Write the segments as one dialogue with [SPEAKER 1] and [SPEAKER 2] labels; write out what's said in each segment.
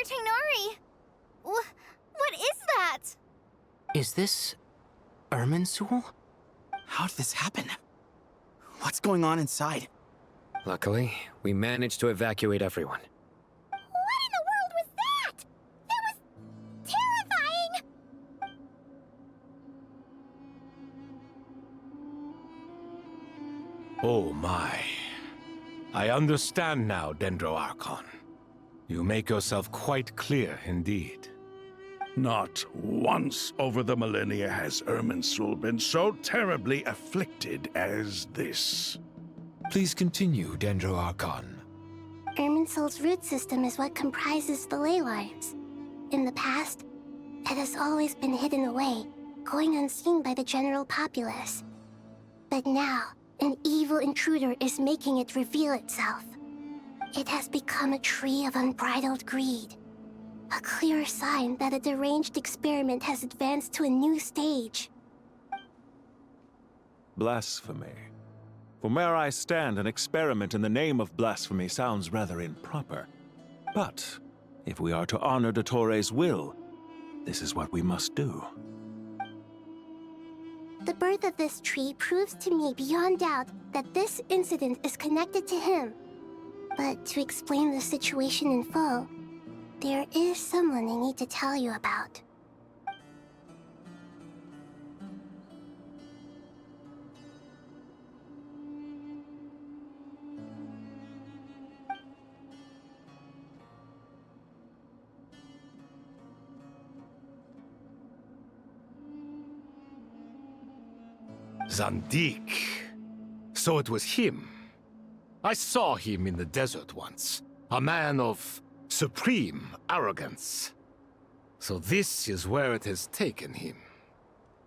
[SPEAKER 1] Tainari! What is that?
[SPEAKER 2] Is this Irminsul?
[SPEAKER 3] How did this happen? What's going on inside?
[SPEAKER 2] Luckily, we managed to evacuate everyone.
[SPEAKER 1] What in the world was that? That was terrifying!
[SPEAKER 4] Oh my. I understand now, Dendro Archon. You make yourself quite clear indeed.
[SPEAKER 5] Not once over the millennia has Irminsul been so terribly afflicted as this.
[SPEAKER 6] Please continue, Dendro Archon.
[SPEAKER 7] Irminsul's root system is what comprises the ley lines. In the past, it has always been hidden away, going unseen by the general populace. But now, an evil intruder is making it reveal itself. It has become a tree of unbridled greed. A clear sign that a deranged experiment has advanced to a new stage.
[SPEAKER 8] Blasphemy. From where I stand, an experiment in the name of blasphemy sounds rather improper. But if we are to honor Dottores' will, this is what we must do.
[SPEAKER 7] The birth of this tree proves to me beyond doubt that this incident is connected to him. But to explain the situation in full, there is someone I need to tell you about.
[SPEAKER 4] Zandik. So it was him. I saw him in the desert once. A man of supreme arrogance. So this is where it has taken him.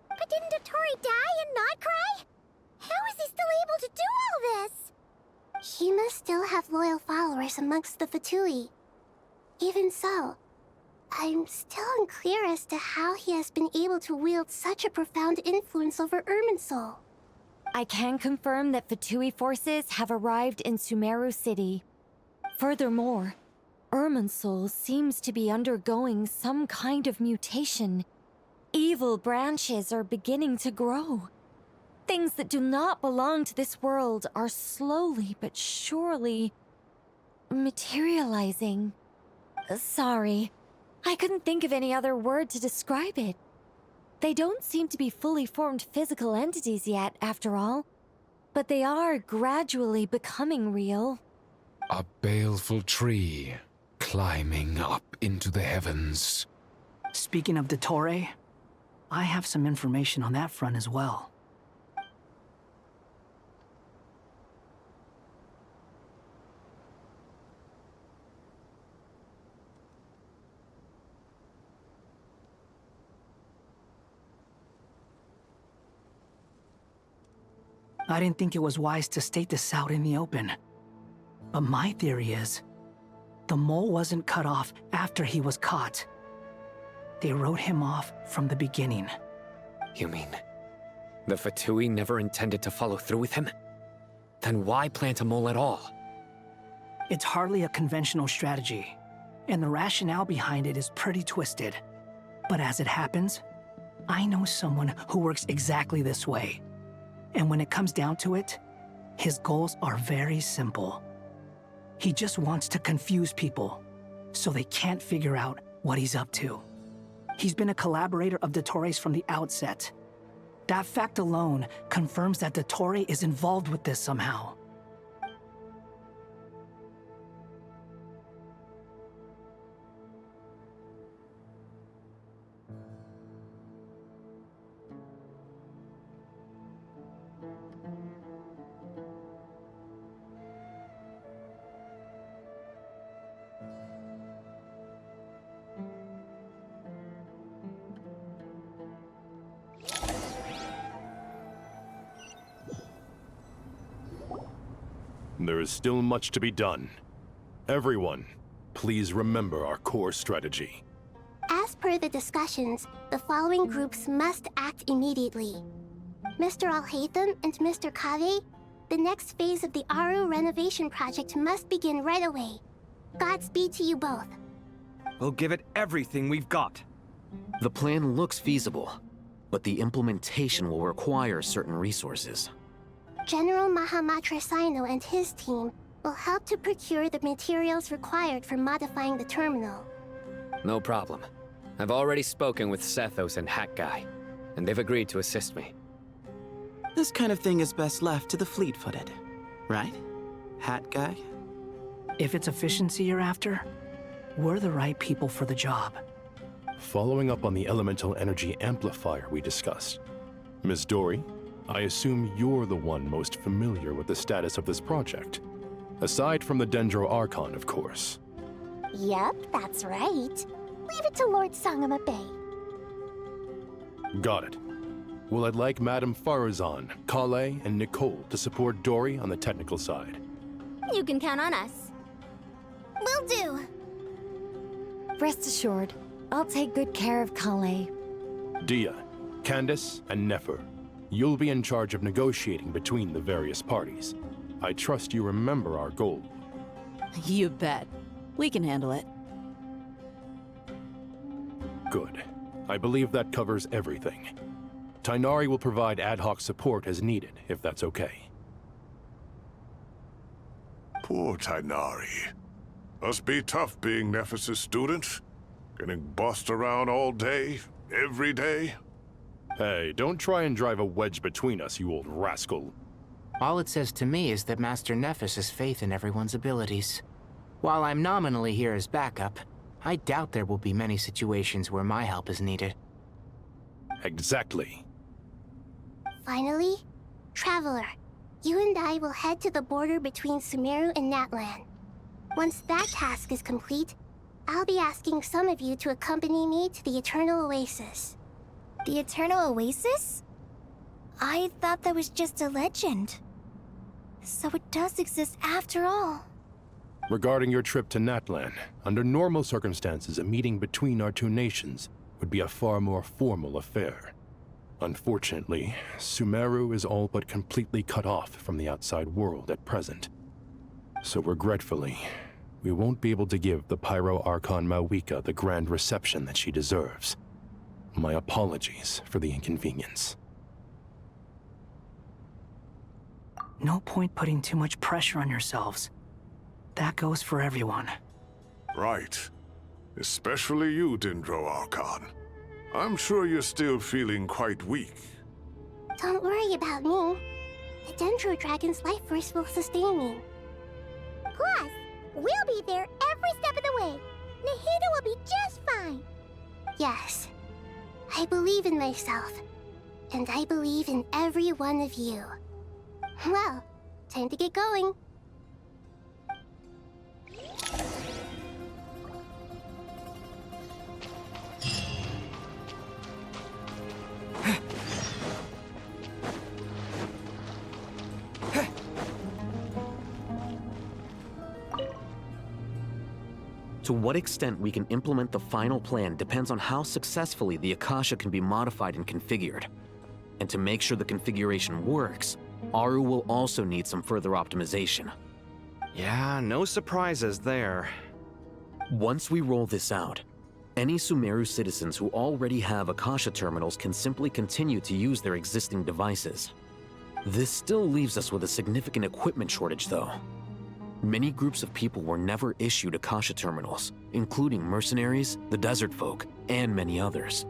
[SPEAKER 1] But didn't Dottore die and not cry? How is he still able to do all this?
[SPEAKER 7] He must still have loyal followers amongst the Fatui. Even so, I'm still unclear as to how he has been able to wield such a profound influence over Irminsul.
[SPEAKER 9] I can confirm that Fatui forces have arrived in Sumeru City. Furthermore, Irminsul seems to be undergoing some kind of mutation. Evil branches are beginning to grow. Things that do not belong to this world are slowly but surely materializing. Sorry, I couldn't think of any other word to describe it. They don't seem to be fully formed physical entities yet, after all, but they are gradually becoming real.
[SPEAKER 6] A baleful tree climbing up into the heavens.
[SPEAKER 10] Speaking of Dottore, I have some information on that front as well. I didn't think it was wise to state this out in the open. But my theory is, the mole wasn't cut off after he was caught. They wrote him off from the beginning.
[SPEAKER 2] You mean, the Fatui never intended to follow through with him? Then why plant a mole at all?
[SPEAKER 10] It's hardly a conventional strategy, and the rationale behind it is pretty twisted. But as it happens, I know someone who works exactly this way. And when it comes down to it, his goals are very simple. He just wants to confuse people, so they can't figure out what he's up to. He's been a collaborator of Dottore's from the outset. That fact alone confirms that Dottore is involved with this somehow.
[SPEAKER 4] There is still much to be done. Everyone, please remember our core strategy.
[SPEAKER 7] As per the discussions, the following groups must act immediately. Mr. Alhaitham and Mr. Kave, the next phase of the Aru renovation project must begin right away. Godspeed to you both.
[SPEAKER 11] We'll give it everything we've got.
[SPEAKER 12] The plan looks feasible, but the implementation will require certain resources.
[SPEAKER 7] General Mahamatra Sino and his team will help to procure the materials required for modifying the terminal.
[SPEAKER 2] No problem. I've already spoken with Sethos and Hat Guy, and they've agreed to assist me.
[SPEAKER 3] This kind of thing is best left to the fleet-footed, right? Hat Guy?
[SPEAKER 10] If it's efficiency you're after, we're the right people for the job.
[SPEAKER 13] Following up on the elemental energy amplifier we discussed, Ms. Dory, I assume you're the one most familiar with the status of this project. Aside from the Dendro Archon, of course.
[SPEAKER 1] Yep, that's right. Leave it to Lord Sangama Bay.
[SPEAKER 13] Got it. Well, I'd like Madame Farazan, Kale, and Nicole to support Dory on the technical side.
[SPEAKER 1] You can count on us. Will do.
[SPEAKER 9] Rest assured, I'll take good care of Kale.
[SPEAKER 13] Dia, Candace, and Nefer, you'll be in charge of negotiating between the various parties. I trust you remember our goal.
[SPEAKER 14] You bet. We can handle it.
[SPEAKER 13] Good. I believe that covers everything. Tainari will provide ad hoc support as needed, if that's okay.
[SPEAKER 15] Poor Tainari. Must be tough being Nephis' student. Getting bossed around all day, every day.
[SPEAKER 13] Hey, don't try and drive a wedge between us, you old rascal.
[SPEAKER 16] All it says to me is that Master Nephis has faith in everyone's abilities. While I'm nominally here as backup, I doubt there will be many situations where my help is needed.
[SPEAKER 13] Exactly.
[SPEAKER 7] Finally, Traveler, you and I will head to the border between Sumeru and Natlan. Once that task is complete, I'll be asking some of you to accompany me to the Eternal Oasis.
[SPEAKER 1] The Eternal Oasis? I thought that was just a legend. So it does exist after all.
[SPEAKER 13] Regarding your trip to Natlan, under normal circumstances, a meeting between our two nations would be a far more formal affair. Unfortunately, Sumeru is all but completely cut off from the outside world at present. So regretfully, we won't be able to give the Pyro Archon Mawika the grand reception that she deserves. My apologies for the inconvenience.
[SPEAKER 10] No point putting too much pressure on yourselves. That goes for everyone.
[SPEAKER 15] Right. Especially you, Dendro Archon. I'm sure you're still feeling quite weak.
[SPEAKER 7] Don't worry about me. The Dendro Dragon's life force will sustain me.
[SPEAKER 1] Plus, we'll be there every step of the way. Nahida will be just fine.
[SPEAKER 7] Yes. I believe in myself. And I believe in every one of you. Well, time to get going.
[SPEAKER 12] To what extent we can implement the final plan depends on how successfully the Akasha can be modified and configured. And to make sure the configuration works, Aru will also need some further optimization.
[SPEAKER 11] Yeah, no surprises there.
[SPEAKER 12] Once we roll this out, any Sumeru citizens who already have Akasha terminals can simply continue to use their existing devices. This still leaves us with a significant equipment shortage, though. Many groups of people were never issued Akasha terminals, including mercenaries, the desert folk, and many others.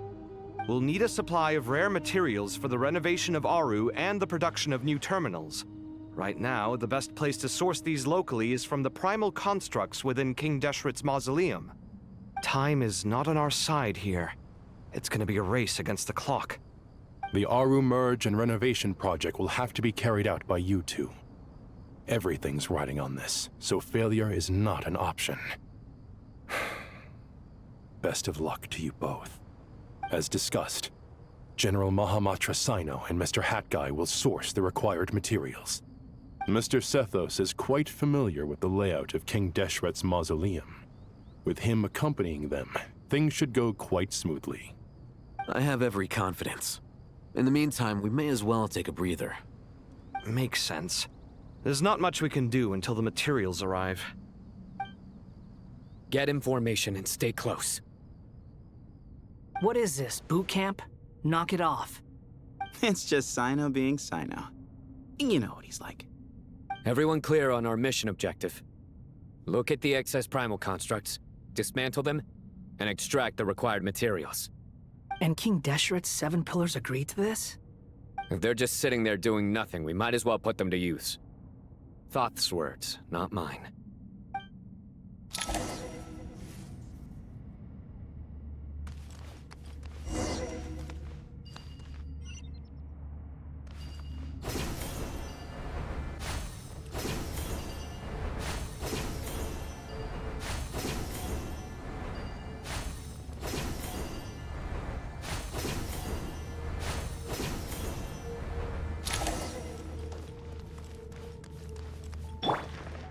[SPEAKER 11] We'll need a supply of rare materials for the renovation of Aru and the production of new terminals. Right now, the best place to source these locally is from the primal constructs within King Deshret's mausoleum. Time is not on our side here. It's gonna be a race against the clock.
[SPEAKER 13] The Aru merge and renovation project will have to be carried out by you two. Everything's riding on this, so failure is not an option. Best of luck to you both. As discussed, General Mahamatra Sino and Mr. Hat Guy will source the required materials. Mr. Sethos is quite familiar with the layout of King Deshret's mausoleum. With him accompanying them, things should go quite smoothly.
[SPEAKER 12] I have every confidence. In the meantime, we may as well take a breather.
[SPEAKER 11] Makes sense. There's not much we can do until the materials arrive.
[SPEAKER 2] Get information and stay close.
[SPEAKER 10] What is this, boot camp? Knock it off.
[SPEAKER 3] It's just Sino being Sino. You know what he's like.
[SPEAKER 2] Everyone clear on our mission objective. Look at the excess primal constructs, dismantle them, and extract the required materials.
[SPEAKER 10] And King Deshret's 7 pillars agreed to this?
[SPEAKER 2] If they're just sitting there doing nothing, we might as well put them to use. Thoth's words, not mine.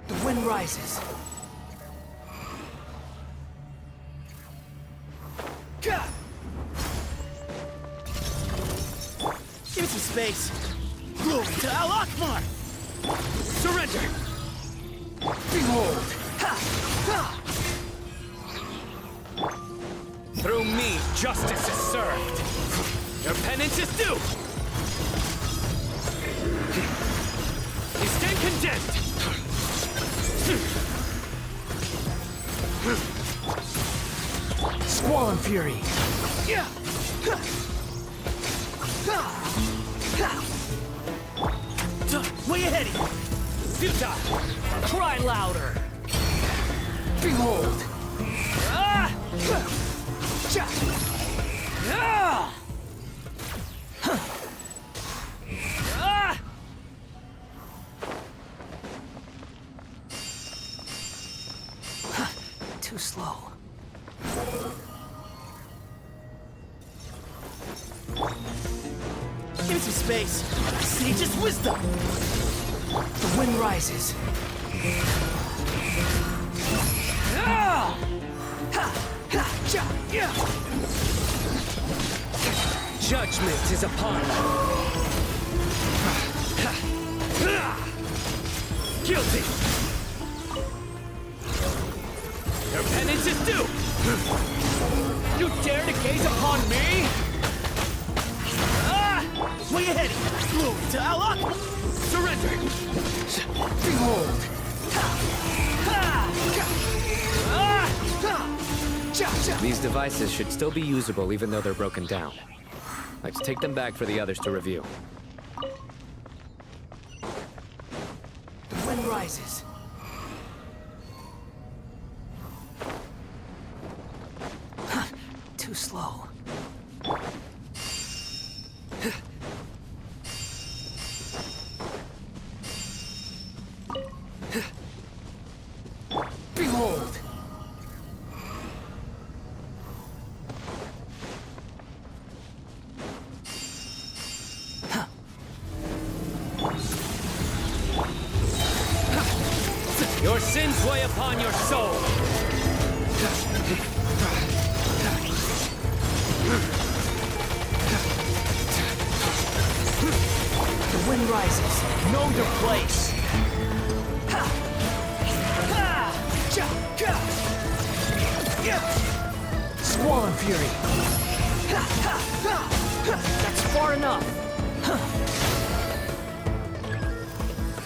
[SPEAKER 10] The wind rises. Give me some space. Glory to Al Akbar! Surrender! Behold!
[SPEAKER 2] Through me, justice is served. Your penance is due! You stand condemned!
[SPEAKER 10] Squall and fury! Way ahead of you! Futile! Cry louder! Behold! Too slow. Give me some space. Sage's wisdom. The wind rises.
[SPEAKER 2] Judgment is upon them. Guilty. Your penance is due. You dare to gaze upon me?
[SPEAKER 10] Way ahead! Glory to Allah!
[SPEAKER 2] Surrender!
[SPEAKER 10] Behold!
[SPEAKER 2] These devices should still be usable even though they're broken down. Let's take them back for the others to review.
[SPEAKER 10] The wind rises. Too slow. Behold!
[SPEAKER 2] Your sins weigh upon your soul!
[SPEAKER 10] The wind rises. Know your place. Squall and fury. That's far enough.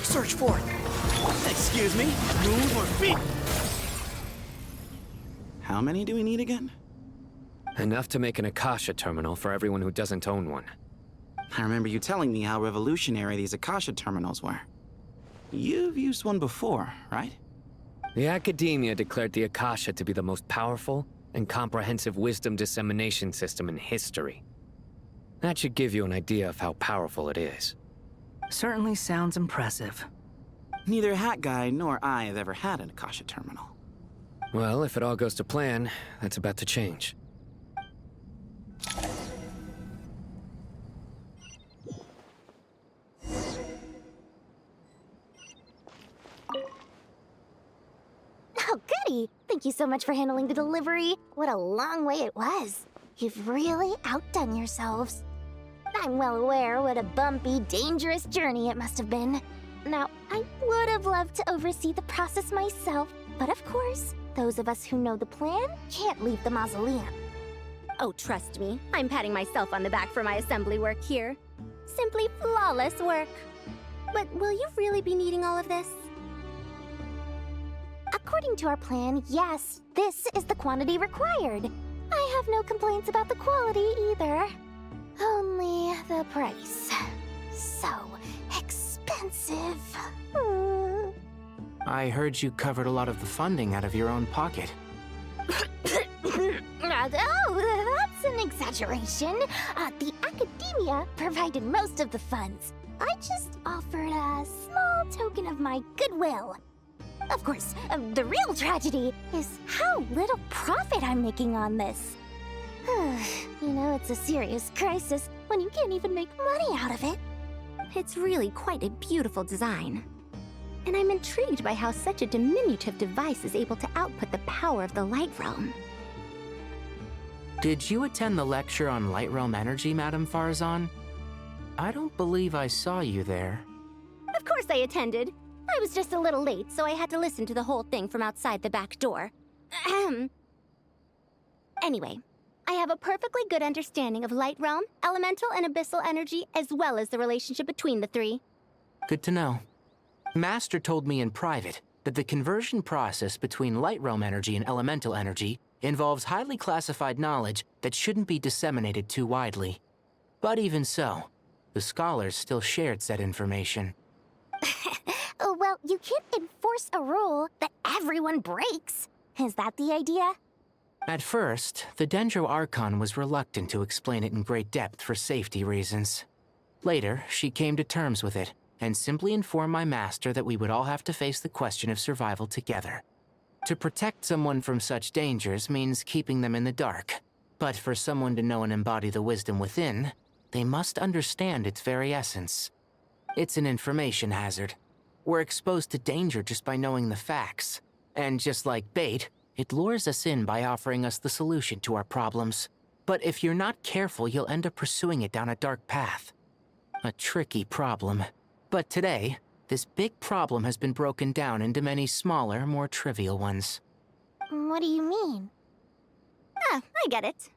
[SPEAKER 10] Search forth. Excuse me. Move or feet.
[SPEAKER 3] How many do we need again?
[SPEAKER 2] Enough to make an Akasha terminal for everyone who doesn't own one.
[SPEAKER 3] I remember you telling me how revolutionary these Akasha terminals were. You've used one before, right?
[SPEAKER 2] The Academia declared the Akasha to be the most powerful and comprehensive wisdom dissemination system in history. That should give you an idea of how powerful it is.
[SPEAKER 10] Certainly sounds impressive.
[SPEAKER 3] Neither Hat Guy nor I have ever had an Akasha terminal.
[SPEAKER 2] Well, if it all goes to plan, that's about to change.
[SPEAKER 7] Oh, goody! Thank you so much for handling the delivery. What a long way it was. You've really outdone yourselves. I'm well aware what a bumpy, dangerous journey it must have been. Now, I would have loved to oversee the process myself, but of course,
[SPEAKER 17] Those of us who know the plan can't leave the mausoleum. Oh, trust me, I'm patting myself on the back for my assembly work here. Simply flawless work. But will you really be needing all of this? According to our plan, yes, this is the quantity required. I have no complaints about the quality either. Only the price. So expensive.
[SPEAKER 16] I heard you covered a lot of the funding out of your own pocket.
[SPEAKER 17] Oh, that's an exaggeration. The academia provided most of the funds. I just offered a small token of my goodwill. Of course, the real tragedy is how little profit I'm making on this. You know, it's a serious crisis when you can't even make money out of it. It's really quite a beautiful design. And I'm intrigued by how such a diminutive device is able to output the power of the Light Realm.
[SPEAKER 16] Did you attend the lecture on Light Realm energy, Madame Farzan? I don't believe I saw you there.
[SPEAKER 17] Of course I attended. I was just a little late, so I had to listen to the whole thing from outside the back door. Anyway, I have a perfectly good understanding of Light Realm, elemental and abyssal energy, as well as the relationship between the three.
[SPEAKER 16] Good to know. Master told me in private that the conversion process between Light Realm energy and elemental energy involves highly classified knowledge that shouldn't be disseminated too widely. But even so, the scholars still shared said information.
[SPEAKER 17] Well, you can't enforce a rule that everyone breaks. Is that the idea?
[SPEAKER 16] At first, the Dendro Archon was reluctant to explain it in great depth for safety reasons. Later, she came to terms with it, and simply informed my master that we would all have to face the question of survival together. To protect someone from such dangers means keeping them in the dark. But for someone to know and embody the wisdom within, they must understand its very essence. It's an information hazard. We're exposed to danger just by knowing the facts. And just like bait, it lures us in by offering us the solution to our problems. But if you're not careful, you'll end up pursuing it down a dark path. A tricky problem. But today, this big problem has been broken down into many smaller, more trivial ones.
[SPEAKER 17] What do you mean? I get it.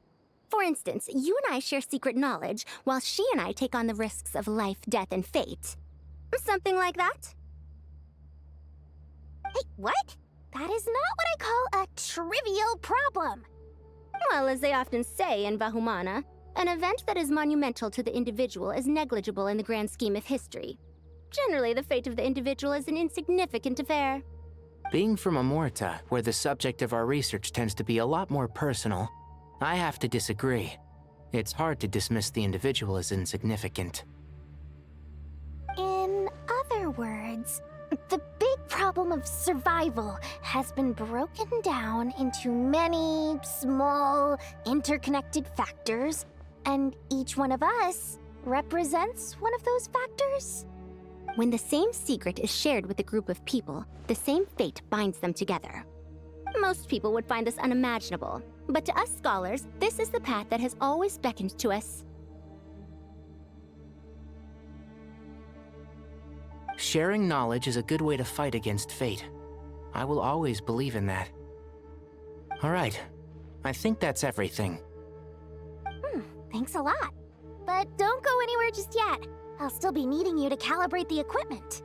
[SPEAKER 17] For instance, you and I share secret knowledge, while she and I take on the risks of life, death, and fate. Something like that? Hey, what? That is not what I call a trivial problem. Well, as they often say in Vahumana, an event that is monumental to the individual is negligible in the grand scheme of history. Generally, the fate of the individual is an insignificant affair.
[SPEAKER 16] Being from Amorta, where the subject of our research tends to be a lot more personal, I have to disagree. It's hard to dismiss the individual as insignificant.
[SPEAKER 17] In other words, the big problem of survival has been broken down into many small, interconnected factors, and each one of us represents one of those factors. When the same secret is shared with a group of people, the same fate binds them together. Most people would find this unimaginable, but to us scholars, this is the path that has always beckoned to us.
[SPEAKER 16] Sharing knowledge is a good way to fight against fate. I will always believe in that. All right, I think that's everything.
[SPEAKER 17] Thanks a lot. But don't go anywhere just yet. I'll still be needing you to calibrate the equipment.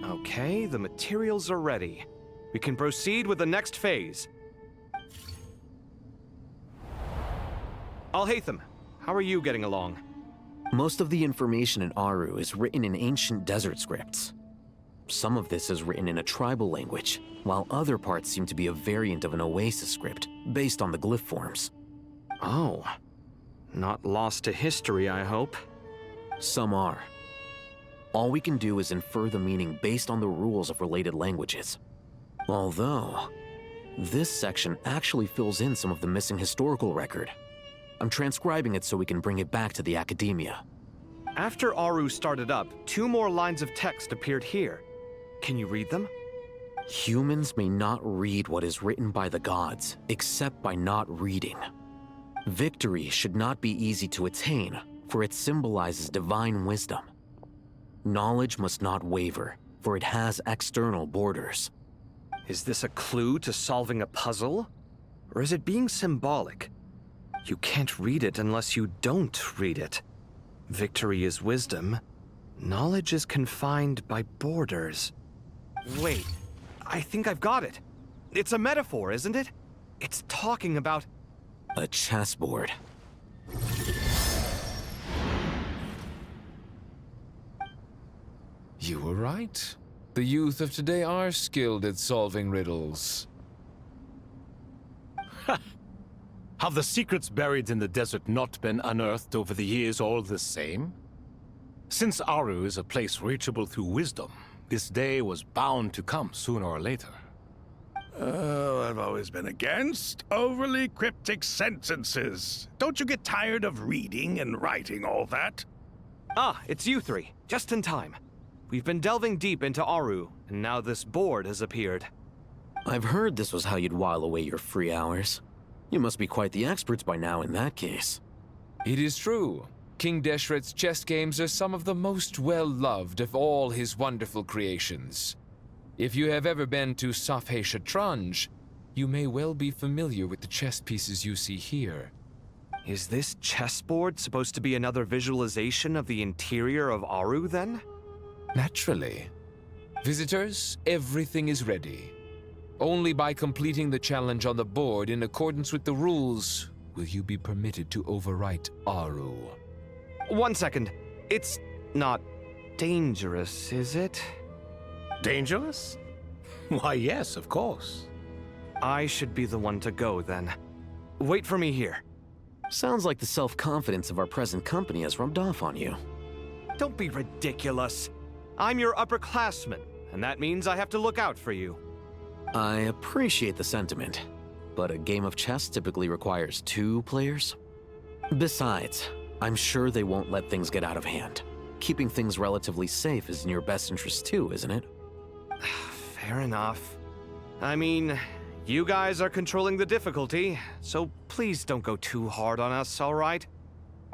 [SPEAKER 11] Okay, the materials are ready. We can proceed with the next phase. Alhaitham, how are you getting along?
[SPEAKER 12] Most of the information in Aru is written in ancient desert scripts. Some of this is written in a tribal language, while other parts seem to be a variant of an oasis script, based on the glyph forms.
[SPEAKER 11] Oh. Not lost to history, I hope.
[SPEAKER 12] Some are. All we can do is infer the meaning based on the rules of related languages. Although, this section actually fills in some of the missing historical record. I'm transcribing it so we can bring it back to the Academia.
[SPEAKER 11] After Aru started up, 2 more lines of text appeared here. Can you read them?
[SPEAKER 12] Humans may not read what is written by the gods, except by not reading. Victory should not be easy to attain, for it symbolizes divine wisdom. Knowledge must not waver, for it has external borders.
[SPEAKER 11] Is this a clue to solving a puzzle? Or is it being symbolic? You can't read it unless you don't read it. Victory is wisdom. Knowledge is confined by borders. Wait, I think I've got it. It's a metaphor, isn't it? It's talking about...
[SPEAKER 12] A chessboard.
[SPEAKER 6] You were right. The youth of today are skilled at solving riddles.
[SPEAKER 4] Have the secrets buried in the desert not been unearthed over the years all the same? Since Aru is a place reachable through wisdom, this day was bound to come sooner or later.
[SPEAKER 5] Oh, I've always been against overly cryptic sentences. Don't you get tired of reading and writing all that?
[SPEAKER 11] Ah, it's you 3. Just in time. We've been delving deep into Aru, and now this board has appeared.
[SPEAKER 12] I've heard this was how you'd while away your free hours. You must be quite the experts by now in that case.
[SPEAKER 6] It is true. King Deshret's chess games are some of the most well-loved of all his wonderful creations. If you have ever been to Safhe Shatranj, you may well be familiar with the chess pieces you see here.
[SPEAKER 11] Is this chessboard supposed to be another visualization of the interior of Aru, then?
[SPEAKER 6] Naturally. Visitors, everything is ready. Only by completing the challenge on the board in accordance with the rules will you be permitted to overwrite Aru.
[SPEAKER 11] 1 second. It's not dangerous, is it?
[SPEAKER 4] Dangerous? Why, yes, of course.
[SPEAKER 11] I should be the one to go, then. Wait for me here.
[SPEAKER 12] Sounds like the self-confidence of our present company has rubbed off on you.
[SPEAKER 11] Don't be ridiculous. I'm your upperclassman, and that means I have to look out for you.
[SPEAKER 12] I appreciate the sentiment, but a game of chess typically requires 2 players. Besides, I'm sure they won't let things get out of hand. Keeping things relatively safe is in your best interest too, isn't it?
[SPEAKER 11] Fair enough. I mean, you guys are controlling the difficulty, so please don't go too hard on us, all right?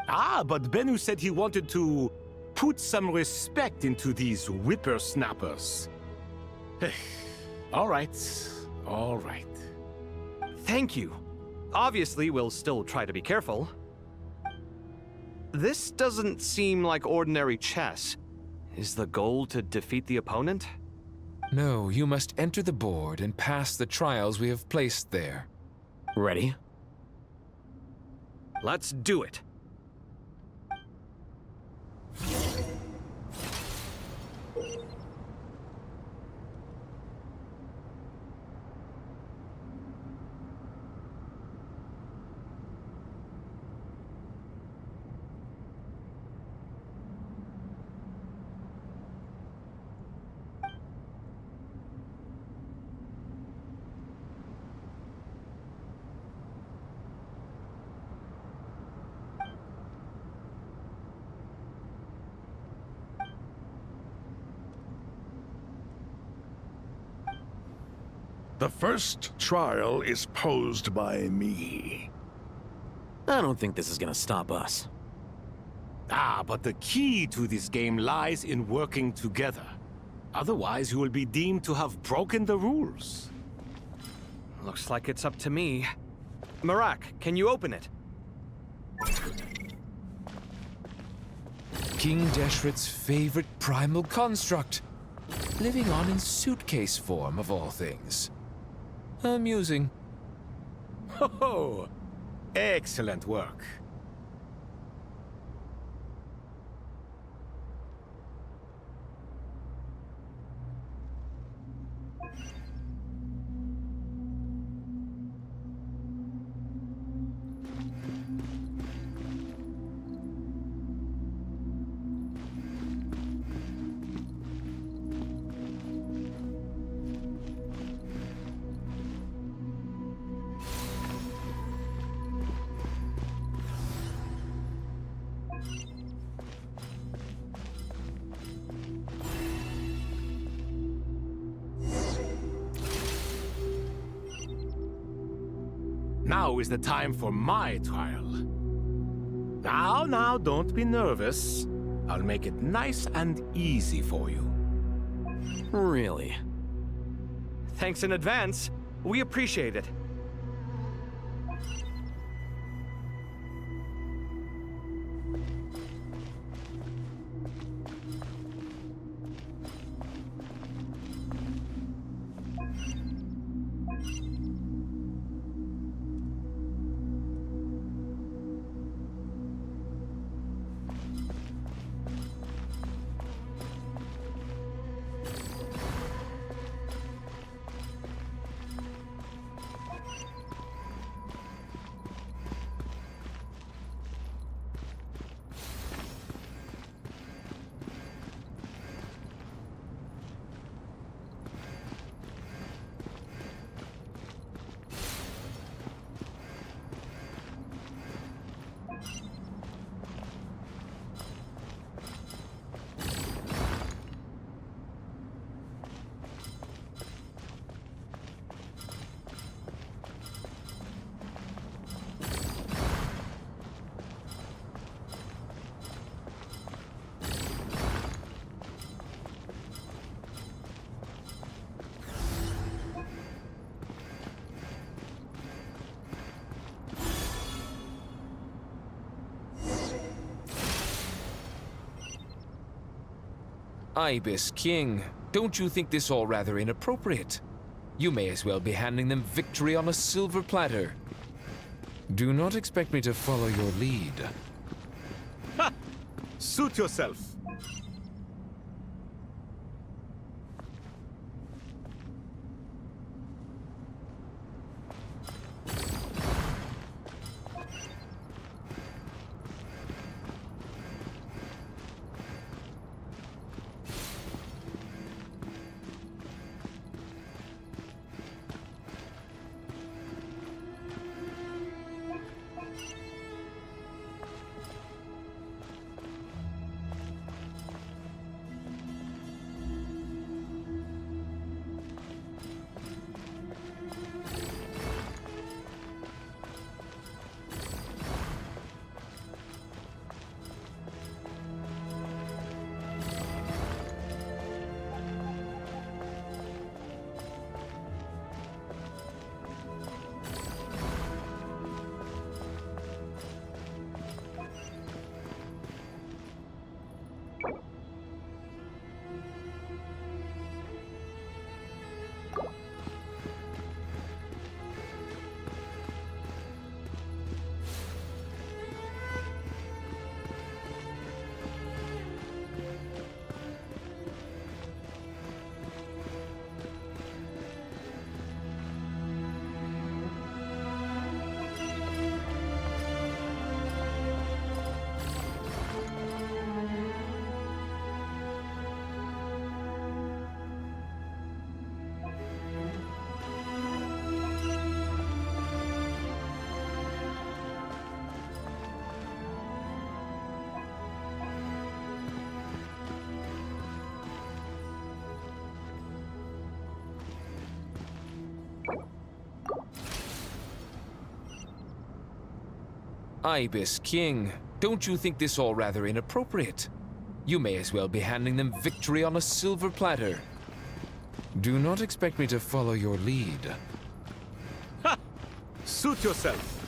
[SPEAKER 4] Ah, but Bennu said he wanted to put some respect into these whippersnappers. All right, all right.
[SPEAKER 11] Thank you. Obviously, we'll still try to be careful. This doesn't seem like ordinary chess. Is the goal to defeat the opponent?
[SPEAKER 6] No, you must enter the board and pass the trials we have placed there.
[SPEAKER 12] Ready?
[SPEAKER 11] Let's do it.
[SPEAKER 5] The first trial is posed by me.
[SPEAKER 12] I don't think this is gonna stop us.
[SPEAKER 4] Ah, but the key to this game lies in working together. Otherwise, you will be deemed to have broken the rules.
[SPEAKER 11] Looks like it's up to me. Marak, can you open it?
[SPEAKER 6] King Deshret's favorite primal construct. Living on in suitcase form, of all things. Amusing.
[SPEAKER 4] Ho-ho! Excellent work. Now is the time for my trial. Now, don't be nervous. I'll make it nice and easy for you.
[SPEAKER 12] Really?
[SPEAKER 11] Thanks in advance. We appreciate it.
[SPEAKER 6] Ibis King, don't you think this all rather inappropriate? You may as well be handing them victory on a silver platter. Do not expect me to follow your lead.
[SPEAKER 4] Ha! Suit yourself.
[SPEAKER 6] Ibis King, don't you think this all rather inappropriate? You may as well be handing them victory on a silver platter. Do not expect me to follow your lead.
[SPEAKER 4] Ha! Suit yourself.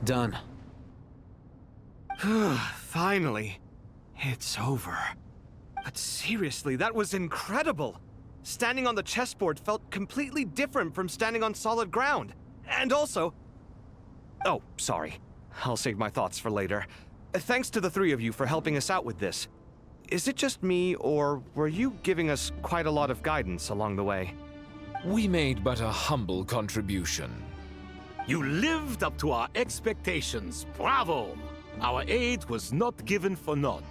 [SPEAKER 12] Done.
[SPEAKER 11] Finally. It's over. But seriously, that was incredible! Standing on the chessboard felt completely different from standing on solid ground. And also... Oh, sorry. I'll save my thoughts for later. Thanks to the three of you for helping us out with this. Is it just me, or were you giving us quite a lot of guidance along the way?
[SPEAKER 6] We made but a humble contribution.
[SPEAKER 4] You lived up to our expectations. Bravo! Our aid was not given for naught.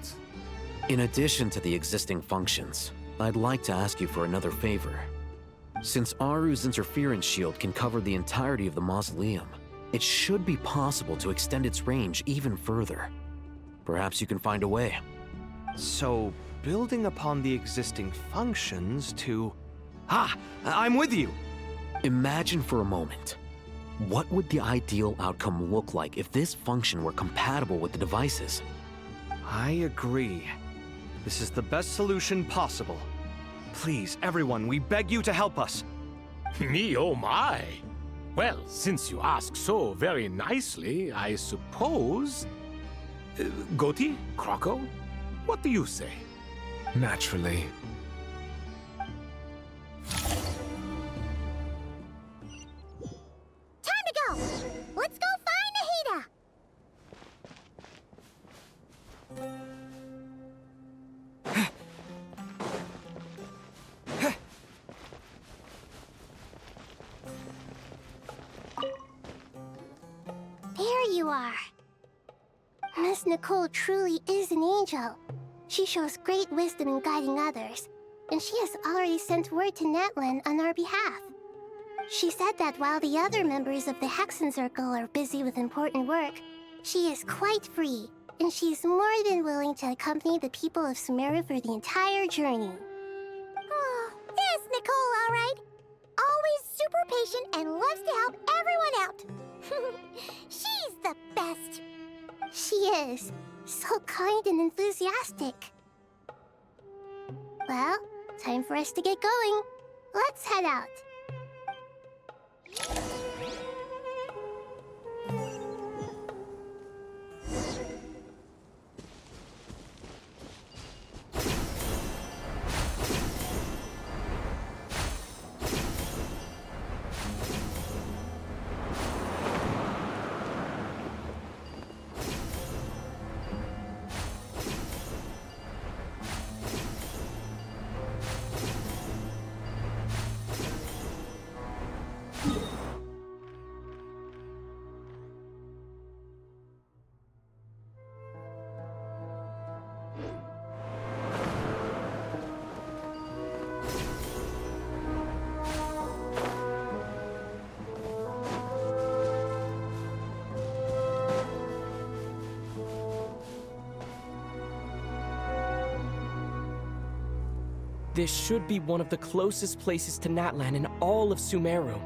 [SPEAKER 12] In addition to the existing functions, I'd like to ask you for another favor. Since Aru's interference shield can cover the entirety of the mausoleum, it should be possible to extend its range even further. Perhaps you can find a way.
[SPEAKER 11] So, building upon the existing functions to... Ah! I'm with you!
[SPEAKER 12] Imagine for a moment. What would the ideal outcome look like if this function were compatible with the devices?
[SPEAKER 11] I agree. This is the best solution possible. Please, everyone, we beg you to help us.
[SPEAKER 4] Me, oh my! Well, since you ask so very nicely, I suppose... Goti? Croco? What do you say?
[SPEAKER 6] Naturally.
[SPEAKER 17] Time to go! Let's go find Nahida!
[SPEAKER 7] There you are. Miss Nicole truly is an angel. She shows great wisdom in guiding others, and she has already sent word to Natlan on our behalf. She said that while the other members of the Hexen Circle are busy with important work, she is quite free, and she is more than willing to accompany the people of Sumeru for the entire journey.
[SPEAKER 17] Oh, there's Nicole, all right. Always super patient and loves to help everyone out. She's the best.
[SPEAKER 7] She is. So kind and enthusiastic. Well, time for us to get going. Let's head out.
[SPEAKER 18] This should be one of the closest places to Natlan in all of Sumeru.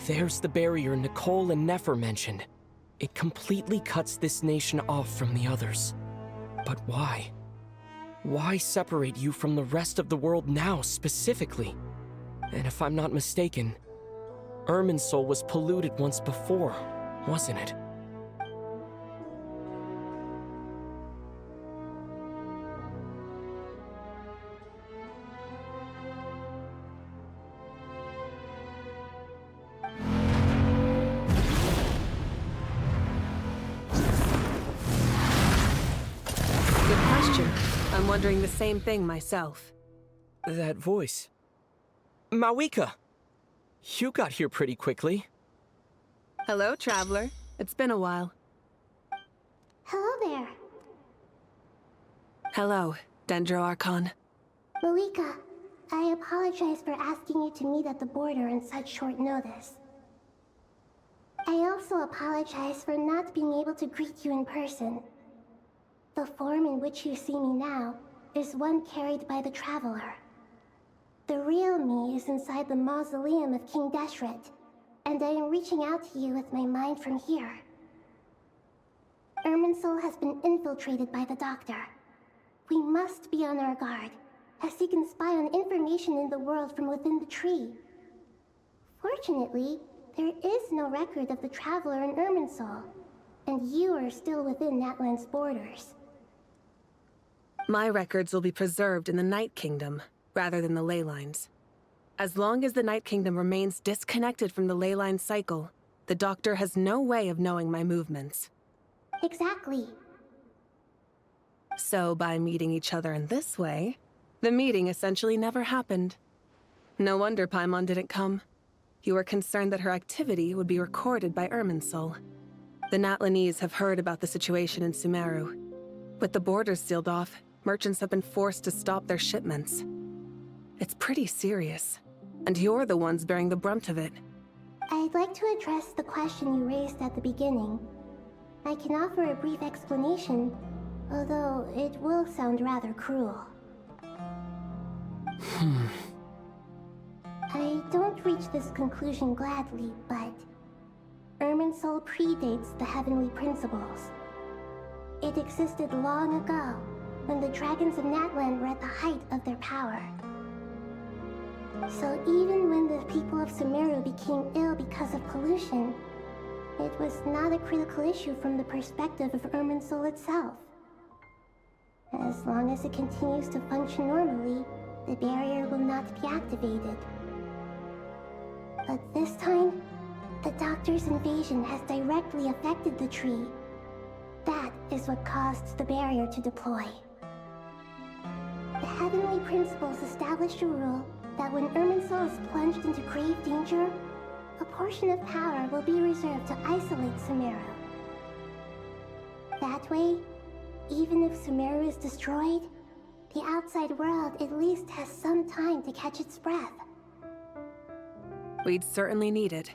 [SPEAKER 18] There's the barrier Nicole and Nefer mentioned. It completely cuts this nation off from the others. But why? Why separate you from the rest of the world now, specifically? And if I'm not mistaken, Irminsul was polluted once before, wasn't it?
[SPEAKER 19] I'm wondering the same thing myself.
[SPEAKER 18] That voice. Mawika! You got here pretty quickly.
[SPEAKER 19] Hello, traveler. It's been a while.
[SPEAKER 7] Hello there.
[SPEAKER 19] Hello, Dendro Archon.
[SPEAKER 7] Mawika, I apologize for asking you to meet at the border on such short notice. I also apologize for not being able to greet you in person. The form in which you see me now is one carried by the Traveler. The real me is inside the mausoleum of King Deshret, and I am reaching out to you with my mind from here. Irminsul has been infiltrated by the Doctor. We must be on our guard, as he can spy on information in the world from within the tree. Fortunately, there is no record of the Traveler in Irminsul, and you are still within Natlan's borders.
[SPEAKER 19] My records will be preserved in the Night Kingdom, rather than the ley lines. As long as the Night Kingdom remains disconnected from the ley line cycle, the Doctor has no way of knowing my movements.
[SPEAKER 7] Exactly.
[SPEAKER 19] So by meeting each other in this way, the meeting essentially never happened. No wonder Paimon didn't come. You were concerned that her activity would be recorded by Irminsul. The Natlanese have heard about the situation in Sumeru. With the borders sealed off, merchants have been forced to stop their shipments. It's pretty serious, and you're the ones bearing the brunt of it.
[SPEAKER 7] I'd like to address the question you raised at the beginning. I can offer a brief explanation, although it will sound rather cruel. I don't reach this conclusion gladly, but Irminsul predates the heavenly principles. It existed long ago, when the dragons of Natlan were at the height of their power. So even when the people of Sumeru became ill because of pollution, it was not a critical issue from the perspective of Irminsul itself. As long as it continues to function normally, the barrier will not be activated. But this time, the Doctor's invasion has directly affected the tree. That is what caused the barrier to deploy. The heavenly principles established a rule that when Irminsul is plunged into grave danger, a portion of power will be reserved to isolate Sumeru. That way, even if Sumeru is destroyed, the outside world at least has some time to catch its breath.
[SPEAKER 19] We'd certainly need it.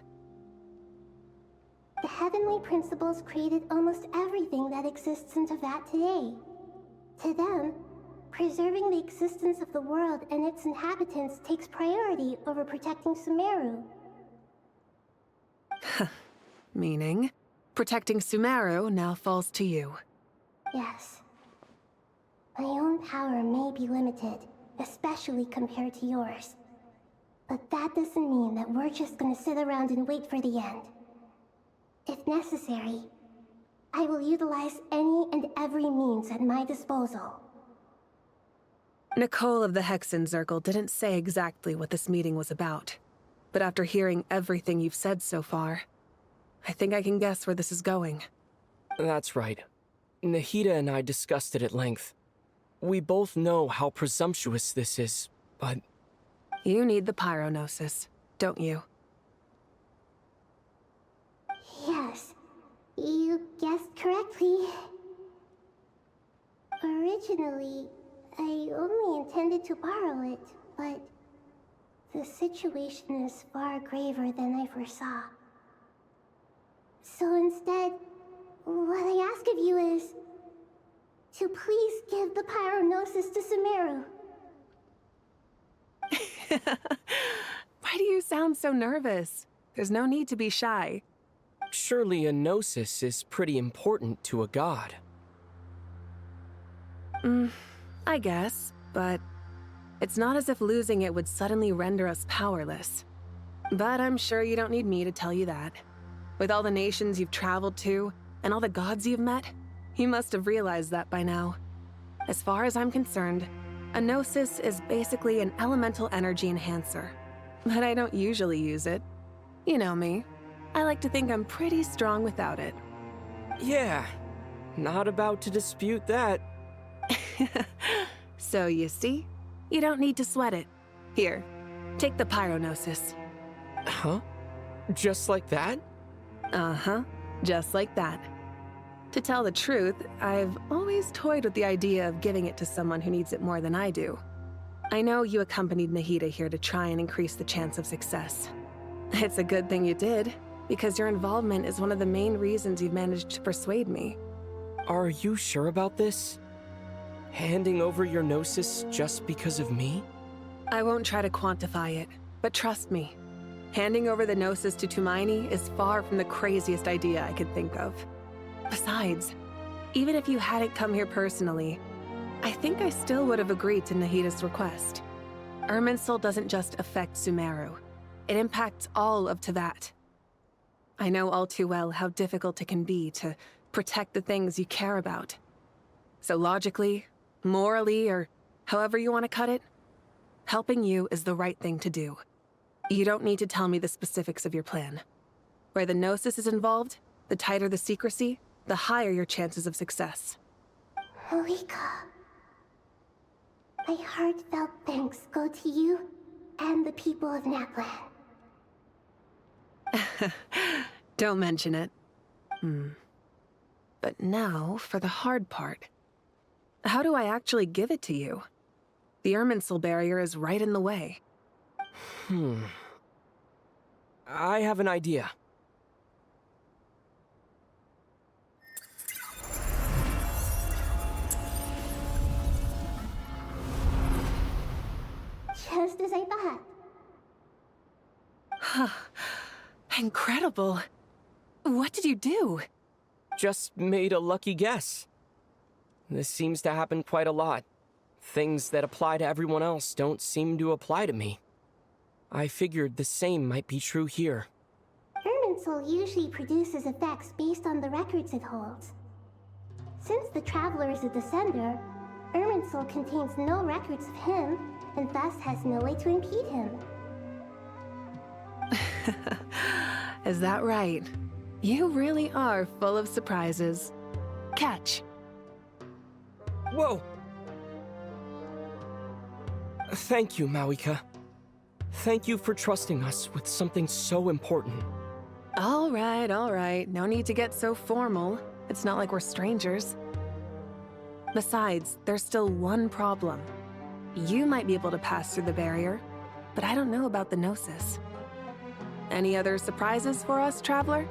[SPEAKER 7] The heavenly principles created almost everything that exists in Teyvat today. To them, preserving the existence of the world and its inhabitants takes priority over protecting Sumeru.
[SPEAKER 19] Meaning, protecting Sumeru now falls to you.
[SPEAKER 7] Yes. My own power may be limited, especially compared to yours. But that doesn't mean that we're just gonna sit around and wait for the end. If necessary, I will utilize any and every means at my disposal.
[SPEAKER 19] Nicole of the Hexen Circle didn't say exactly what this meeting was about. But after hearing everything you've said so far, I think I can guess where this is going.
[SPEAKER 18] That's right. Nahida and I discussed it at length. We both know how presumptuous this is, but...
[SPEAKER 19] You need the pyronosis, don't you?
[SPEAKER 7] Yes, you guessed correctly. Originally, I only intended to borrow it, but the situation is far graver than I foresaw. So instead, what I ask of you is to please give the pyronosis to Sumeru.
[SPEAKER 19] Why do you sound so nervous? There's no need to be shy.
[SPEAKER 18] Surely a gnosis is pretty important to a god.
[SPEAKER 19] I guess, but it's not as if losing it would suddenly render us powerless. But I'm sure you don't need me to tell you that. With all the nations you've traveled to, and all the gods you've met, you must have realized that by now. As far as I'm concerned, a gnosis is basically an elemental energy enhancer. But I don't usually use it. You know me. I like to think I'm pretty strong without it.
[SPEAKER 18] Yeah, not about to dispute that.
[SPEAKER 19] So you see, you don't need to sweat it. Here, take the pyronosis.
[SPEAKER 18] Huh? Just like that?
[SPEAKER 19] Uh-huh, just like that. To tell the truth, I've always toyed with the idea of giving it to someone who needs it more than I do. I know you accompanied Nahida here to try and increase the chance of success. It's a good thing you did, because your involvement is one of the main reasons you've managed to persuade me.
[SPEAKER 18] Are you sure about this? Handing over your gnosis just because of me?
[SPEAKER 19] I won't try to quantify it, but trust me. Handing over the gnosis to Tumaini is far from the craziest idea I could think of. Besides, even if you hadn't come here personally, I think I still would have agreed to Nahida's request. Irminsul doesn't just affect Sumeru. It impacts all of Teyvat. I know all too well how difficult it can be to protect the things you care about. So logically, morally, or however you want to cut it, helping you is the right thing to do. You don't need to tell me the specifics of your plan. Where the Gnosis is involved, the tighter the secrecy, the higher your chances of success.
[SPEAKER 7] Malika, my heartfelt thanks go to you and the people of Natlan.
[SPEAKER 19] Don't mention it. But now for the hard part. How do I actually give it to you? The Irminsul barrier is right in the way.
[SPEAKER 18] I have an idea.
[SPEAKER 7] Just as I thought.
[SPEAKER 19] Incredible. What did you do?
[SPEAKER 18] Just made a lucky guess. This seems to happen quite a lot. Things that apply to everyone else don't seem to apply to me. I figured the same might be true here.
[SPEAKER 7] Irminsul usually produces effects based on the records it holds. Since the Traveler is a descender, Irminsul contains no records of him, and thus has no way to impede him.
[SPEAKER 19] Is that right? You really are full of surprises. Catch.
[SPEAKER 18] Whoa! Thank you, Mawika. Thank you for trusting us with something so important.
[SPEAKER 19] All right. No need to get so formal. It's not like we're strangers. Besides, there's still one problem. You might be able to pass through the barrier, but I don't know about the Gnosis. Any other surprises for us, Traveler?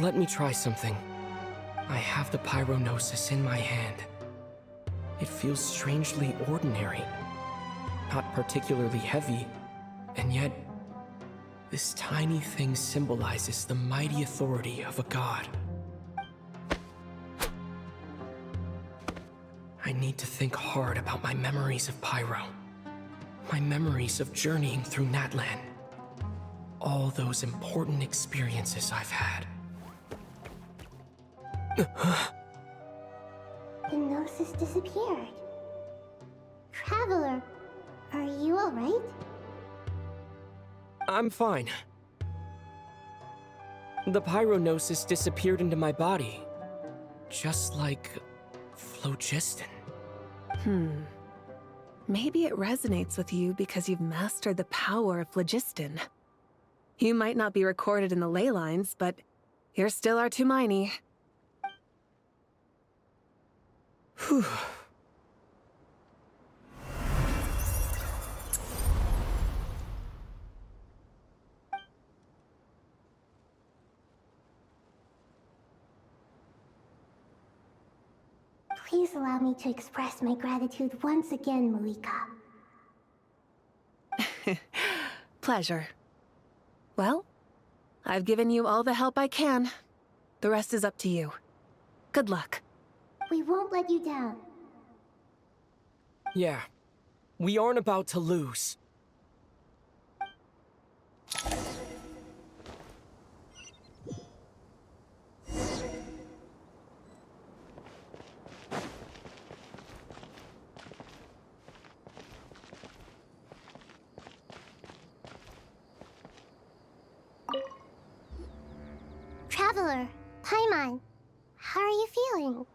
[SPEAKER 18] Let me try something. I have the Pyrognosis in my hand. It feels strangely ordinary. Not particularly heavy, and yet this tiny thing symbolizes the mighty authority of a god. I need to think hard about my memories of Pyro. My memories of journeying through Natlan. All those important experiences I've had.
[SPEAKER 7] The Gnosis disappeared. Traveler, are you alright?
[SPEAKER 18] I'm fine. The Pyrognosis disappeared into my body. Just like phlogiston.
[SPEAKER 19] Maybe it resonates with you because you've mastered the power of phlogiston. You might not be recorded in the ley lines, but you're still our Tumaini.
[SPEAKER 18] Whew.
[SPEAKER 7] Please allow me to express my gratitude once again, Malika.
[SPEAKER 19] Pleasure. Well, I've given you all the help I can. The rest is up to you. Good luck.
[SPEAKER 7] We won't let you down.
[SPEAKER 18] Yeah. We aren't about to lose.
[SPEAKER 7] Traveler, Paimon, how are you feeling?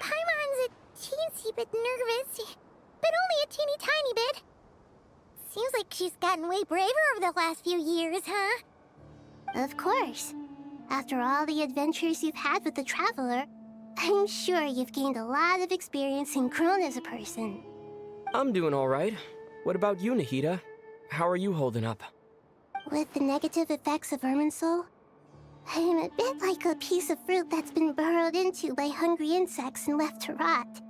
[SPEAKER 17] Paimon's a teensy bit nervous, but only a teeny tiny bit. Seems like she's gotten way braver over the last few years, huh?
[SPEAKER 7] Of course. After all the adventures you've had with the Traveler, I'm sure you've gained a lot of experience and grown as a person.
[SPEAKER 18] I'm doing all right. What about you, Nahida? How are you holding up?
[SPEAKER 7] With the negative effects of Irminsul, I'm a bit like a piece of fruit that's been burrowed into by hungry insects and left to rot.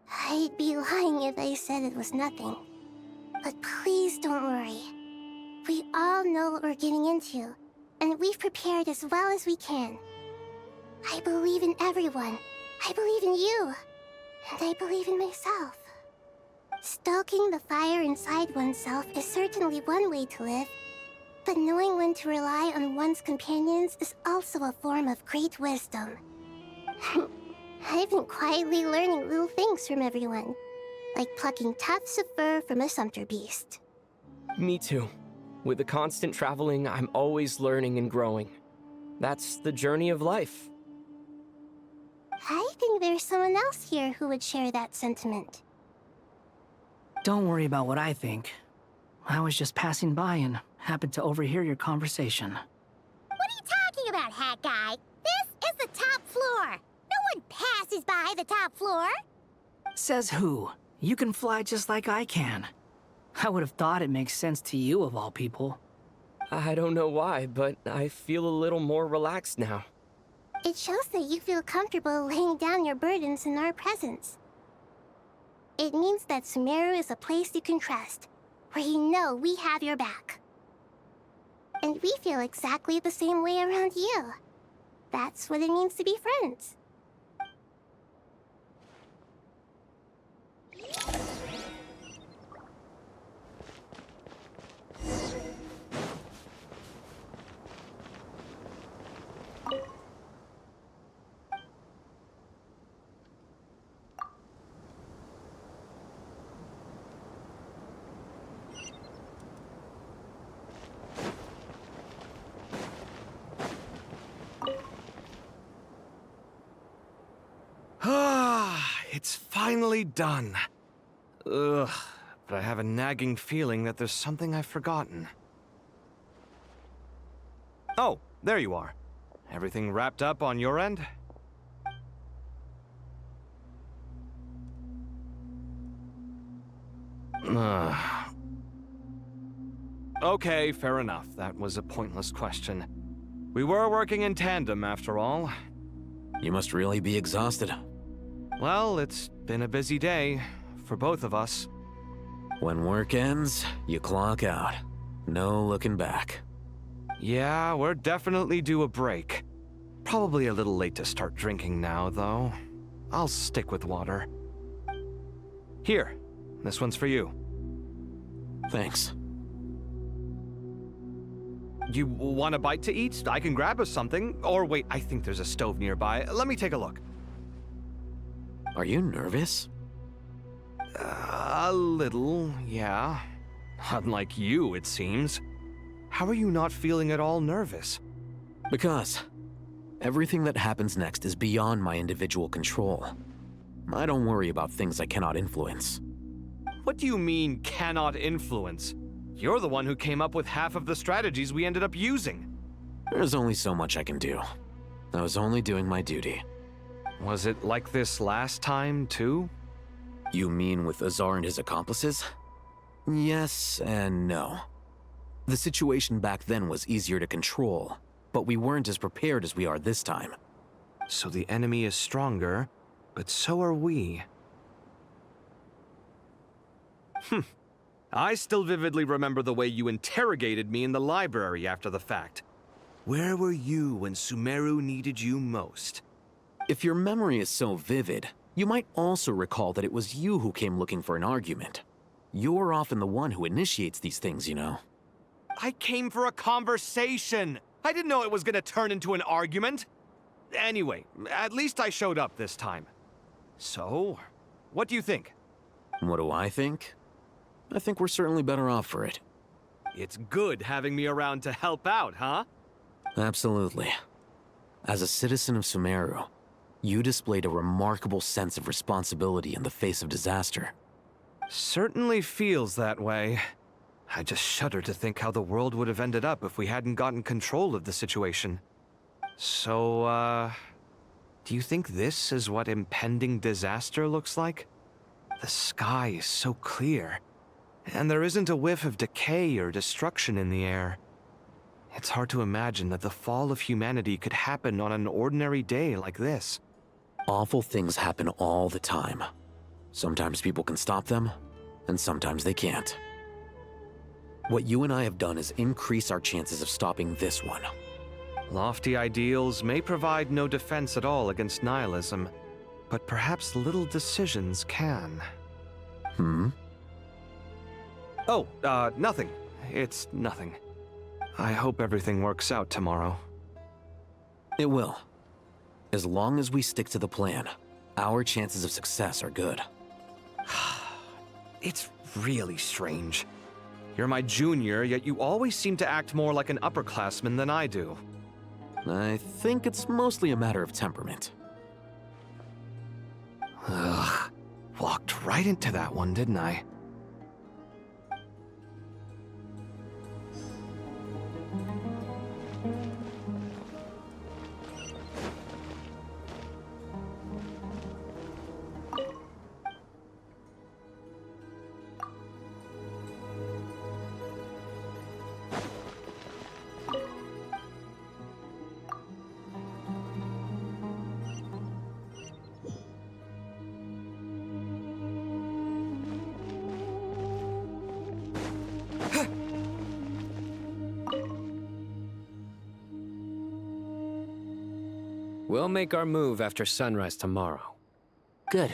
[SPEAKER 7] I'd be lying if I said it was nothing. But please don't worry. We all know what we're getting into, and we've prepared as well as we can. I believe in everyone. I believe in you. And I believe in myself. Stoking the fire inside oneself is certainly one way to live. But knowing when to rely on one's companions is also a form of great wisdom. I've been quietly learning little things from everyone, like plucking tufts of fur from a sumpter beast.
[SPEAKER 18] Me too. With the constant traveling, I'm always learning and growing. That's the journey of life.
[SPEAKER 7] I think there's someone else here who would share that sentiment.
[SPEAKER 10] Don't worry about what I think. I was just passing by and happened to overhear your conversation.
[SPEAKER 17] What are you talking about, hat guy? This is the top floor. No one passes by the top floor.
[SPEAKER 10] Says who? You can fly just like I can. I would have thought it makes sense to you of all people.
[SPEAKER 18] I don't know why, but I feel a little more relaxed now.
[SPEAKER 7] It shows that you feel comfortable laying down your burdens in our presence. It means that Sumeru is a place you can trust, where you know we have your back. And we feel exactly the same way around you. That's what it means to be friends.
[SPEAKER 11] It's finally done. Ugh, but I have a nagging feeling that there's something I've forgotten. Oh, there you are. Everything wrapped up on your end? Okay, fair enough. That was a pointless question. We were working in tandem, after all.
[SPEAKER 12] You must really be exhausted.
[SPEAKER 11] Well, it's been a busy day for both of us.
[SPEAKER 12] When work ends, you clock out. No looking back.
[SPEAKER 11] Yeah, we're definitely due a break. Probably a little late to start drinking now, though. I'll stick with water. Here, this one's for you.
[SPEAKER 12] Thanks.
[SPEAKER 11] You want a bite to eat? I can grab us something. Or wait, I think there's a stove nearby. Let me take a look.
[SPEAKER 12] Are you nervous?
[SPEAKER 11] A little, yeah. Unlike you, it seems. How are you not feeling at all nervous?
[SPEAKER 12] Because everything that happens next is beyond my individual control. I don't worry about things I cannot influence.
[SPEAKER 11] What do you mean, cannot influence? You're the one who came up with half of the strategies we ended up using.
[SPEAKER 12] There's only so much I can do. I was only doing my duty.
[SPEAKER 11] Was it like this last time, too?
[SPEAKER 12] You mean with Azar and his accomplices? Yes and no. The situation back then was easier to control, but we weren't as prepared as we are this time.
[SPEAKER 11] So the enemy is stronger, but so are we. I still vividly remember the way you interrogated me in the library after the fact. Where were you when Sumeru needed you most?
[SPEAKER 12] If your memory is so vivid, you might also recall that it was you who came looking for an argument. You're often the one who initiates these things, you know.
[SPEAKER 11] I came for a conversation! I didn't know it was gonna turn into an argument! Anyway, at least I showed up this time. So, what do you think?
[SPEAKER 12] What do I think? I think we're certainly better off for it.
[SPEAKER 11] It's good having me around to help out, huh?
[SPEAKER 12] Absolutely. As a citizen of Sumeru, you displayed a remarkable sense of responsibility in the face of disaster.
[SPEAKER 11] Certainly feels that way. I just shudder to think how the world would have ended up if we hadn't gotten control of the situation. So, do you think this is what impending disaster looks like? The sky is so clear, and there isn't a whiff of decay or destruction in the air. It's hard to imagine that the fall of humanity could happen on an ordinary day like this.
[SPEAKER 12] Awful things happen all the time. Sometimes people can stop them, and sometimes they can't. What you and I have done is increase our chances of stopping this one.
[SPEAKER 11] Lofty ideals may provide no defense at all against nihilism, but perhaps little decisions can. Oh, nothing. It's nothing. I hope everything works out tomorrow.
[SPEAKER 12] It will. As long as we stick to the plan, our chances of success are good.
[SPEAKER 11] It's really strange. You're my junior, yet you always seem to act more like an upperclassman than I do.
[SPEAKER 12] I think it's mostly a matter of temperament.
[SPEAKER 11] Ugh. Walked right into that one, didn't I?
[SPEAKER 2] We'll make our move after sunrise tomorrow.
[SPEAKER 16] Good.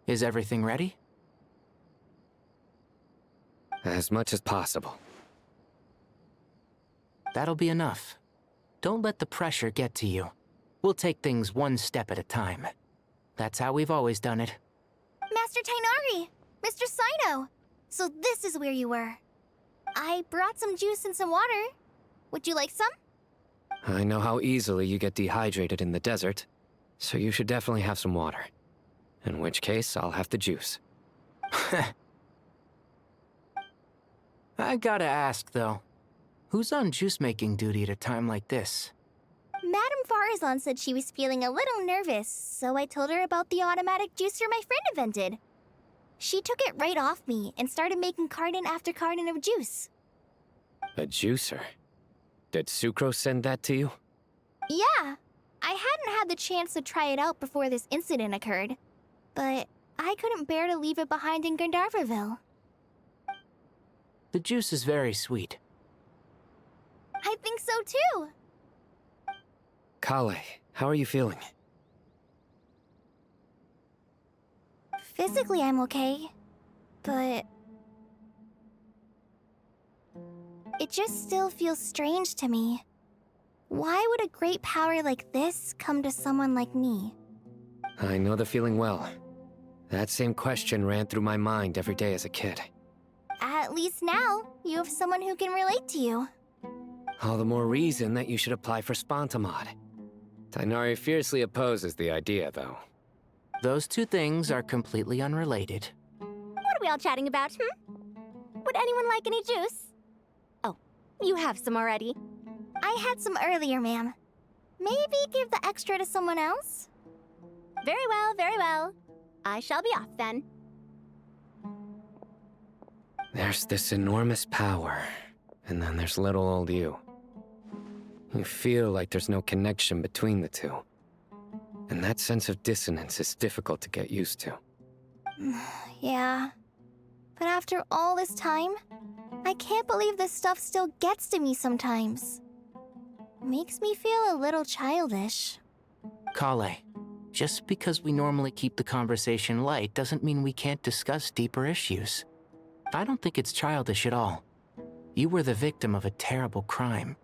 [SPEAKER 16] Is everything ready?
[SPEAKER 2] As much as possible.
[SPEAKER 16] That'll be enough. Don't let the pressure get to you. We'll take things one step at a time. That's how we've always done it.
[SPEAKER 1] Master Tainari! Mr. Sino! So this is where you were. I brought some juice and some water. Would you like some?
[SPEAKER 2] I know how easily you get dehydrated in the desert, so you should definitely have some water. In which case, I'll have the juice.
[SPEAKER 16] I gotta ask, though. Who's on juice-making duty at a time like this?
[SPEAKER 1] Madame Farazan said she was feeling a little nervous, so I told her about the automatic juicer my friend invented. She took it right off me and started making carton after carton of juice.
[SPEAKER 2] A juicer? Did Sucrose send that to you?
[SPEAKER 1] Yeah. I hadn't had the chance to try it out before this incident occurred, but I couldn't bear to leave it behind in Gandharvaville.
[SPEAKER 16] The juice is very sweet.
[SPEAKER 1] I think so too.
[SPEAKER 2] Kale, how are you feeling?
[SPEAKER 1] Physically, I'm okay, but it just still feels strange to me. Why would a great power like this come to someone like me?
[SPEAKER 2] I know the feeling well. That same question ran through my mind every day as a kid.
[SPEAKER 1] At least now, you have someone who can relate to you.
[SPEAKER 2] All the more reason that you should apply for Spontamod. Tainari fiercely opposes the idea, though.
[SPEAKER 16] Those two things are completely unrelated.
[SPEAKER 17] What are we all chatting about, Would anyone like any juice? Oh, you have some already.
[SPEAKER 1] I had some earlier, ma'am. Maybe give the extra to someone else?
[SPEAKER 17] Very well, very well. I shall be off then.
[SPEAKER 2] There's this enormous power, and then there's little old you. You feel like there's no connection between the two. And that sense of dissonance is difficult to get used to.
[SPEAKER 1] Yeah. But after all this time, I can't believe this stuff still gets to me sometimes. Makes me feel a little childish.
[SPEAKER 16] Kale, just because we normally keep the conversation light doesn't mean we can't discuss deeper issues. I don't think it's childish at all. You were the victim of a terrible crime.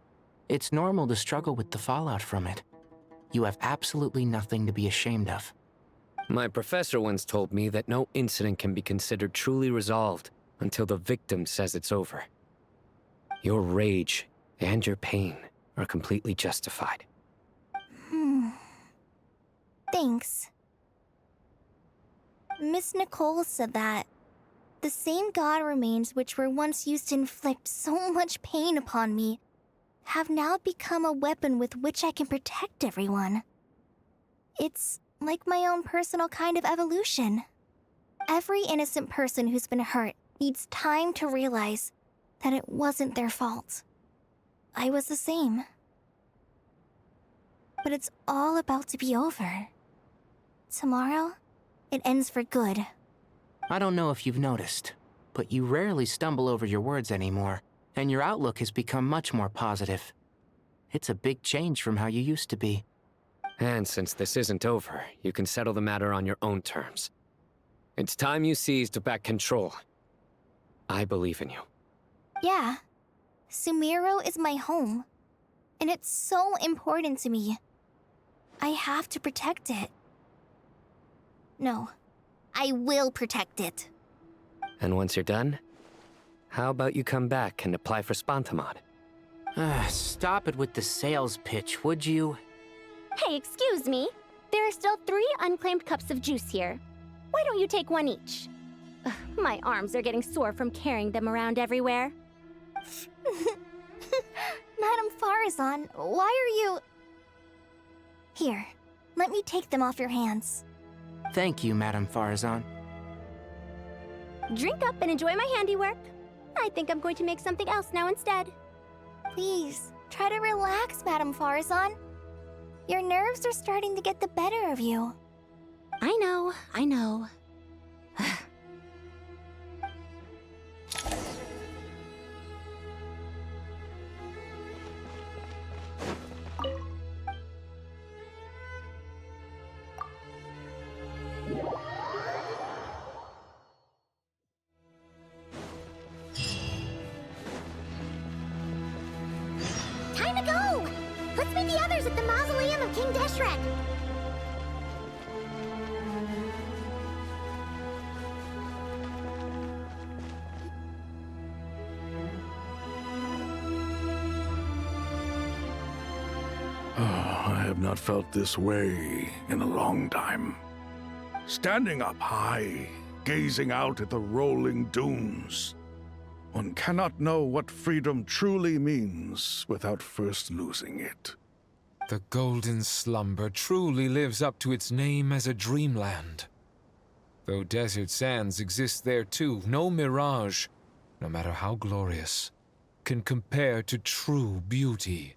[SPEAKER 16] It's normal to struggle with the fallout from it. You have absolutely nothing to be ashamed of.
[SPEAKER 2] My professor once told me that no incident can be considered truly resolved until the victim says it's over. Your rage and your pain are completely justified.
[SPEAKER 1] Thanks. Miss Nicole said that the same god remains which were once used to inflict so much pain upon me have now become a weapon with which I can protect everyone. It's like my own personal kind of evolution. Every innocent person who's been hurt needs time to realize that it wasn't their fault. I was the same. But it's all about to be over. Tomorrow, it ends for good.
[SPEAKER 16] I don't know if you've noticed, but you rarely stumble over your words anymore, and your outlook has become much more positive. It's a big change from how you used to be.
[SPEAKER 2] And since this isn't over, you can settle the matter on your own terms. It's time you seized back control. I believe in you.
[SPEAKER 1] Yeah. Sumero is my home. And it's so important to me. I have to protect it. No, I will protect it.
[SPEAKER 2] And once you're done, How about you come back and apply for Spontamod?
[SPEAKER 16] Stop it with the sales pitch, would you?
[SPEAKER 17] Hey, excuse me. There are still 3 unclaimed cups of juice here. Why don't you take one each? Ugh, my arms are getting sore from carrying them around everywhere.
[SPEAKER 1] Madame Farazan, why are you... Here, let me take them off your hands.
[SPEAKER 16] Thank you, Madame Farazan.
[SPEAKER 17] Drink up and enjoy my handiwork. I think I'm going to make something else now instead.
[SPEAKER 1] Please, try to relax, Madame Farazan. Your nerves are starting to get the better of you.
[SPEAKER 17] I know, I know. Time to go! Let's meet the others at the mausoleum of King Deshret.
[SPEAKER 5] I have not felt this way in a long time. Standing up high, gazing out at the rolling dunes. One cannot know what freedom truly means without first losing it.
[SPEAKER 6] The golden slumber truly lives up to its name as a dreamland. Though desert sands exist there too, no mirage, no matter how glorious, can compare to true beauty.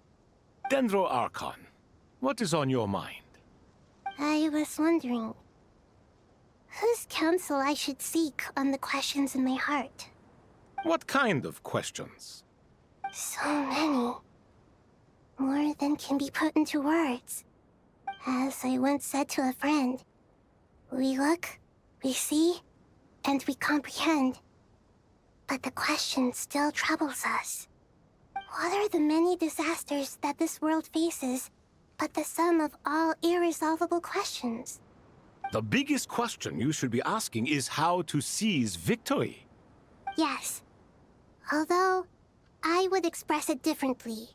[SPEAKER 4] Dendro Archon, what is on your mind?
[SPEAKER 7] I was wondering whose counsel I should seek on the questions in my heart.
[SPEAKER 4] What kind of questions?
[SPEAKER 7] So many. More than can be put into words. As I once said to a friend, we look, we see, and we comprehend. But the question still troubles us. What are the many disasters that this world faces, but the sum of all irresolvable questions?
[SPEAKER 4] The biggest question you should be asking is how to seize victory.
[SPEAKER 7] Yes. Although, I would express it differently.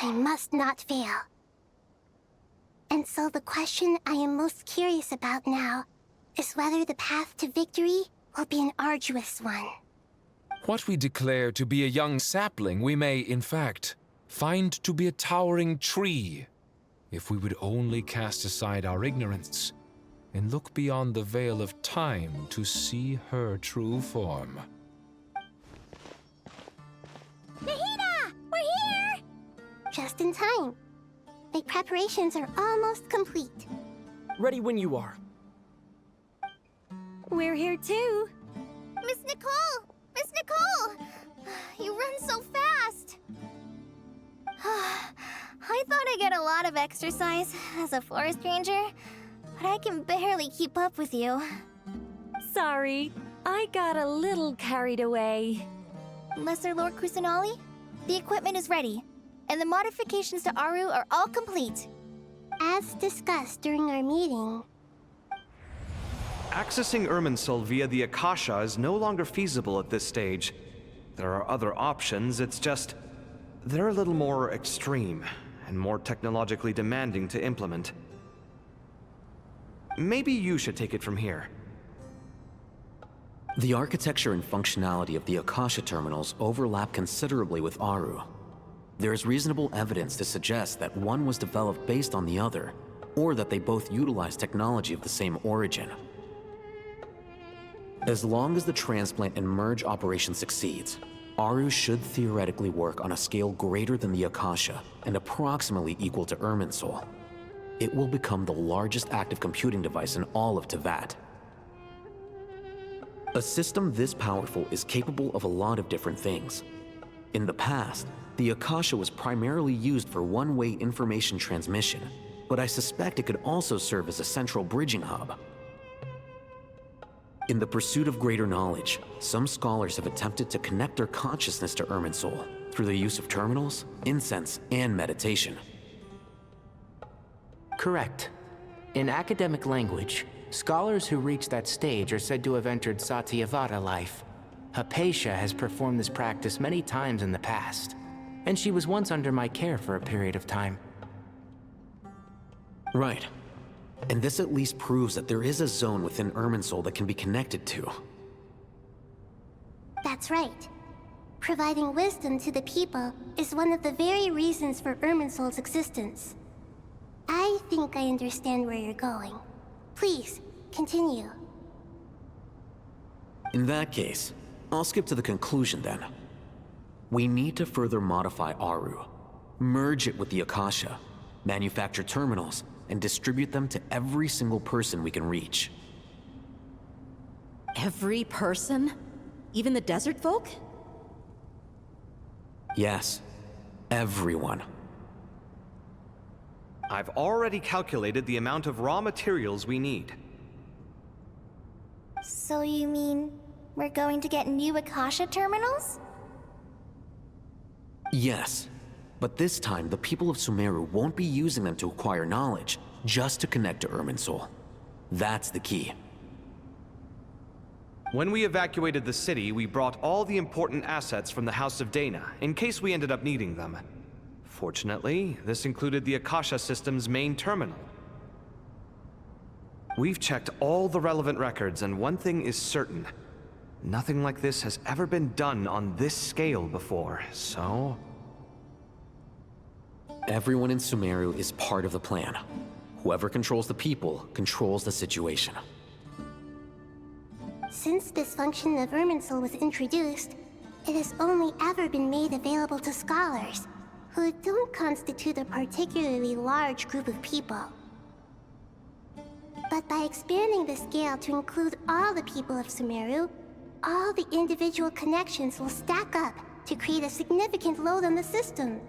[SPEAKER 7] I must not fail. And so the question I am most curious about now is whether the path to victory will be an arduous one.
[SPEAKER 6] What we declare to be a young sapling, we may, in fact, find to be a towering tree, if we would only cast aside our ignorance and look beyond the veil of time to see her true form.
[SPEAKER 17] Nahida! We're here!
[SPEAKER 7] Just in time. My preparations are almost complete.
[SPEAKER 18] Ready when you are.
[SPEAKER 9] We're here too.
[SPEAKER 1] Miss Nicole! Miss Nicole! You run so fast! I thought I'd get a lot of exercise as a forest ranger, but I can barely keep up with you.
[SPEAKER 9] Sorry, I got a little carried away.
[SPEAKER 1] Lesser Lord Kusanali, the equipment is ready, and the modifications to Aru are all complete.
[SPEAKER 7] As discussed during our meeting,
[SPEAKER 11] Accessing Irminsul via the Akasha is no longer feasible at this stage. There are other options, it's just... they're a little more extreme, and more technologically demanding to implement. Maybe you should take it from here.
[SPEAKER 12] The architecture and functionality of the Akasha terminals overlap considerably with Aru. There is reasonable evidence to suggest that one was developed based on the other, or that they both utilize technology of the same origin. As long as the transplant and merge operation succeeds, Aru should theoretically work on a scale greater than the Akasha and approximately equal to Irminsul. It will become the largest active computing device in all of Teyvat. A system this powerful is capable of a lot of different things. In the past, the Akasha was primarily used for one-way information transmission, but I suspect it could also serve as a central bridging hub. In the pursuit of greater knowledge, some scholars have attempted to connect their consciousness to Irminsul through the use of terminals, incense, and meditation.
[SPEAKER 16] Correct. In academic language, scholars who reach that stage are said to have entered Satyavada life, Hypatia has performed this practice many times in the past, and she was once under my care for a period of time.
[SPEAKER 12] Right. And this at least proves that there is a zone within Irminsul that can be connected to.
[SPEAKER 7] That's right. Providing wisdom to the people is one of the very reasons for Irminsul's existence. I think I understand where you're going. Please, continue.
[SPEAKER 12] In that case, I'll skip to the conclusion then. We need to further modify Aru, merge it with the Akasha, manufacture terminals, and distribute them to every single person we can reach.
[SPEAKER 14] Every person? Even the desert folk?
[SPEAKER 12] Yes, everyone.
[SPEAKER 11] I've already calculated the amount of raw materials we need.
[SPEAKER 1] So you mean we're going to get new Akasha terminals?
[SPEAKER 12] Yes, but this time the people of Sumeru won't be using them to acquire knowledge, just to connect to Irminsul. That's the key.
[SPEAKER 11] When we evacuated the city, we brought all the important assets from the House of Dana, in case we ended up needing them. Fortunately, this included the Akasha system's main terminal. We've checked all the relevant records, and one thing is certain. Nothing like this has ever been done on this scale before, so...
[SPEAKER 12] Everyone in Sumeru is part of the plan. Whoever controls the people controls the situation.
[SPEAKER 7] Since this function of Irminsul was introduced, it has only ever been made available to scholars, who don't constitute a particularly large group of people. But by expanding the scale to include all the people of Sumeru, all the individual connections will stack up to create a significant load on the system.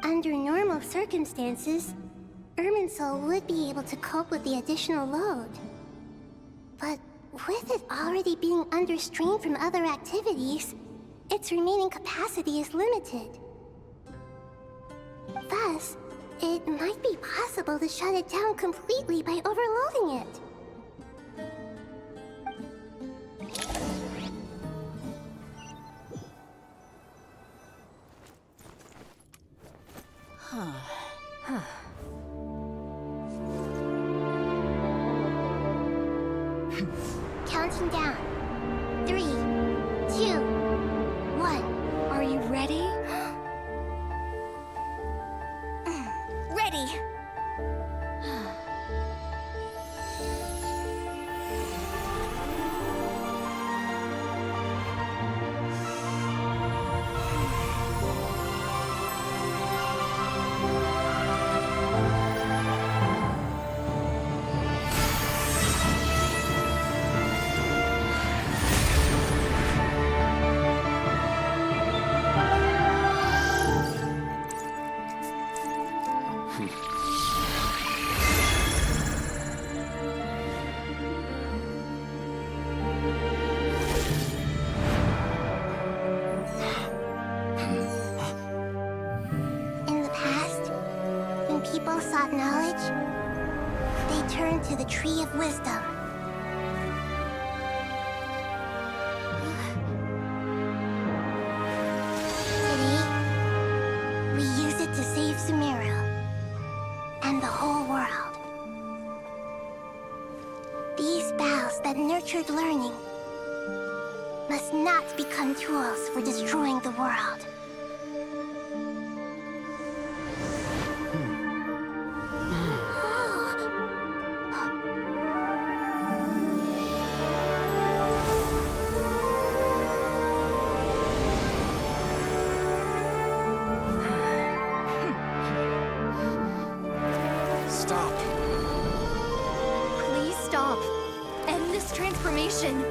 [SPEAKER 7] Under normal circumstances, Irminsul would be able to cope with the additional load. But with it already being under strain from other activities, its remaining capacity is limited. Thus, it might be possible to shut it down completely by overloading it. Counting down. 3, 2, 1.
[SPEAKER 1] Are you ready? Ready!
[SPEAKER 7] People sought knowledge, they turned to the Tree of Wisdom. Today, we use it to save Sumeru and the whole world. These boughs that nurtured learning must not become tools for destroying the world.
[SPEAKER 1] Transformation.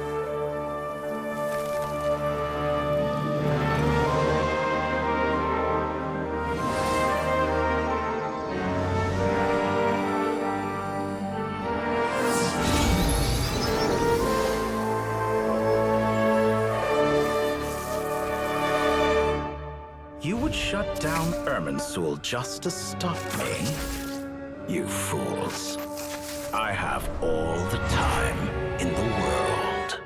[SPEAKER 20] You would shut down Irminsul just to stop me? You fools. I have all the time in the world.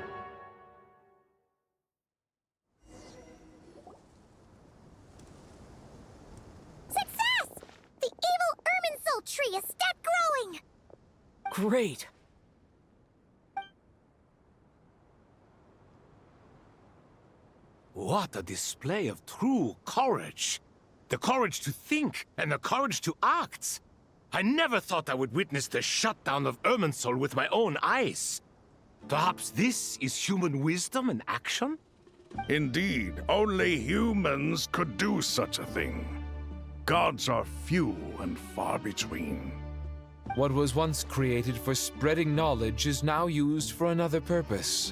[SPEAKER 18] Great!
[SPEAKER 4] What a display of true courage! The courage to think and the courage to act! I never thought I would witness the shutdown of Irminsul with my own eyes. Perhaps this is human wisdom in action?
[SPEAKER 5] Indeed, only humans could do such a thing. Gods are few and far between.
[SPEAKER 6] What was once created for spreading knowledge is now used for another purpose.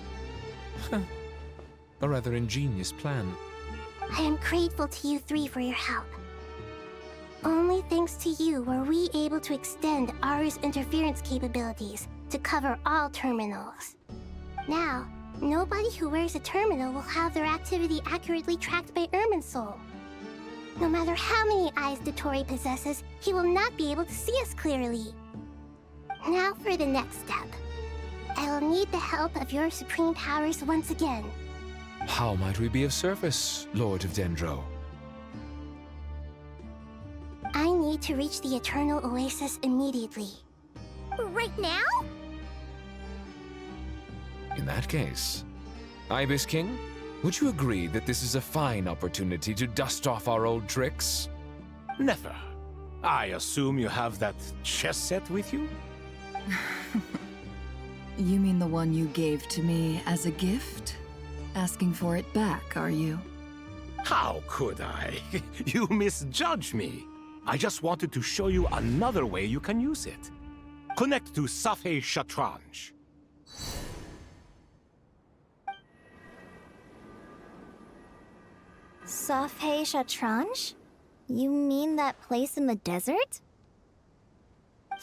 [SPEAKER 6] A rather ingenious plan.
[SPEAKER 7] I am grateful to you three for your help. Only thanks to you were we able to extend Aru's interference capabilities to cover all terminals. Now, nobody who wears a terminal will have their activity accurately tracked by Irminsul. No matter how many eyes Dottore possesses, he will not be able to see us clearly. Now for the next step. I will need the help of your supreme powers once again.
[SPEAKER 6] How might we be of service, Lord of Dendro?
[SPEAKER 7] I need to reach the Eternal Oasis immediately.
[SPEAKER 17] Right now?
[SPEAKER 6] In that case, Ibis King, would you agree that this is a fine opportunity to dust off our old tricks?
[SPEAKER 4] Never. I assume you have that chess set with you?
[SPEAKER 21] You mean the one you gave to me as a gift? Asking for it back, are you?
[SPEAKER 4] How could I? You misjudge me. I just wanted to show you another way you can use it. Connect to Safei Shatranj.
[SPEAKER 1] Safei Shatranj? You mean that place in the desert?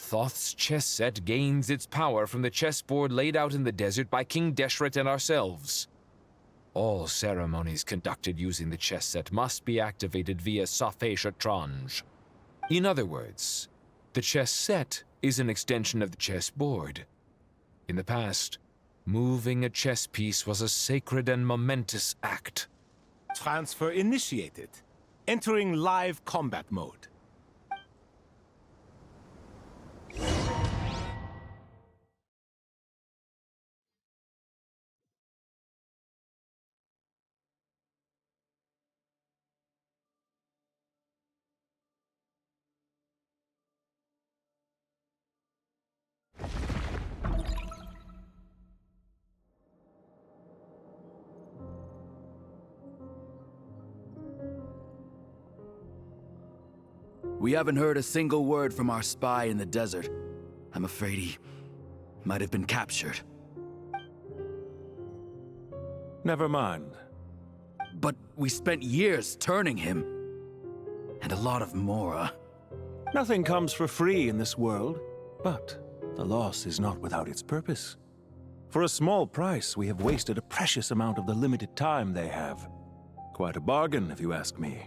[SPEAKER 6] Thoth's chess set gains its power from the chessboard laid out in the desert by King Deshret and ourselves. All ceremonies conducted using the chess set must be activated via Safei Shatranj. In other words, the chess set is an extension of the chessboard. In the past, moving a chess piece was a sacred and momentous act.
[SPEAKER 4] Transfer initiated. Entering live combat mode.
[SPEAKER 22] We haven't heard a single word from our spy in the desert. I'm afraid he might have been captured.
[SPEAKER 8] Never mind.
[SPEAKER 22] But we spent years turning him. And a lot of Mora.
[SPEAKER 8] Nothing comes for free in this world, but the loss is not without its purpose. For a small price, we have wasted a precious amount of the limited time they have. Quite a bargain, if you ask me.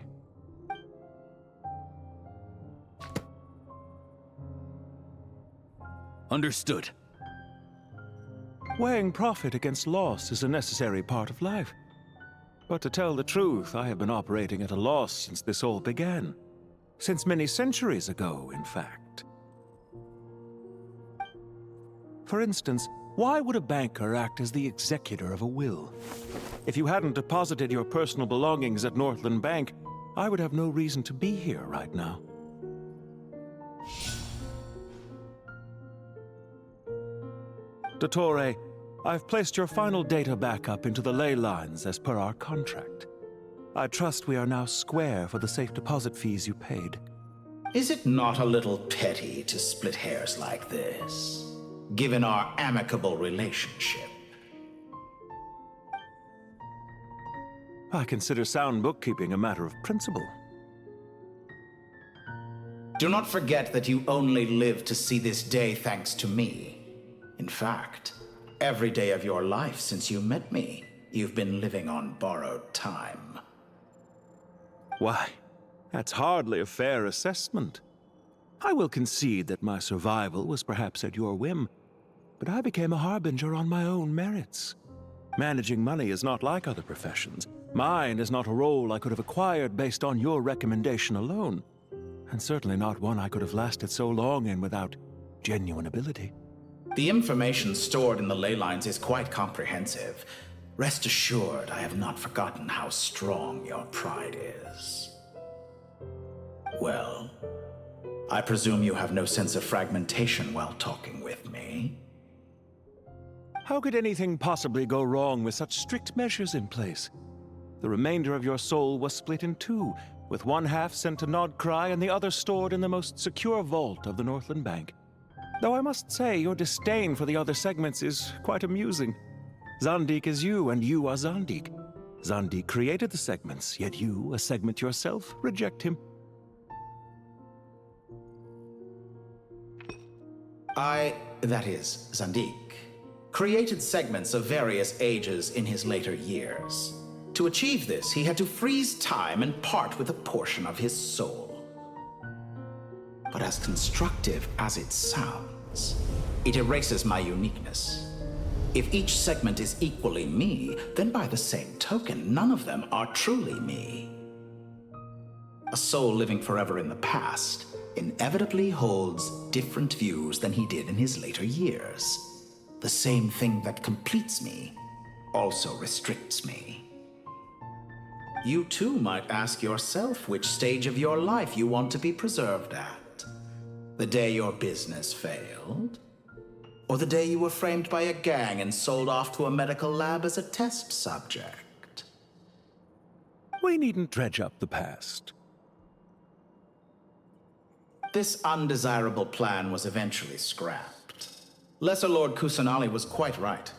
[SPEAKER 22] Understood.
[SPEAKER 8] Weighing profit against loss is a necessary part of life. But to tell the truth, I have been operating at a loss since this all began. Since many centuries ago, in fact. For instance, why would a banker act as the executor of a will? If you hadn't deposited your personal belongings at Northland Bank, I would have no reason to be here right now. Dottore, I've placed your final data backup into the ley lines as per our contract. I trust we are now square for the safe deposit fees you paid.
[SPEAKER 20] Is it not a little petty to split hairs like this, given our amicable relationship?
[SPEAKER 8] I consider sound bookkeeping a matter of principle.
[SPEAKER 20] Do not forget that you only live to see this day thanks to me. In fact, every day of your life since you met me, you've been living on borrowed time.
[SPEAKER 8] Why, that's hardly a fair assessment. I will concede that my survival was perhaps at your whim, but I became a harbinger on my own merits. Managing money is not like other professions. Mine is not a role I could have acquired based on your recommendation alone, and certainly not one I could have lasted so long in without genuine ability.
[SPEAKER 20] The information stored in the ley lines is quite comprehensive. Rest assured, I have not forgotten how strong your pride is. Well, I presume you have no sense of fragmentation while talking with me.
[SPEAKER 8] How could anything possibly go wrong with such strict measures in place? The remainder of your soul was split in two, with one half sent to Nodcry and the other stored in the most secure vault of the Northland Bank. Though I must say, your disdain for the other segments is quite amusing. Zandik is you, and you are Zandik. Zandik created the segments, yet you, a segment yourself, reject him.
[SPEAKER 20] That is, Zandik, created segments of various ages in his later years. To achieve this, he had to freeze time and part with a portion of his soul. But as constructive as it sounds, it erases my uniqueness. If each segment is equally me, then by the same token, none of them are truly me. A soul living forever in the past inevitably holds different views than he did in his later years. The same thing that completes me also restricts me. You too might ask yourself which stage of your life you want to be preserved at. The day your business failed? Or the day you were framed by a gang and sold off to a medical lab as a test subject?
[SPEAKER 8] We needn't dredge up the past.
[SPEAKER 20] This undesirable plan was eventually scrapped. Lesser Lord Kusanali was quite right.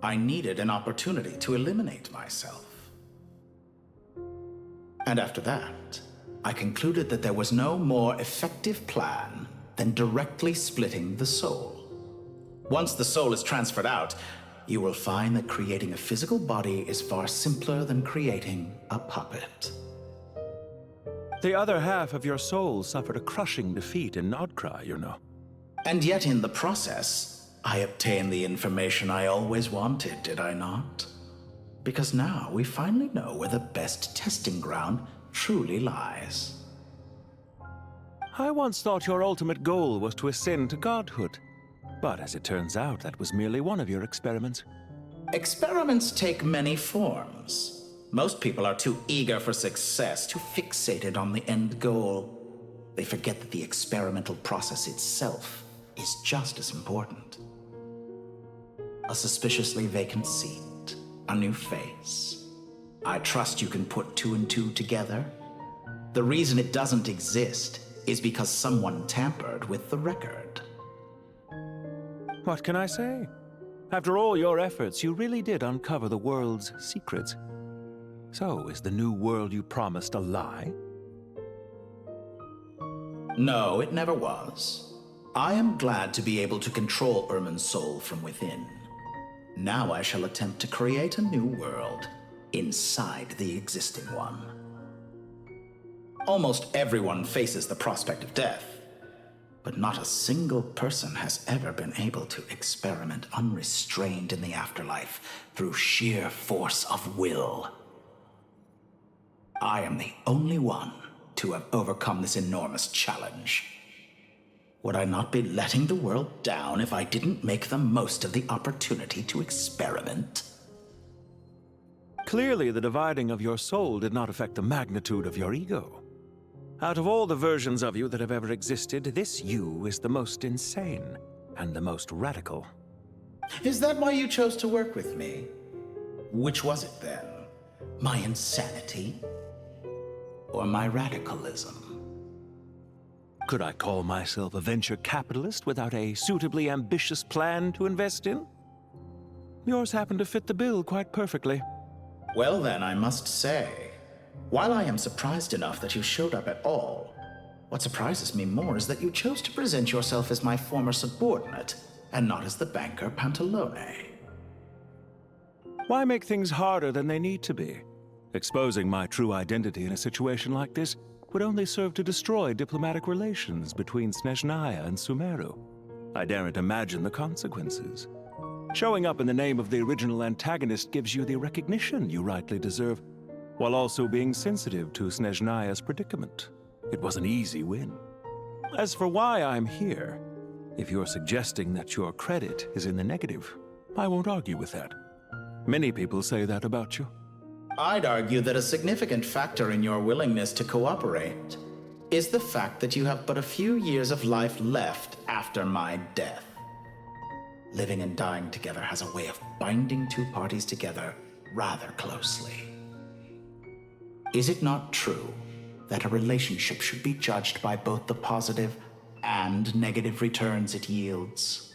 [SPEAKER 20] I needed an opportunity to eliminate myself. And after that, I concluded that there was no more effective plan than directly splitting the soul. Once the soul is transferred out, you will find that creating a physical body is far simpler than creating a puppet.
[SPEAKER 8] The other half of your soul suffered a crushing defeat in Nodcry, you know.
[SPEAKER 20] And yet in the process, I obtained the information I always wanted, did I not? Because now we finally know where the best testing ground truly lies.
[SPEAKER 8] I once thought your ultimate goal was to ascend to godhood. But as it turns out, that was merely one of your experiments.
[SPEAKER 20] Experiments take many forms. Most people are too eager for success, too fixated on the end goal. They forget that the experimental process itself is just as important. A suspiciously vacant seat, a new face. I trust you can put two and two together. The reason it doesn't exist is because someone tampered with the record.
[SPEAKER 8] What can I say? After all your efforts, you really did uncover the world's secrets. So, is the new world you promised a lie?
[SPEAKER 20] No, it never was. I am glad to be able to control Irmin's soul from within. Now I shall attempt to create a new world inside the existing one. Almost everyone faces the prospect of death, but not a single person has ever been able to experiment unrestrained in the afterlife through sheer force of will. I am the only one to have overcome this enormous challenge. Would I not be letting the world down if I didn't make the most of the opportunity to experiment?
[SPEAKER 8] Clearly, the dividing of your soul did not affect the magnitude of your ego. Out of all the versions of you that have ever existed, this you is the most insane and the most radical.
[SPEAKER 20] Is that why you chose to work with me? Which was it then? My insanity? Or my radicalism?
[SPEAKER 8] Could I call myself a venture capitalist without a suitably ambitious plan to invest in? Yours happened to fit the bill quite perfectly.
[SPEAKER 20] Well then, I must say, while I am surprised enough that you showed up at all, what surprises me more is that you chose to present yourself as my former subordinate, and not as the banker Pantalone.
[SPEAKER 8] Why make things harder than they need to be? Exposing my true identity in a situation like this would only serve to destroy diplomatic relations between Snezhnaya and Sumeru. I daren't imagine the consequences. Showing up in the name of the original antagonist gives you the recognition you rightly deserve, while also being sensitive to Snezhnaya's predicament. It was an easy win. As for why I'm here, If you're suggesting that your credit is in the negative, I won't argue with that. Many people say that about you.
[SPEAKER 20] I'd argue that a significant factor in your willingness to cooperate is the fact that you have but a few years of life left after my death. Living and dying together has a way of binding two parties together rather closely. Is it not true that a relationship should be judged by both the positive and negative returns it yields?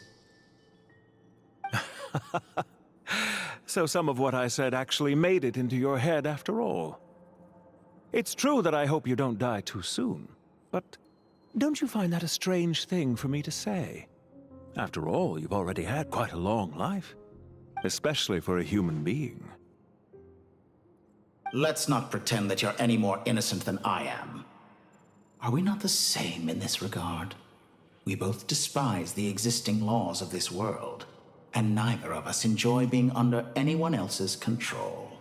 [SPEAKER 8] So some of what I said actually made it into your head after all. It's true that I hope you don't die too soon, but don't you find that a strange thing for me to say? After all, you've already had quite a long life, especially for a human being.
[SPEAKER 20] Let's not pretend that you're any more innocent than I am. Are we not the same in this regard? We both despise the existing laws of this world, and neither of us enjoy being under anyone else's control.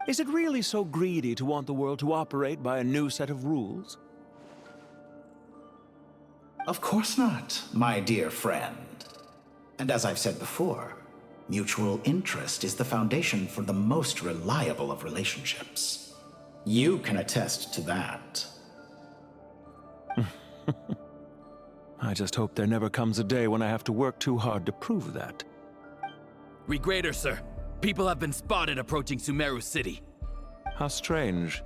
[SPEAKER 8] Is it really so greedy to want the world to operate by a new set of rules?
[SPEAKER 20] Of course not, my dear friend. And as I've said before, mutual interest is the foundation for the most reliable of relationships. You can attest to that.
[SPEAKER 8] I just hope there never comes a day when I have to work too hard to prove that.
[SPEAKER 22] Regrader, sir. People have been spotted approaching Sumeru City.
[SPEAKER 8] How strange.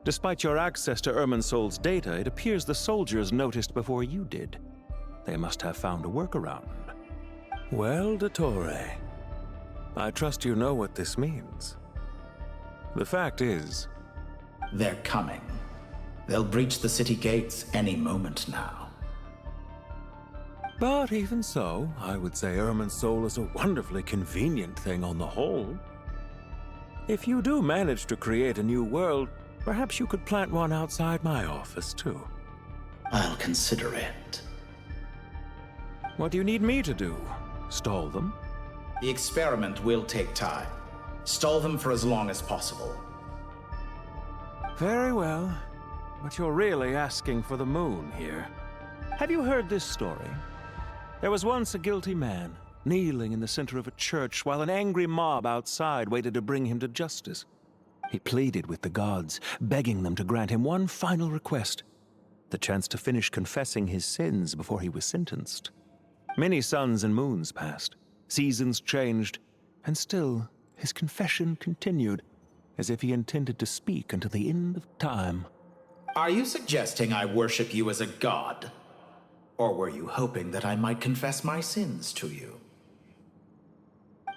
[SPEAKER 8] Despite your access to Irminsol's data, it appears the soldiers noticed before you did. They must have found a workaround. Well, Dottore, I trust you know what this means. The fact is...
[SPEAKER 20] They're coming. They'll breach the city gates any moment now.
[SPEAKER 8] But even so, I would say Irminsol is a wonderfully convenient thing on the whole. If you do manage to create a new world, perhaps you could plant one outside my office, too.
[SPEAKER 20] I'll consider it.
[SPEAKER 8] What do you need me to do? Stall them?
[SPEAKER 20] The experiment will take time. Stall them for as long as possible.
[SPEAKER 8] Very well. But you're really asking for the moon here. Have you heard this story? There was once a guilty man, kneeling in the center of a church while an angry mob outside waited to bring him to justice. He pleaded with the gods, begging them to grant him one final request, the chance to finish confessing his sins before he was sentenced. Many suns and moons passed, seasons changed, and still his confession continued, as if he intended to speak until the end of time.
[SPEAKER 20] Are you suggesting I worship you as a god? Or were you hoping that I might confess my sins to you?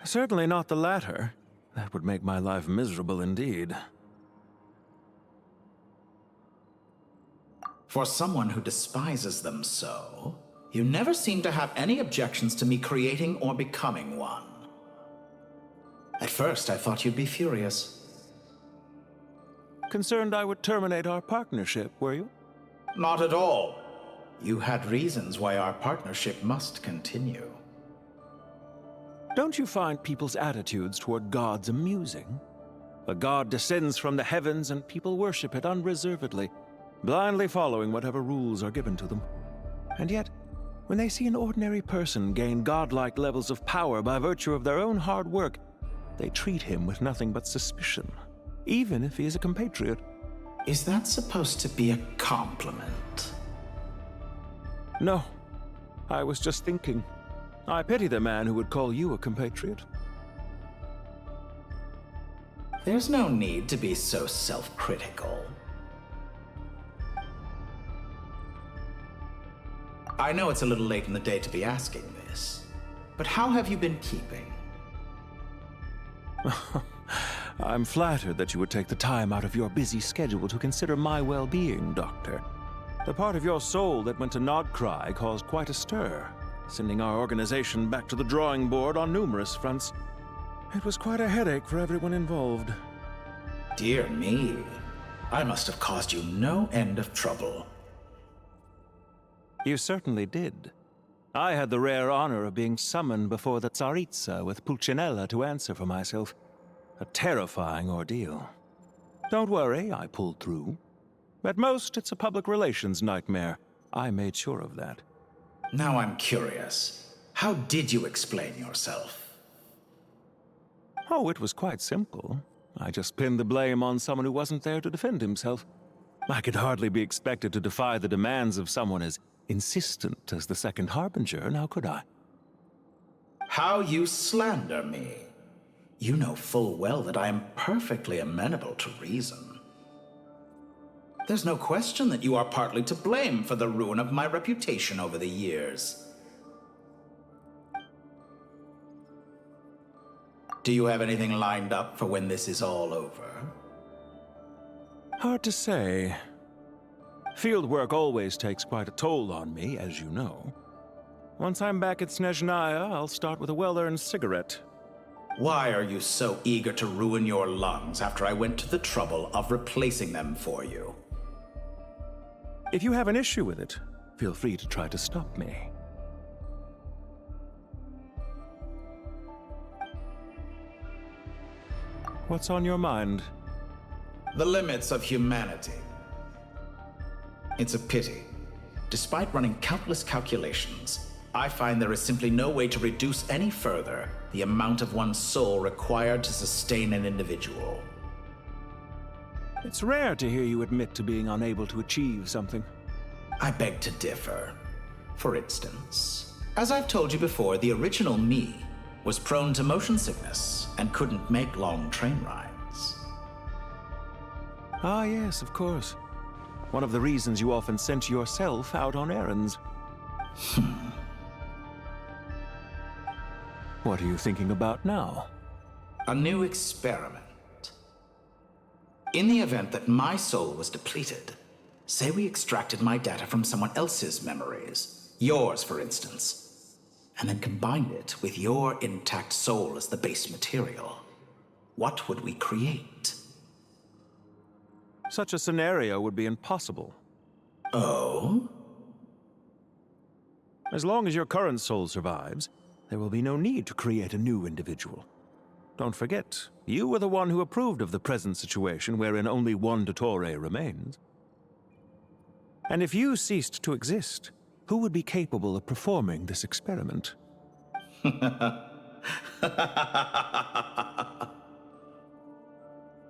[SPEAKER 8] Certainly not the latter. That would make my life miserable indeed.
[SPEAKER 20] For someone who despises them so, you never seem to have any objections to me creating or becoming one. At first, I thought you'd be furious.
[SPEAKER 8] Concerned I would terminate our partnership, were you?
[SPEAKER 20] Not at all. You had reasons why our partnership must continue.
[SPEAKER 8] Don't you find people's attitudes toward gods amusing? A god descends from the heavens and people worship it unreservedly, blindly following whatever rules are given to them. And yet, when they see an ordinary person gain godlike levels of power by virtue of their own hard work, they treat him with nothing but suspicion, even if he is a compatriot.
[SPEAKER 20] Is that supposed to be a compliment?
[SPEAKER 8] No. I was just thinking. I pity the man who would call you a compatriot.
[SPEAKER 20] There's no need to be so self-critical. I know it's a little late in the day to be asking this, but how have you been keeping?
[SPEAKER 8] I'm flattered that you would take the time out of your busy schedule to consider my well-being, Doctor. The part of your soul that went to Nodcry caused quite a stir, sending our organization back to the drawing board on numerous fronts. It was quite a headache for everyone involved.
[SPEAKER 20] Dear me, I must have caused you no end of trouble.
[SPEAKER 8] You certainly did. I had the rare honor of being summoned before the Tsaritsa with Pulcinella to answer for myself. A terrifying ordeal. Don't worry, I pulled through. At most, it's a public relations nightmare. I made sure of that.
[SPEAKER 20] Now I'm curious. How did you explain yourself?
[SPEAKER 8] Oh, it was quite simple. I just pinned the blame on someone who wasn't there to defend himself. I could hardly be expected to defy the demands of someone as insistent as the Second Harbinger, now could I?
[SPEAKER 20] How you slander me. You know full well that I am perfectly amenable to reason. There's no question that you are partly to blame for the ruin of my reputation over the years. Do you have anything lined up for when this is all over?
[SPEAKER 8] Hard to say. Field work always takes quite a toll on me, as you know. Once I'm back at Snezhnaya, I'll start with a well-earned cigarette.
[SPEAKER 20] Why are you so eager to ruin your lungs after I went to the trouble of replacing them for you?
[SPEAKER 8] If you have an issue with it, feel free to try to stop me. What's on your mind?
[SPEAKER 20] The limits of humanity. It's a pity. Despite running countless calculations, I find there is simply no way to reduce any further the amount of one's soul required to sustain an individual.
[SPEAKER 8] It's rare to hear you admit to being unable to achieve something.
[SPEAKER 20] I beg to differ. For instance, as I've told you before, the original me was prone to motion sickness and couldn't make long train rides.
[SPEAKER 8] Ah, yes, of course. One of the reasons you often sent yourself out on errands. What are you thinking about now?
[SPEAKER 20] A new experiment. In the event that my soul was depleted, say we extracted my data from someone else's memories, yours for instance, and then combined it with your intact soul as the base material, what would we create?
[SPEAKER 8] Such a scenario would be impossible.
[SPEAKER 20] Oh?
[SPEAKER 8] As long as your current soul survives, there will be no need to create a new individual. Don't forget, you were the one who approved of the present situation wherein only one Dottore remains. And if you ceased to exist, who would be capable of performing this experiment?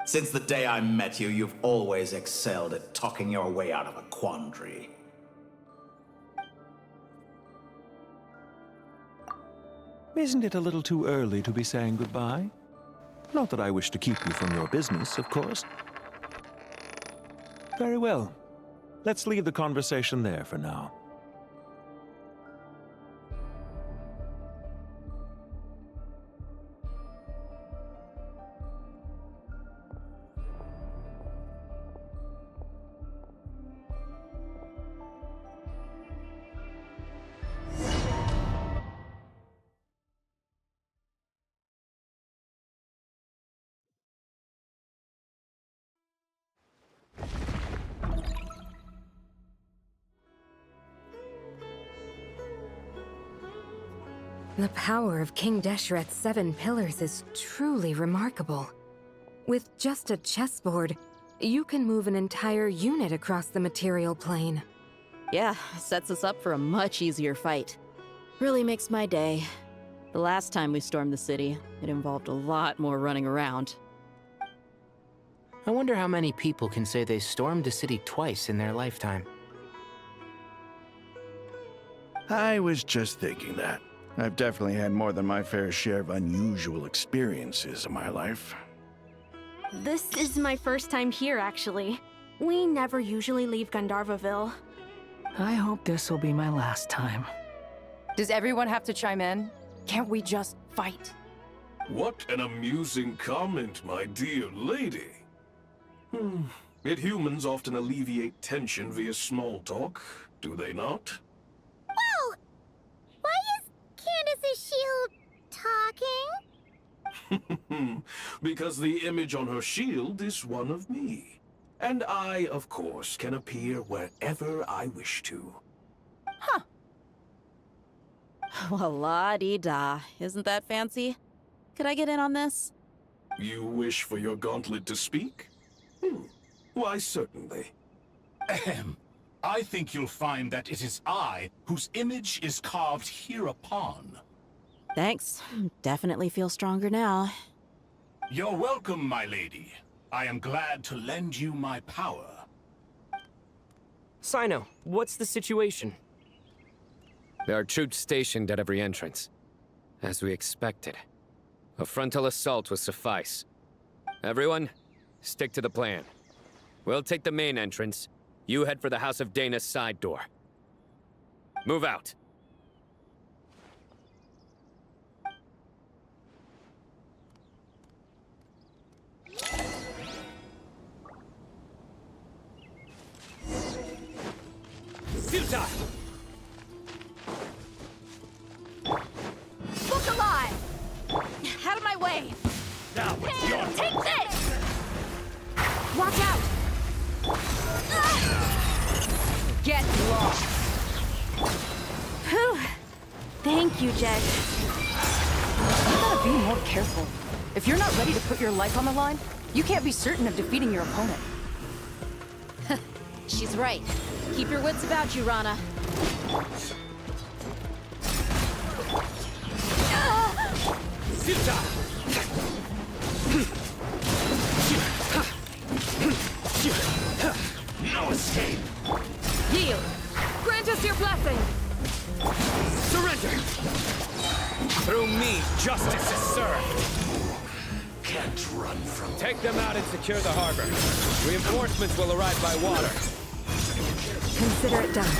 [SPEAKER 20] Since the day I met you, you've always excelled at talking your way out of a quandary.
[SPEAKER 8] Isn't it a little too early to be saying goodbye? Not that I wish to keep you from your business, of course. Very well. Let's leave the conversation there for now.
[SPEAKER 13] The power of King Deshret's 7 pillars is truly remarkable. With just a chessboard, you can move an entire unit across the material plane.
[SPEAKER 14] Yeah, sets us up for a much easier fight. Really makes my day. The last time we stormed the city, it involved a lot more running around.
[SPEAKER 16] I wonder how many people can say they stormed a city twice in their lifetime.
[SPEAKER 5] I was just thinking that. I've definitely had more than my fair share of unusual experiences in my life.
[SPEAKER 15] This is my first time here, actually. We never usually leave Gandharvaville.
[SPEAKER 10] I hope this will be my last time.
[SPEAKER 23] Does everyone have to chime in? Can't we just fight?
[SPEAKER 5] What an amusing comment, my dear lady. Yet humans often alleviate tension via small talk, do they not?
[SPEAKER 17] Whoa! Why is Candace's shield talking?
[SPEAKER 5] Because the image on her shield is one of me. And I, of course, can appear wherever I wish to.
[SPEAKER 14] Huh. Well, la-dee-da. Isn't that fancy? Could I get in on this?
[SPEAKER 5] You wish for your gauntlet to speak? Why, certainly. Ahem. I think you'll find that it is I whose image is carved hereupon.
[SPEAKER 14] Thanks. Definitely feel stronger now.
[SPEAKER 5] You're welcome, my lady. I am glad to lend you my power.
[SPEAKER 18] Sino, what's the situation?
[SPEAKER 2] There are troops stationed at every entrance. As we expected. A frontal assault will suffice. Everyone, stick to the plan. We'll take the main entrance. You head for the House of Dana's side door. Move out.
[SPEAKER 3] Futile!
[SPEAKER 15] Look alive! Out of my way!
[SPEAKER 5] Now it's your
[SPEAKER 15] Take this! Watch out! Get lost! Whew. Thank you, Jeg.
[SPEAKER 23] You gotta be more careful. If you're not ready to put your life on the line, you can't be certain of defeating your opponent.
[SPEAKER 14] She's right. Keep your wits about you, Rana.
[SPEAKER 5] No escape!
[SPEAKER 15] Yield! Grant us your blessing!
[SPEAKER 2] Surrender! Through me, justice is served!
[SPEAKER 5] Can't run from...
[SPEAKER 2] Take them out and secure the harbor. Reinforcements will arrive by water.
[SPEAKER 13] Consider it done.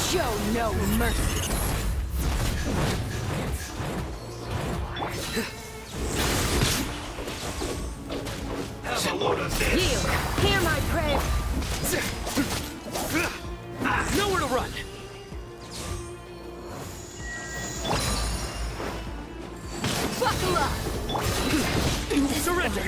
[SPEAKER 15] Show no mercy!
[SPEAKER 5] Have a load of this!
[SPEAKER 15] Yield! Hear my prayer!
[SPEAKER 2] Nowhere to run!
[SPEAKER 15] Buckle up!
[SPEAKER 2] Surrender!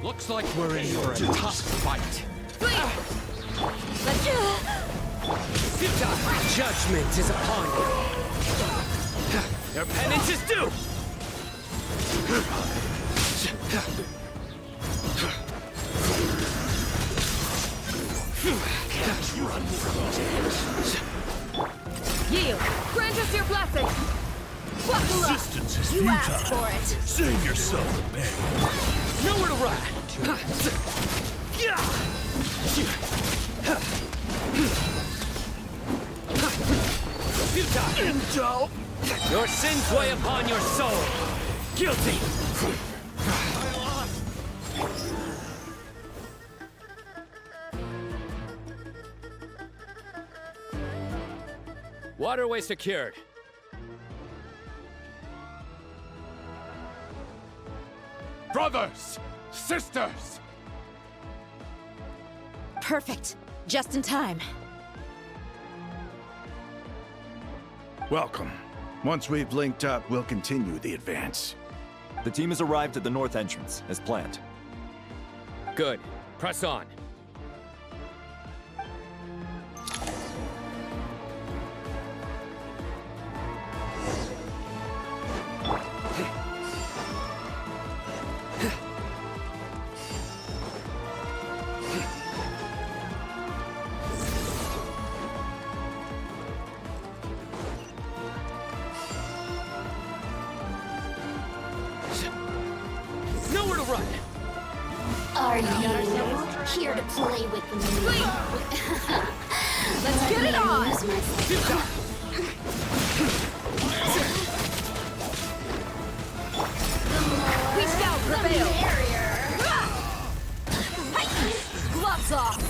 [SPEAKER 4] Looks like we're in for a tough fight.
[SPEAKER 2] Judgment is upon you. Your penance is due!
[SPEAKER 5] Can't run from it.
[SPEAKER 15] Yield! Grant us your blessing! Buckle up!
[SPEAKER 5] Resistance is
[SPEAKER 15] You asked
[SPEAKER 5] futile.
[SPEAKER 15] for it!
[SPEAKER 5] Save yourself the pain.
[SPEAKER 2] Nowhere to run!
[SPEAKER 5] Intel!
[SPEAKER 2] Your sins weigh upon your soul! Guilty! Waterway secured.
[SPEAKER 4] Brothers! Sisters!
[SPEAKER 14] Perfect. Just in time.
[SPEAKER 5] Welcome. Once we've linked up, we'll continue the advance.
[SPEAKER 19] The team has arrived at the north entrance, as planned.
[SPEAKER 2] Good. Press on. Nowhere to run!
[SPEAKER 17] Are you here to play with me?
[SPEAKER 15] Let's get it on! We shall prevail! Gloves off!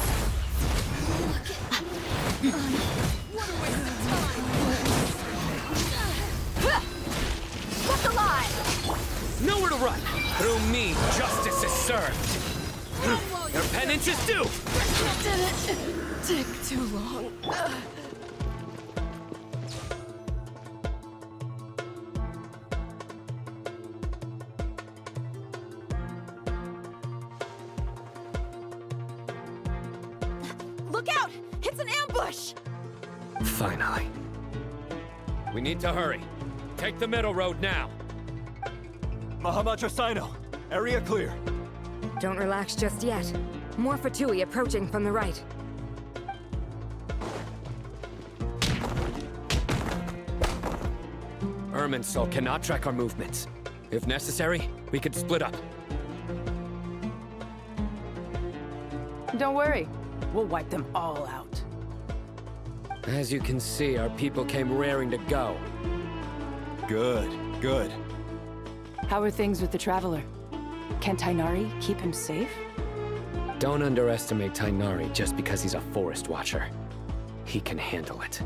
[SPEAKER 15] What's alive?
[SPEAKER 2] Nowhere to run! Through me, justice is served! Your penance is due!
[SPEAKER 15] Did it take too long? Look out! It's an ambush!
[SPEAKER 2] Finally. We need to hurry. Take the middle road now.
[SPEAKER 19] Mahamatra Sino, area clear.
[SPEAKER 13] Don't relax just yet. More Fatui approaching from the right.
[SPEAKER 2] Irminsul cannot track our movements. If necessary, we could split up.
[SPEAKER 23] Don't worry. We'll wipe them all out.
[SPEAKER 2] As you can see, our people came raring to go.
[SPEAKER 19] Good, good.
[SPEAKER 23] How are things with the Traveler? Can Tainari keep him safe?
[SPEAKER 2] Don't underestimate Tainari just because he's a forest watcher. He can handle it.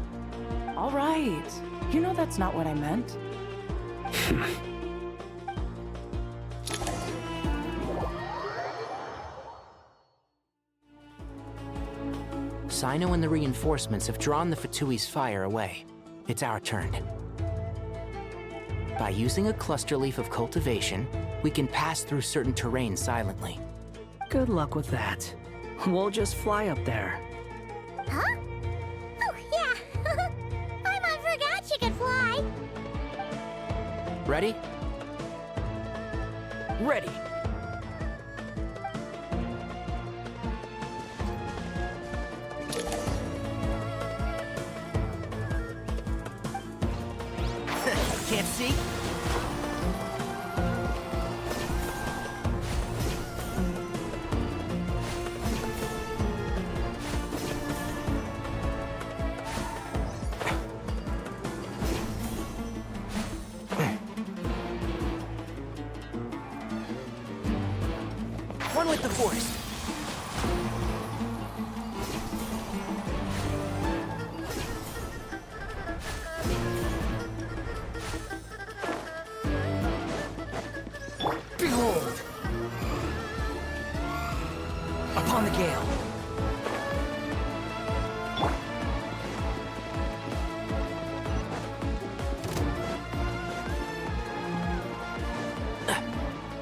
[SPEAKER 23] All right. You know that's not what I meant.
[SPEAKER 16] Sino and the reinforcements have drawn the Fatui's fire away. It's our turn. By using a cluster leaf of cultivation, we can pass through certain terrain silently.
[SPEAKER 10] Good luck with that. We'll just fly up there.
[SPEAKER 17] Huh? Oh, yeah. I forgot you could fly.
[SPEAKER 16] Ready?
[SPEAKER 18] Ready.
[SPEAKER 16] Can't see?
[SPEAKER 18] One with the forest.
[SPEAKER 10] Behold! Upon the gale.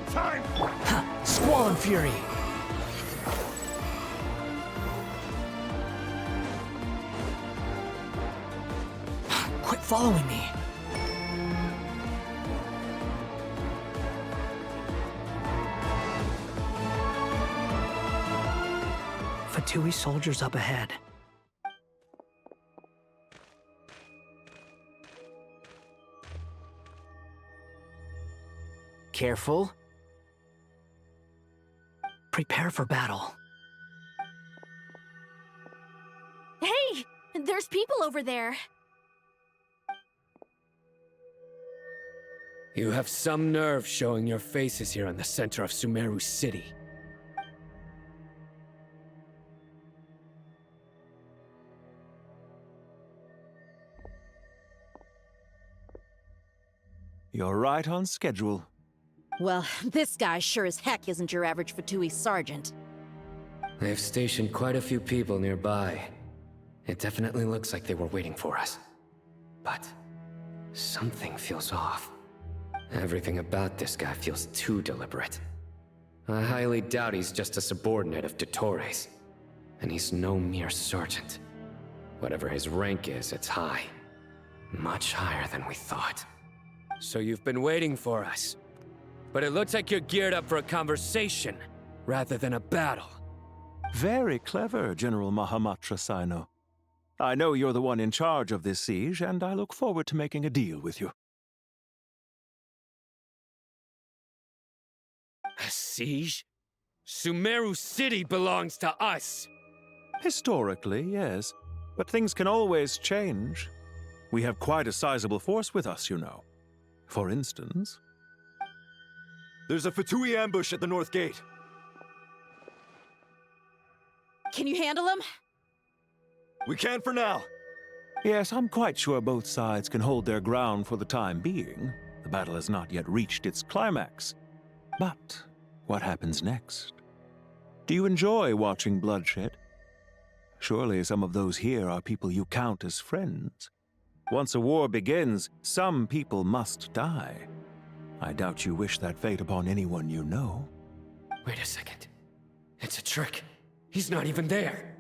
[SPEAKER 4] Time!
[SPEAKER 10] Squall and fury. Quit following me. Fatui soldiers up ahead.
[SPEAKER 16] Careful.
[SPEAKER 10] Prepare for battle.
[SPEAKER 15] Hey! There's people over there.
[SPEAKER 2] You have some nerve showing your faces here in the center of Sumeru City.
[SPEAKER 8] You're right on schedule.
[SPEAKER 14] Well, this guy sure as heck isn't your average Fatui sergeant.
[SPEAKER 2] They've stationed quite a few people nearby. It definitely looks like they were waiting for us. But something feels off. Everything about this guy feels too deliberate. I highly doubt he's just a subordinate of Dottores. And he's no mere sergeant. Whatever his rank is, it's high. Much higher than we thought. So you've been waiting for us. But it looks like you're geared up for a conversation, rather than a battle.
[SPEAKER 8] Very clever, General Mahamatra Sino. I know you're the one in charge of this siege, and I look forward to making a deal with you.
[SPEAKER 2] A siege? Sumeru City belongs to us!
[SPEAKER 8] Historically, yes. But things can always change. We have quite a sizable force with us, you know. For instance...
[SPEAKER 19] There's a Fatui ambush at the north gate.
[SPEAKER 14] Can you handle him?
[SPEAKER 19] We can for now.
[SPEAKER 8] Yes, I'm quite sure both sides can hold their ground for the time being. The battle has not yet reached its climax. But what happens next? Do you enjoy watching bloodshed? Surely some of those here are people you count as friends. Once a war begins, some people must die. I doubt you wish that fate upon anyone you know.
[SPEAKER 2] Wait a second. It's a trick. He's not even there.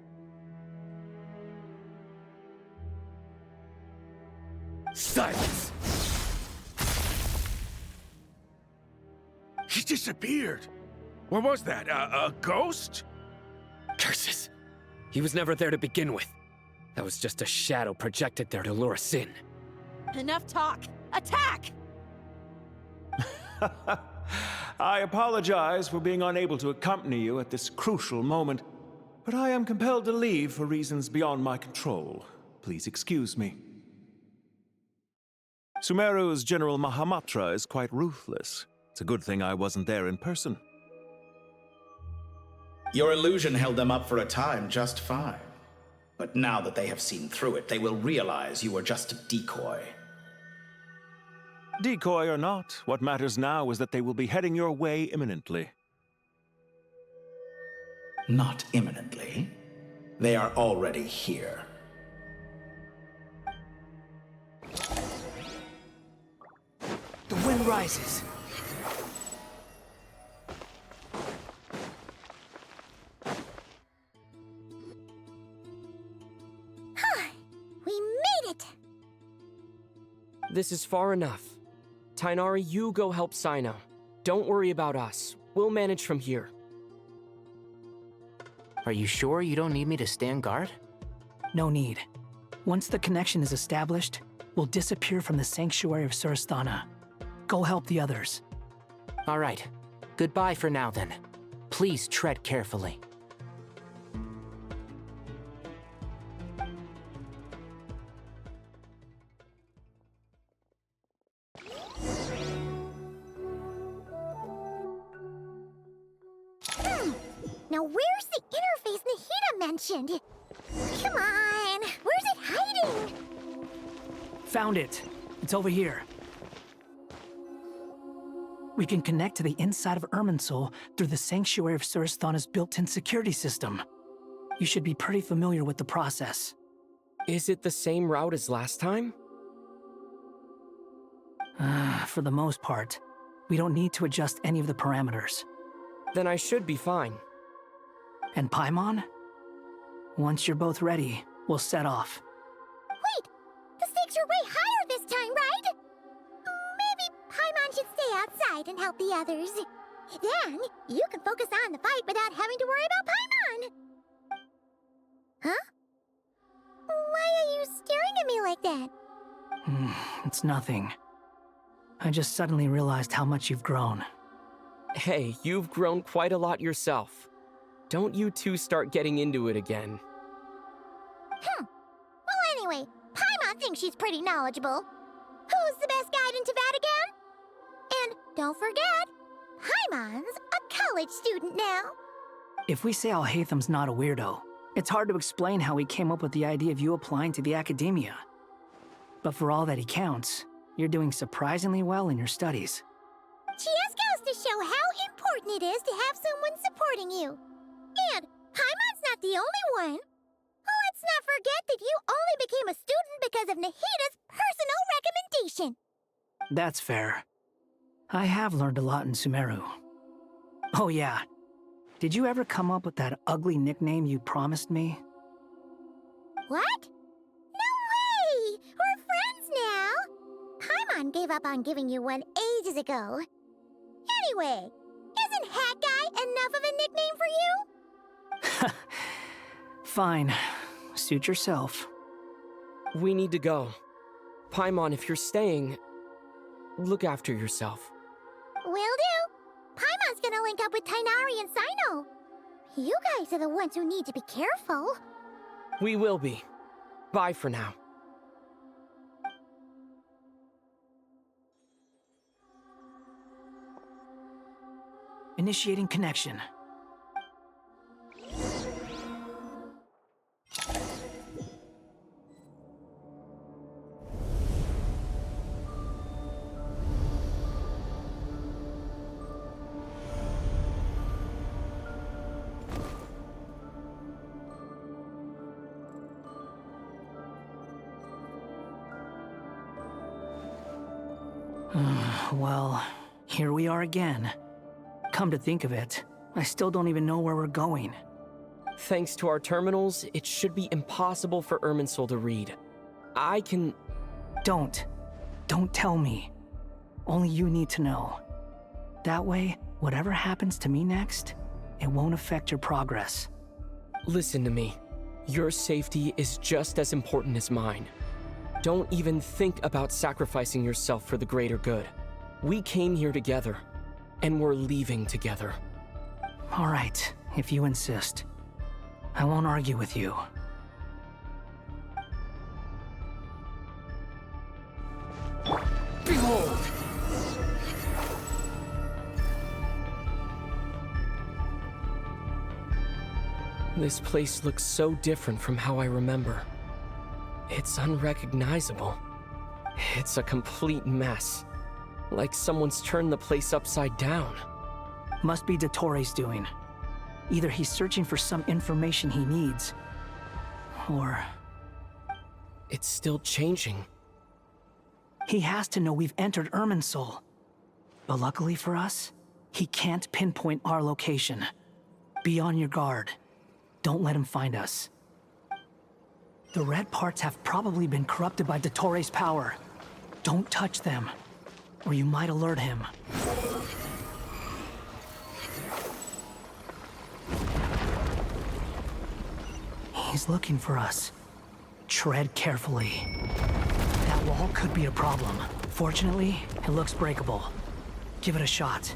[SPEAKER 3] Silence!
[SPEAKER 5] He disappeared. What was that? A ghost?
[SPEAKER 2] Curses! He was never there to begin with. That was just a shadow projected there to lure us in.
[SPEAKER 14] Enough talk! Attack!
[SPEAKER 8] I apologize for being unable to accompany you at this crucial moment, but I am compelled to leave for reasons beyond my control. Please excuse me. Sumeru's General Mahamatra is quite ruthless. It's a good thing I wasn't there in person.
[SPEAKER 20] Your illusion held them up for a time just fine. But now that they have seen through it, they will realize you were just a decoy.
[SPEAKER 8] Decoy or not, what matters now is that they will be heading your way imminently.
[SPEAKER 20] Not imminently. They are already here.
[SPEAKER 10] The wind rises.
[SPEAKER 17] We made it!
[SPEAKER 18] This is far enough. Tainari, you go help Sino. Don't worry about us. We'll manage from here.
[SPEAKER 16] Are you sure you don't need me to stand guard?
[SPEAKER 10] No need. Once the connection is established, we'll disappear from the sanctuary of Surasthana. Go help the others.
[SPEAKER 16] All right. Goodbye for now, then. Please tread carefully.
[SPEAKER 17] Now where's the interface Nahida mentioned? Come on, where's it hiding?
[SPEAKER 10] Found it. It's over here. We can connect to the inside of Irminsul through the Sanctuary of Surasthana's built-in security system. You should be pretty familiar with the process.
[SPEAKER 18] Is it the same route as last time?
[SPEAKER 10] For the most part. We don't need to adjust any of the parameters.
[SPEAKER 18] Then I should be fine.
[SPEAKER 10] And Paimon? Once you're both ready, we'll set off.
[SPEAKER 17] Wait! The stakes are way higher this time, right? Maybe Paimon should stay outside and help the others. Then, you can focus on the fight without having to worry about Paimon. Huh? Why are you staring at me like that?
[SPEAKER 10] It's nothing. I just suddenly realized how much you've grown.
[SPEAKER 18] Hey, you've grown quite a lot yourself. Don't you two start getting into it again.
[SPEAKER 17] Well, anyway, Paimon thinks she's pretty knowledgeable. Who's the best guide in Tavatigan? And don't forget, Paimon's a college student now.
[SPEAKER 10] If we say Alhatham's not a weirdo, it's hard to explain how he came up with the idea of you applying to the academia. But for all that he counts, you're doing surprisingly well in your studies.
[SPEAKER 17] Just goes to show how important it is to have someone supporting you. And Paimon's not the only one. Let's not forget that you only became a student because of Nahida's personal recommendation.
[SPEAKER 10] That's fair. I have learned a lot in Sumeru. Oh yeah. Did you ever come up with that ugly nickname you promised me?
[SPEAKER 17] What? No way! We're friends now! Paimon gave up on giving you one ages ago. Anyway, isn't Hat Guy enough of a nickname for you?
[SPEAKER 10] Fine. Suit yourself.
[SPEAKER 18] We need to go. Paimon, if you're staying, look after yourself.
[SPEAKER 17] Will do. Paimon's gonna link up with Tainari and Sino. You guys are the ones who need to be careful.
[SPEAKER 18] We will be. Bye for now.
[SPEAKER 10] Initiating connection. Well, here we are again. Come to think of it, I still don't even know where we're going.
[SPEAKER 18] Thanks to our terminals, it should be impossible for Irminsul to read. I can
[SPEAKER 10] Don't. Don't tell me. Only you need to know. That way, whatever happens to me next, it won't affect your progress.
[SPEAKER 18] Listen to me. Your safety is just as important as mine. Don't even think about sacrificing yourself for the greater good. We came here together, and we're leaving together.
[SPEAKER 10] All right, if you insist. I won't argue with you.
[SPEAKER 18] Behold! This place looks so different from how I remember. It's unrecognizable. It's a complete mess. Like someone's turned the place upside down.
[SPEAKER 10] Must be Dottore doing. Either he's searching for some information he needs, or...
[SPEAKER 18] It's still changing.
[SPEAKER 10] He has to know we've entered Irminsul. But luckily for us, he can't pinpoint our location. Be on your guard. Don't let him find us. The red parts have probably been corrupted by Dottore's power. Don't touch them, or you might alert him. He's looking for us. Tread carefully. That wall could be a problem. Fortunately, it looks breakable. Give it a shot.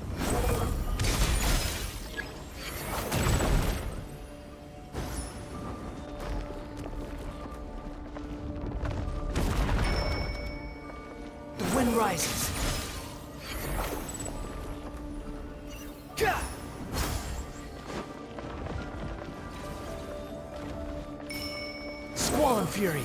[SPEAKER 10] The wind rises. Squall and fury.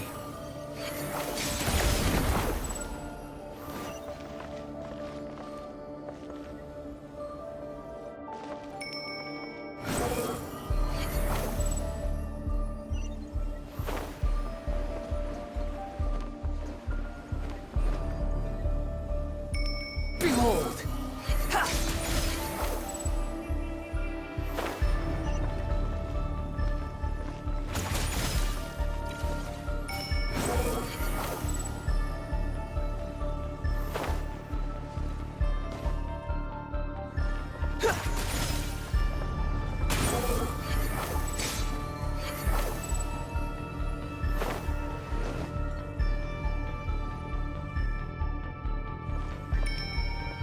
[SPEAKER 18] Behold! Ha!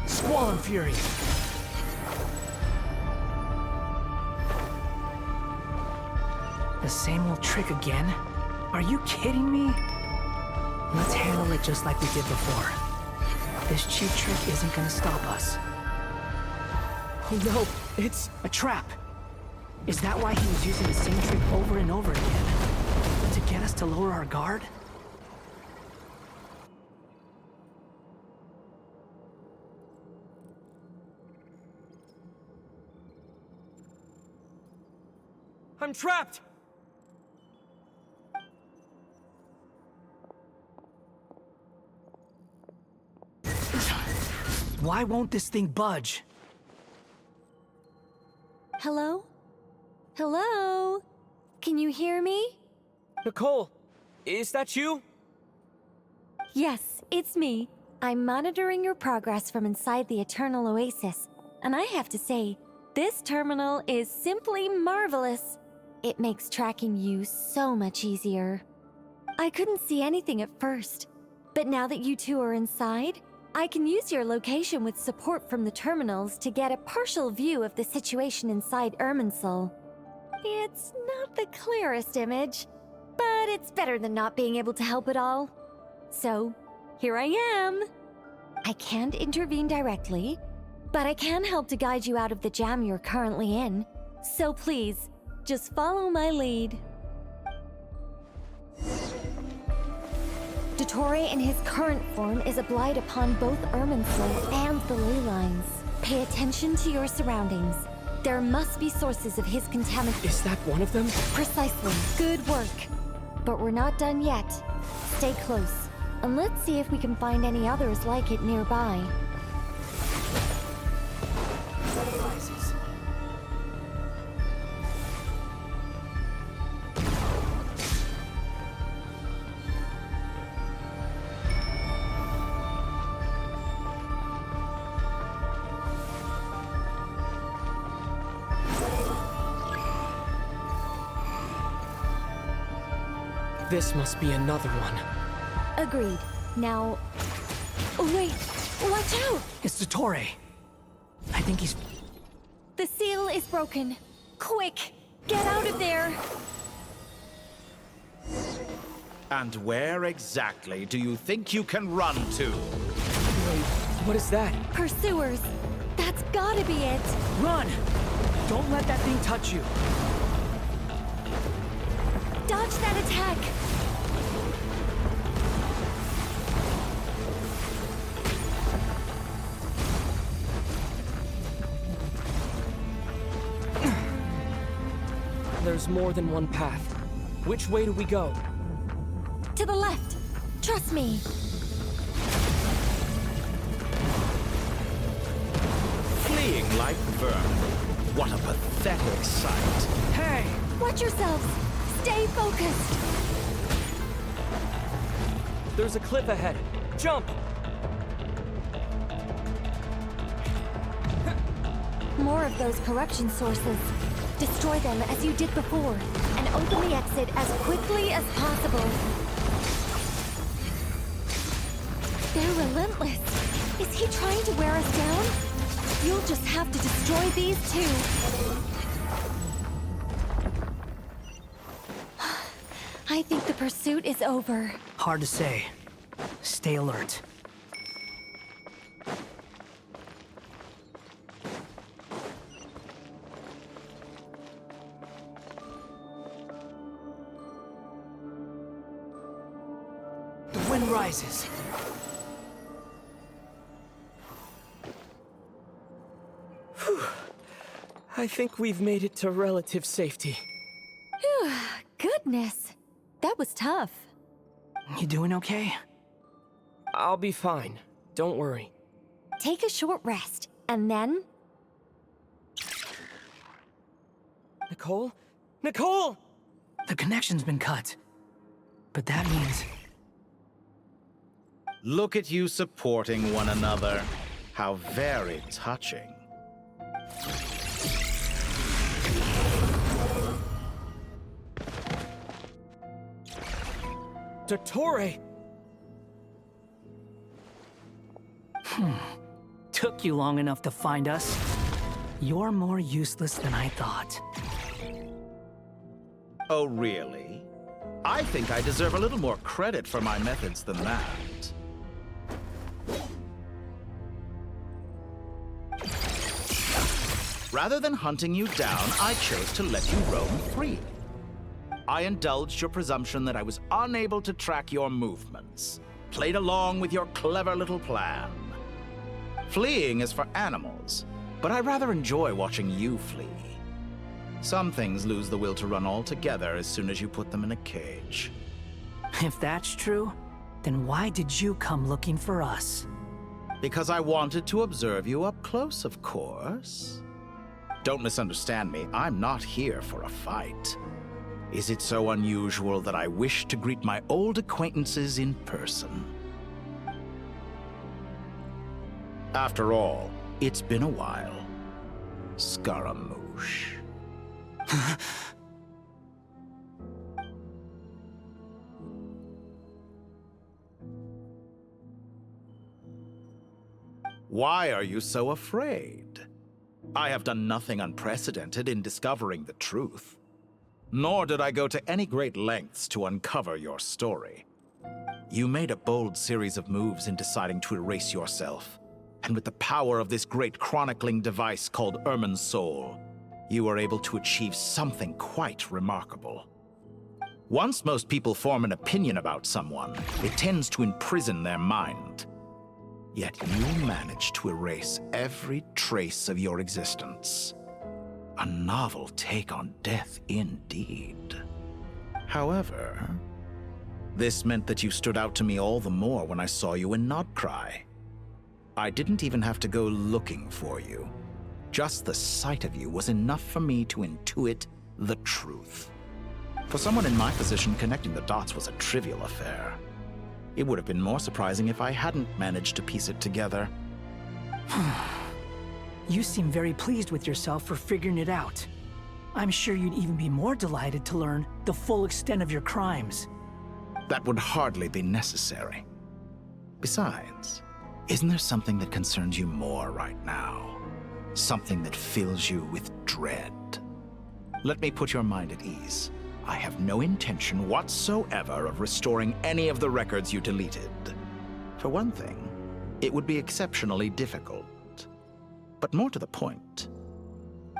[SPEAKER 10] Squall and fury. The same old trick again? Are you kidding me? Let's handle it just like we did before. This cheap trick isn't gonna stop us.
[SPEAKER 18] Oh no, it's
[SPEAKER 10] a trap. Is that why he was using the same trick over and over again? To get us to lower our guard?
[SPEAKER 18] I'm trapped!
[SPEAKER 10] Why won't this thing budge?
[SPEAKER 9] Hello? Hello? Can you hear me?
[SPEAKER 18] Nicole, is that you?
[SPEAKER 9] Yes, it's me. I'm monitoring your progress from inside the Eternal Oasis, and I have to say, this terminal is simply marvelous. It makes tracking you so much easier. I couldn't see anything at first, but now that you two are inside, I can use your location with support from the terminals to get a partial view of the situation inside Irminsul. It's not the clearest image, but it's better than not being able to help at all. So, here I am. I can't intervene directly, but I can help to guide you out of the jam you're currently in. So please, just follow my lead. Dottore in his current form is a blight upon both Irminsul and the ley lines. Pay attention to your surroundings. There must be sources of his contamination.
[SPEAKER 18] Is that one of them?
[SPEAKER 9] Precisely. Good work. But we're not done yet. Stay close, and let's see if we can find any others like it nearby.
[SPEAKER 18] This must be another one.
[SPEAKER 9] Agreed. Now... Wait! Watch out!
[SPEAKER 10] It's Dottore. I think he's...
[SPEAKER 9] The seal is broken. Quick! Get out of there!
[SPEAKER 20] And where exactly do you think you can run to?
[SPEAKER 18] Wait, what is that?
[SPEAKER 9] Pursuers! That's gotta be it!
[SPEAKER 10] Run! Don't let that thing touch you.
[SPEAKER 9] Dodge that attack!
[SPEAKER 18] There's more than one path. Which way do we go?
[SPEAKER 9] To the left! Trust me!
[SPEAKER 20] Fleeing like vermin. What a pathetic sight.
[SPEAKER 10] Hey!
[SPEAKER 9] Watch yourselves! Stay focused!
[SPEAKER 18] There's a cliff ahead. Jump!
[SPEAKER 9] More of those corruption sources. Destroy them as you did before, and open the exit as quickly as possible. They're relentless. Is he trying to wear us down? You'll just have to destroy these too. I think the pursuit is over.
[SPEAKER 10] Hard to say. Stay alert. The wind rises.
[SPEAKER 18] I think we've made it to relative safety.
[SPEAKER 9] Phew, goodness. That was tough.
[SPEAKER 10] You doing okay?
[SPEAKER 18] I'll be fine. Don't worry.
[SPEAKER 9] Take a short rest, and then...
[SPEAKER 18] Nicole? Nicole!
[SPEAKER 10] The connection's been cut. But that means...
[SPEAKER 20] Look at you supporting one another. How very touching.
[SPEAKER 18] Dottore!
[SPEAKER 10] Took you long enough to find us. You're more useless than I thought.
[SPEAKER 20] Oh, really? I think I deserve a little more credit for my methods than that. Rather than hunting you down, I chose to let you roam free. I indulged your presumption that I was unable to track your movements, played along with your clever little plan. Fleeing is for animals, but I rather enjoy watching you flee. Some things lose the will to run altogether as soon as you put them in a cage.
[SPEAKER 10] If that's true, then why did you come looking for us?
[SPEAKER 20] Because I wanted to observe you up close, of course. Don't misunderstand me, I'm not here for a fight. Is it so unusual that I wish to greet my old acquaintances in person? After all, it's been a while. Scaramouche. Why are you so afraid? I have done nothing unprecedented in discovering the truth. Nor did I go to any great lengths to uncover your story. You made a bold series of moves in deciding to erase yourself. And with the power of this great chronicling device called Irmin's Soul, you were able to achieve something quite remarkable. Once most people form an opinion about someone, it tends to imprison their mind. Yet you managed to erase every trace of your existence. A novel take on death indeed. However, this meant that you stood out to me all the more when I saw you in Nodcry. I didn't even have to go looking for you. Just the sight of you was enough for me to intuit the truth. For someone in my position, connecting the dots was a trivial affair. It would have been more surprising if I hadn't managed to piece it together.
[SPEAKER 10] You seem very pleased with yourself for figuring it out. I'm sure you'd even be more delighted to learn the full extent of your crimes.
[SPEAKER 20] That would hardly be necessary. Besides, isn't there something that concerns you more right now? Something that fills you with dread? Let me put your mind at ease. I have no intention whatsoever of restoring any of the records you deleted. For one thing, it would be exceptionally difficult. But more to the point,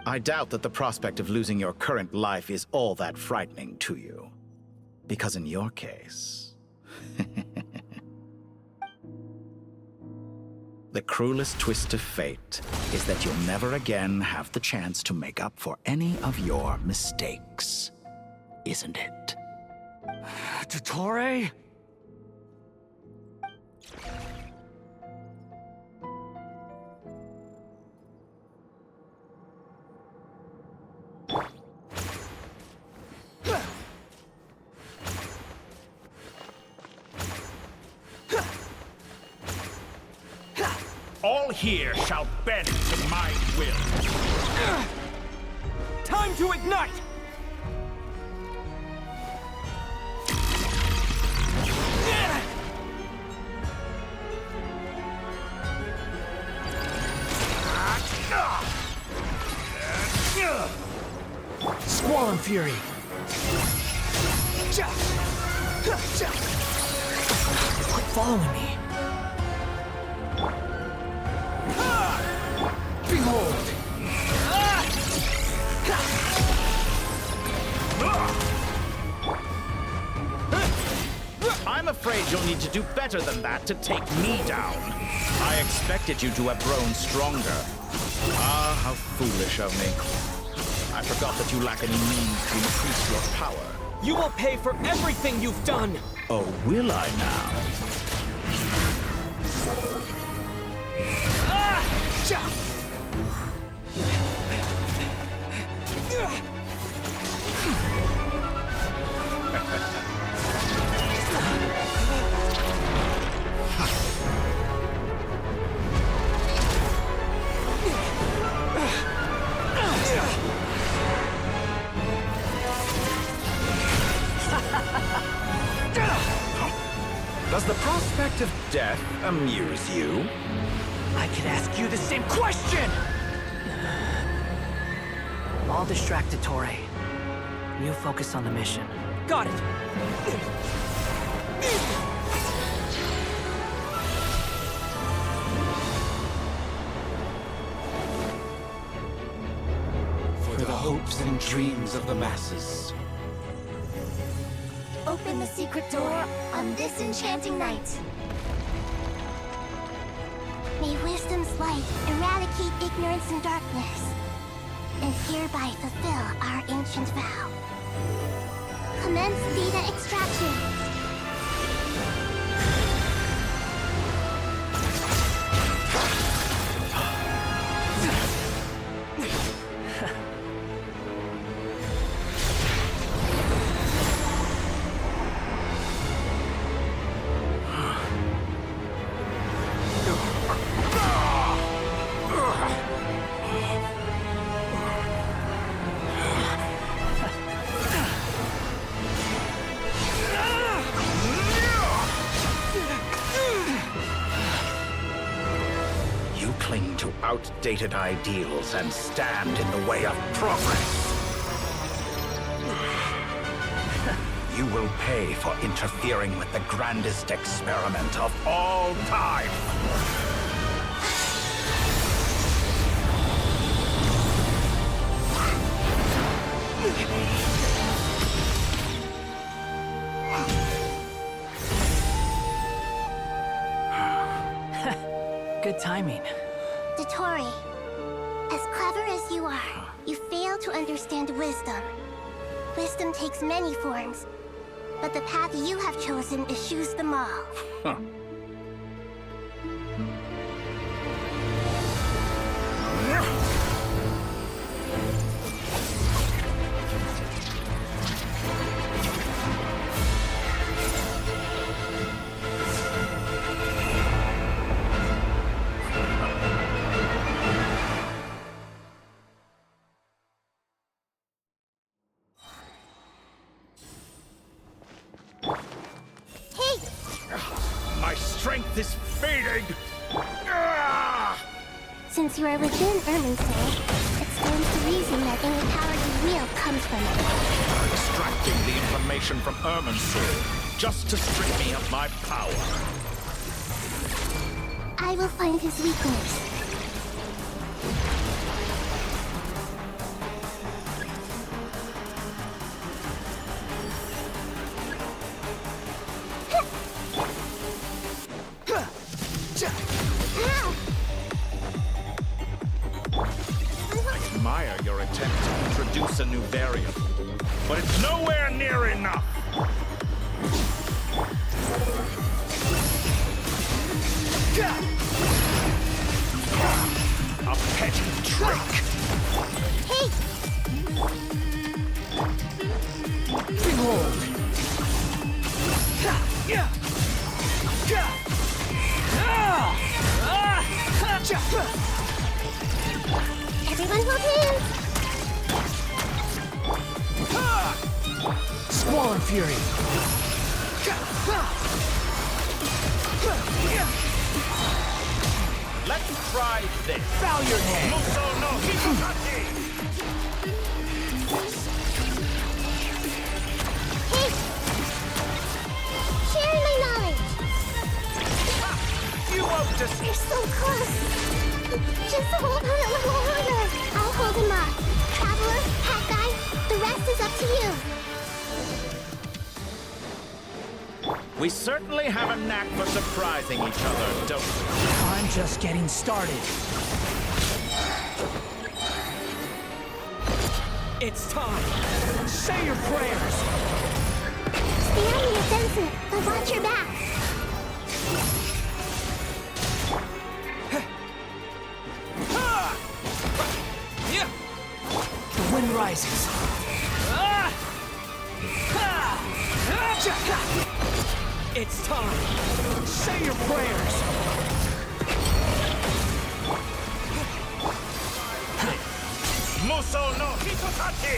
[SPEAKER 20] I doubt that the prospect of losing your current life is all that frightening to you. Because in your case, the cruelest twist of fate is that you'll never again have the chance to make up for any of your mistakes. Isn't it?
[SPEAKER 18] Dottore?
[SPEAKER 7] All here shall bend to my will.
[SPEAKER 18] Time to ignite! Squall Fury! Quit following me! Behold!
[SPEAKER 20] I'm afraid you'll need to do better than that to take me down. I expected you to have grown stronger. Ah, how foolish of me. I forgot that you lack any means to increase your power.
[SPEAKER 18] You will pay for everything you've done!
[SPEAKER 20] Oh, will I now? Does the prospect of death amuse you?
[SPEAKER 10] I could ask you the same question! I'll distract Dottore. You focus on the mission.
[SPEAKER 18] Got it!
[SPEAKER 7] For the hopes and dreams of the masses.
[SPEAKER 1] Open the secret door on this enchanting night.
[SPEAKER 17] May wisdom's light eradicate ignorance and darkness, and hereby fulfill our ancient vow. Commence data extraction.
[SPEAKER 20] Outdated ideals and stand in the way of progress. You will pay for interfering with the grandest experiment of all time.
[SPEAKER 10] Good timing.
[SPEAKER 17] Dottore, as clever as you are, you fail to understand wisdom. Wisdom takes many forms, but the path you have chosen eschews them all.
[SPEAKER 20] Huh.
[SPEAKER 7] strength is fading!
[SPEAKER 17] Since you are within Irminsul, it stands to reason that any power you wield comes from it.
[SPEAKER 7] Extracting the information from Irminsul, just to strip me of my power.
[SPEAKER 17] I will find his weakness.
[SPEAKER 7] I admire your attempt to introduce a new variable, but it's nowhere near enough. A petty trick!
[SPEAKER 17] Hey!
[SPEAKER 10] Behold!
[SPEAKER 17] Everyone hold hands!
[SPEAKER 10] Squall and Fury!
[SPEAKER 7] Let's try this.
[SPEAKER 10] Bow your head!
[SPEAKER 7] Muso no Hitokachi!
[SPEAKER 17] Hey! Sharing my knowledge!
[SPEAKER 7] You won't just...
[SPEAKER 17] You're so close! Just hold on a little longer! I'll hold him up. Traveler, Hat Guy, the rest is up to you.
[SPEAKER 7] We certainly have a knack for surprising each other, don't we?
[SPEAKER 10] I'm just getting started. It's time. Say your prayers.
[SPEAKER 17] Stay on the offensive, but watch your back.
[SPEAKER 10] The wind rises. It's time. Say your prayers.
[SPEAKER 7] Muso no Hitokachi!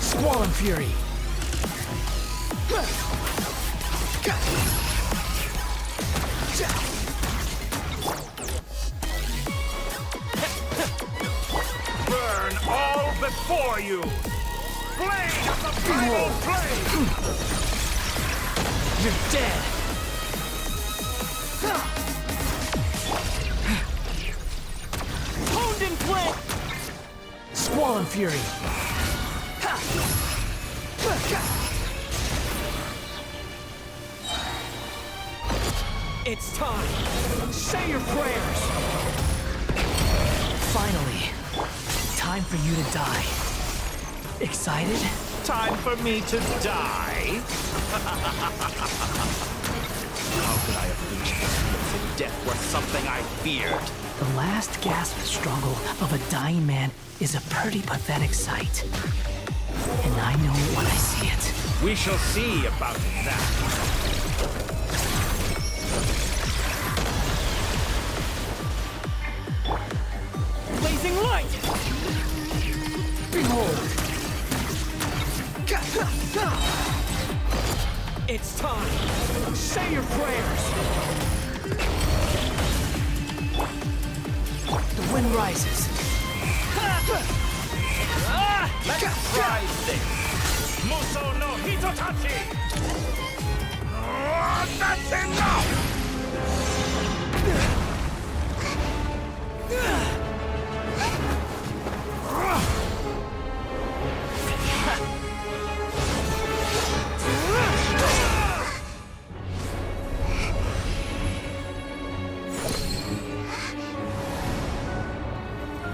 [SPEAKER 10] Squall and Fury.
[SPEAKER 7] Burn all before you! Blade of the primal flame!
[SPEAKER 10] You're dead. Honed in flame. Squall and Fury. It's time. Say your prayers. Finally, time for you to die. Excited?
[SPEAKER 7] Time for me to die? How could I have reached this place if death were something I feared?
[SPEAKER 10] The last gasp struggle of a dying man is a pretty pathetic sight. And I know it when I see it.
[SPEAKER 7] We shall see about that.
[SPEAKER 10] Blazing light! Behold! It's time! Say your prayers! The wind rises.
[SPEAKER 7] Let's try this! Muso no Hitotachi! That's enough!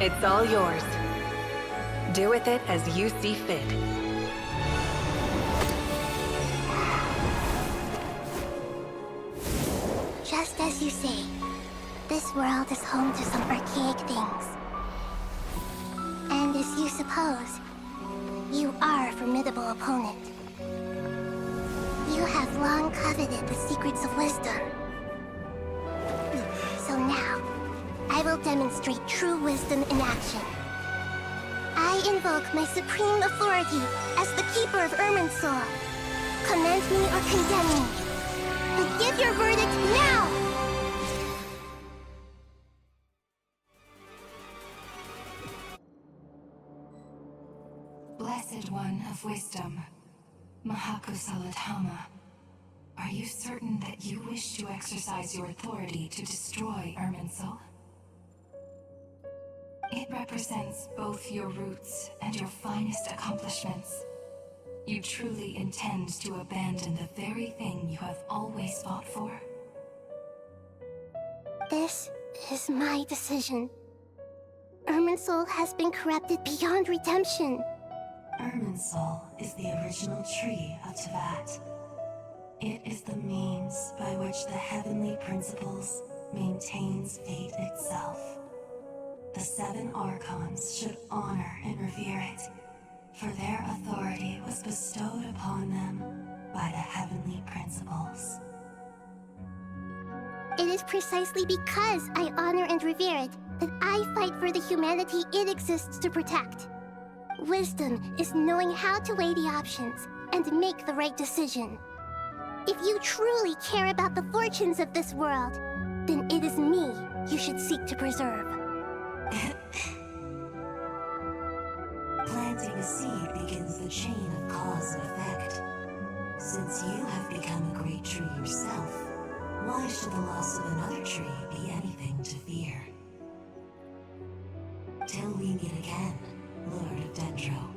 [SPEAKER 13] It's all yours. Do with it as you see fit.
[SPEAKER 17] Just as you say, this world is home to some archaic things. And as you suppose, you are a formidable opponent. You have long coveted the secrets of wisdom. So now, I will demonstrate true wisdom in action. I invoke my supreme authority as the Keeper of Irminsul. Commend me or condemn me. But give your verdict now!
[SPEAKER 11] Blessed One of Wisdom, Mahakusaladhama, are you certain that you wish to exercise your authority to destroy Irminsul? It represents both your roots and your finest accomplishments. You truly intend to abandon the very thing you have always fought for?
[SPEAKER 17] This is my decision. Irminsul has been corrupted beyond redemption.
[SPEAKER 11] Irminsul is the original tree of Tevat. It is the means by which the heavenly principles maintains fate itself. The 7 Archons should honor and revere it, for their authority was bestowed upon them by the heavenly principles.
[SPEAKER 17] It is precisely because I honor and revere it that I fight for the humanity it exists to protect. Wisdom is knowing how to weigh the options and make the right decision. If you truly care about the fortunes of this world, then it is me you should seek to preserve.
[SPEAKER 11] Planting a seed begins the chain of cause and effect. Since you have become a great tree yourself, why should the loss of another tree be anything to fear? Till we meet again, Lord of Dendro.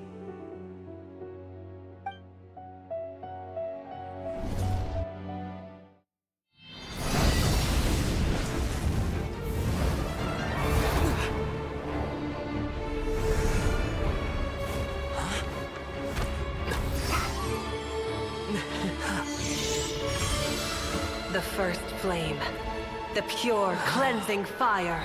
[SPEAKER 12] The first flame. The pure, cleansing fire.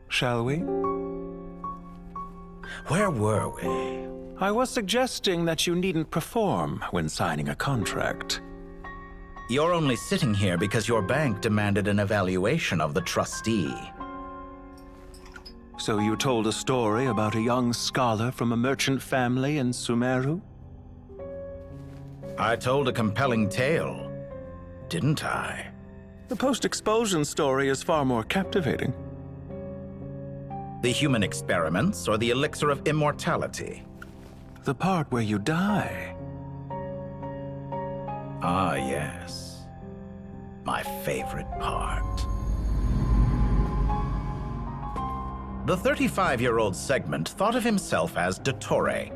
[SPEAKER 8] Shall we?
[SPEAKER 20] Where were we?
[SPEAKER 8] I was suggesting that you needn't perform when signing a contract.
[SPEAKER 20] You're only sitting here because your bank demanded an evaluation of the trustee.
[SPEAKER 8] So you told a story about a young scholar from a merchant family in Sumeru?
[SPEAKER 20] I told a compelling tale, didn't I?
[SPEAKER 8] The post-expulsion story is far more captivating.
[SPEAKER 20] The human experiments or the elixir of immortality?
[SPEAKER 8] The part where you die.
[SPEAKER 20] Ah, yes. My favorite part. The 35-year-old Segment thought of himself as Dottore,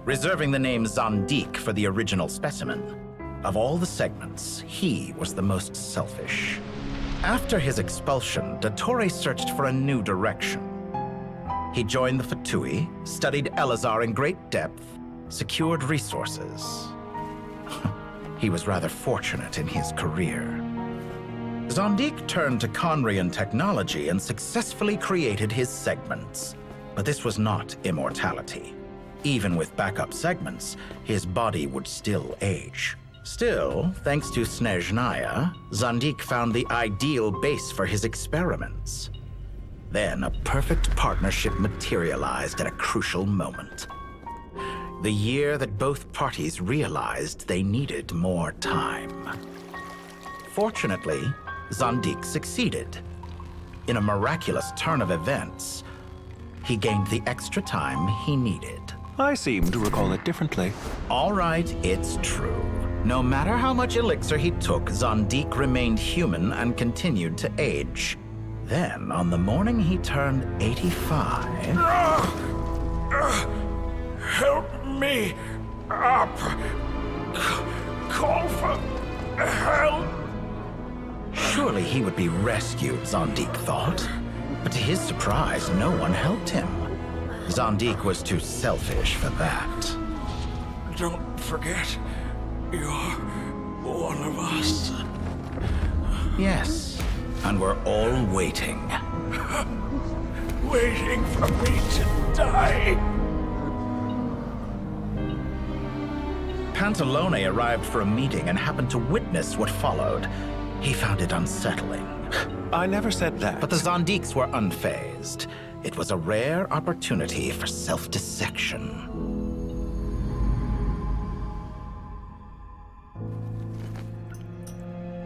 [SPEAKER 20] reserving the name Zandik for the original specimen. Of all the Segments, he was the most selfish. After his expulsion, Dottore searched for a new direction. He joined the Fatui, studied Elazar in great depth, secured resources. He was rather fortunate in his career. Zandik turned to Conrian technology and successfully created his segments. But this was not immortality. Even with backup segments, his body would still age. Still, thanks to Snezhnaya, Zandik found the ideal base for his experiments. Then a perfect partnership materialized at a crucial moment. The year that both parties realized they needed more time. Fortunately, Zandik succeeded. In a miraculous turn of events, he gained the extra time he needed.
[SPEAKER 8] I seem to recall it differently.
[SPEAKER 20] All right, it's true. No matter how much elixir he took, Zondik remained human and continued to age. Then, on the morning he turned 85...
[SPEAKER 5] Help me up. Call for help.
[SPEAKER 20] Surely he would be rescued, Zondik thought. But to his surprise, no one helped him. Zondik was too selfish for that.
[SPEAKER 5] Don't forget, you're one of us.
[SPEAKER 20] Yes, and we're all waiting.
[SPEAKER 5] Waiting for me to die.
[SPEAKER 20] Pantalone arrived for a meeting and happened to witness what followed. He found it unsettling.
[SPEAKER 8] I never said that.
[SPEAKER 20] But the Zondiks were unfazed. It was a rare opportunity for self-dissection.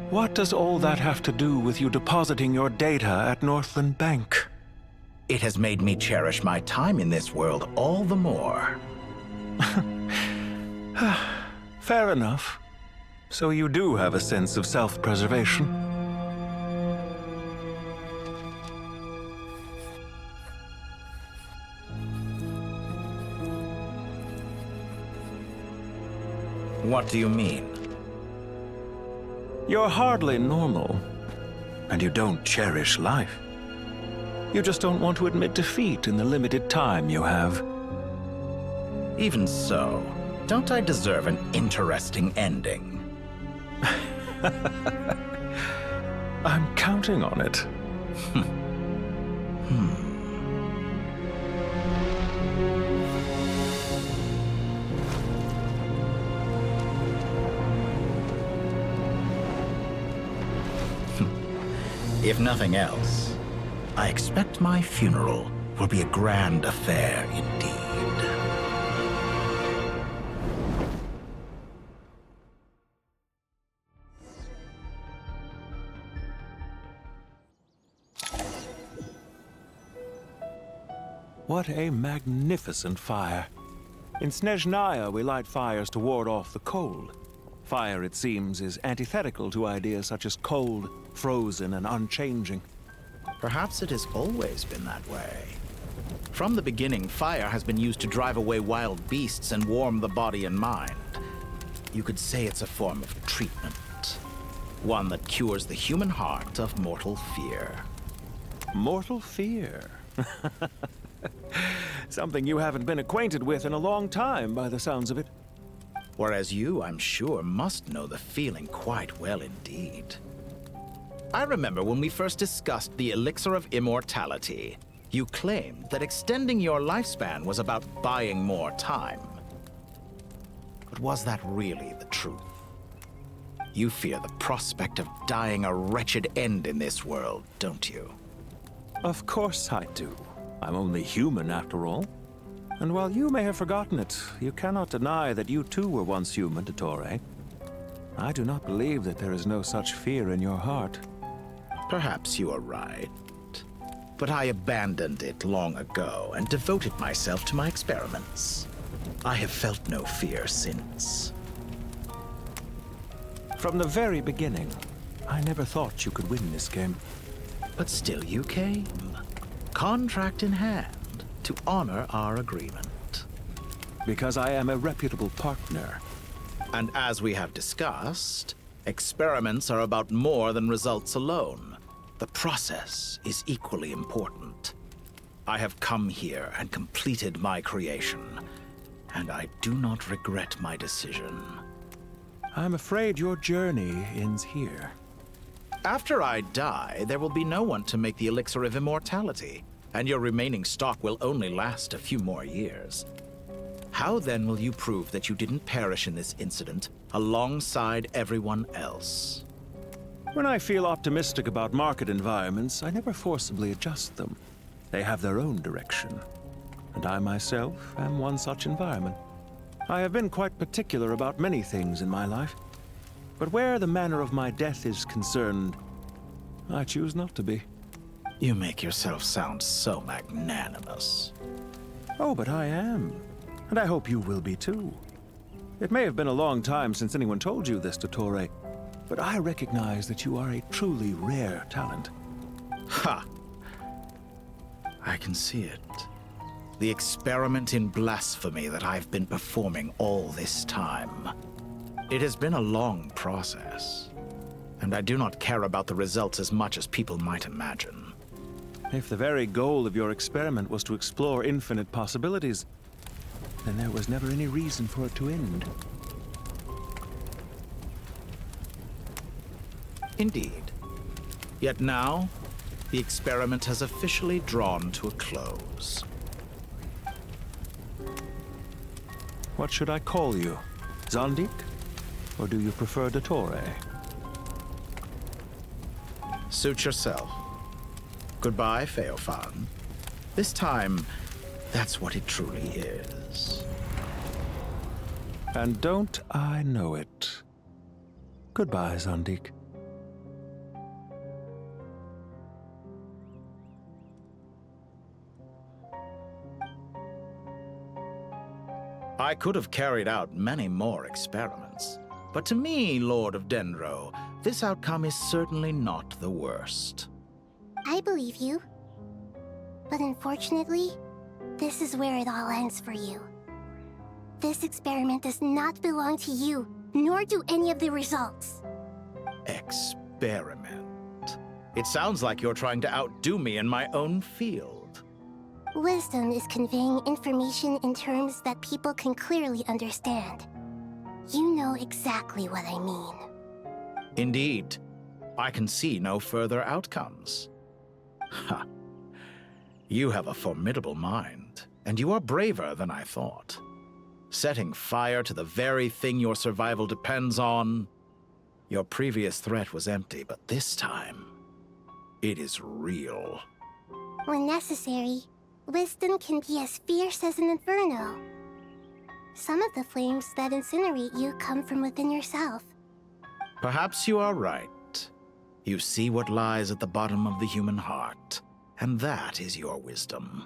[SPEAKER 8] What does all that have to do with you depositing your data at Northland Bank?
[SPEAKER 20] It has made me cherish my time in this world all the more.
[SPEAKER 8] Fair enough. So you do have a sense of self-preservation.
[SPEAKER 20] What do you mean?
[SPEAKER 8] You're hardly normal, and you don't cherish life. You just don't want to admit defeat in the limited time you have.
[SPEAKER 20] Even so, don't I deserve an interesting ending?
[SPEAKER 8] I'm counting on it.
[SPEAKER 20] If nothing else, I expect my funeral will be a grand affair indeed.
[SPEAKER 8] What a magnificent fire. In Snezhnaya, we light fires to ward off the cold. Fire, it seems, is antithetical to ideas such as cold, frozen, and unchanging.
[SPEAKER 20] Perhaps it has always been that way. From the beginning, fire has been used to drive away wild beasts and warm the body and mind. You could say it's a form of treatment. One that cures the human heart of mortal fear.
[SPEAKER 8] Mortal fear? Something you haven't been acquainted with in a long time, by the sounds of it.
[SPEAKER 20] Whereas you, I'm sure, must know the feeling quite well indeed. I remember when we first discussed the elixir of immortality. You claimed that extending your lifespan was about buying more time. But was that really the truth? You fear the prospect of dying a wretched end in this world, don't you?
[SPEAKER 8] Of course I do. I'm only human, after all. And while you may have forgotten it, you cannot deny that you too were once human, Dottore. I do not believe that there is no such fear in your heart.
[SPEAKER 20] Perhaps you are right. But I abandoned it long ago and devoted myself to my experiments. I have felt no fear since.
[SPEAKER 8] From the very beginning, I never thought you could win this game.
[SPEAKER 20] But still you came. Contract in hand, to honor our agreement.
[SPEAKER 8] Because I am a reputable partner.
[SPEAKER 20] And as we have discussed, experiments are about more than results alone. The process is equally important. I have come here and completed my creation, and I do not regret my decision.
[SPEAKER 8] I'm afraid your journey ends here.
[SPEAKER 20] After I die, there will be no one to make the elixir of immortality, and your remaining stock will only last a few more years. How then will you prove that you didn't perish in this incident alongside everyone else?
[SPEAKER 8] When I feel optimistic about market environments, I never forcibly adjust them. They have their own direction. And I myself am one such environment. I have been quite particular about many things in my life. But where the manner of my death is concerned, I choose not to be.
[SPEAKER 20] You make yourself sound so magnanimous.
[SPEAKER 8] Oh, but I am. And I hope you will be too. It may have been a long time since anyone told you this, Dottore, but I recognize that you are a truly rare talent.
[SPEAKER 20] Ha! I can see it. The experiment in blasphemy that I've been performing all this time. It has been a long process, and I do not care about the results as much as people might imagine.
[SPEAKER 8] If the very goal of your experiment was to explore infinite possibilities, then there was never any reason for it to end.
[SPEAKER 20] Indeed. Yet now, the experiment has officially drawn to a close.
[SPEAKER 8] What should I call you? Zandik? Or do you prefer Dottore?
[SPEAKER 20] Suit yourself. Goodbye, Feofan. This time, that's what it truly is.
[SPEAKER 8] And don't I know it? Goodbye, Zandik.
[SPEAKER 20] I could have carried out many more experiments, but to me, Lord of Dendro, this outcome is certainly not the worst.
[SPEAKER 17] I believe you. But unfortunately, this is where it all ends for you. This experiment does not belong to you, nor do any of the results.
[SPEAKER 20] Experiment? It sounds like you're trying to outdo me in my own field.
[SPEAKER 17] Wisdom is conveying information in terms that people can clearly understand. You know exactly what I mean.
[SPEAKER 20] Indeed. I can see no further outcomes. Ha. You have a formidable mind, and you are braver than I thought. Setting fire to the very thing your survival depends on. Your previous threat was empty, but this time, it is real.
[SPEAKER 17] When necessary, wisdom can be as fierce as an inferno. Some of the flames that incinerate you come from within yourself.
[SPEAKER 20] Perhaps you are right. You see what lies at the bottom of the human heart, and that is your wisdom.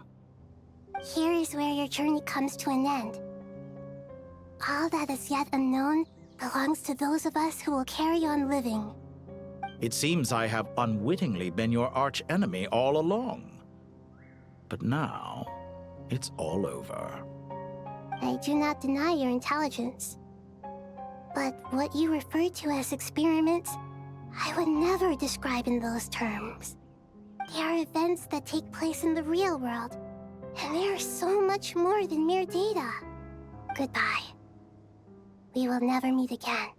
[SPEAKER 17] Here is where your journey comes to an end. All that is yet unknown belongs to those of us who will carry on living.
[SPEAKER 20] It seems I have unwittingly been your arch-enemy all along. But now, it's all over.
[SPEAKER 17] I do not deny your intelligence. But what you refer to as experiments, I would never describe in those terms. They are events that take place in the real world, and they are so much more than mere data. Goodbye. We will never meet again.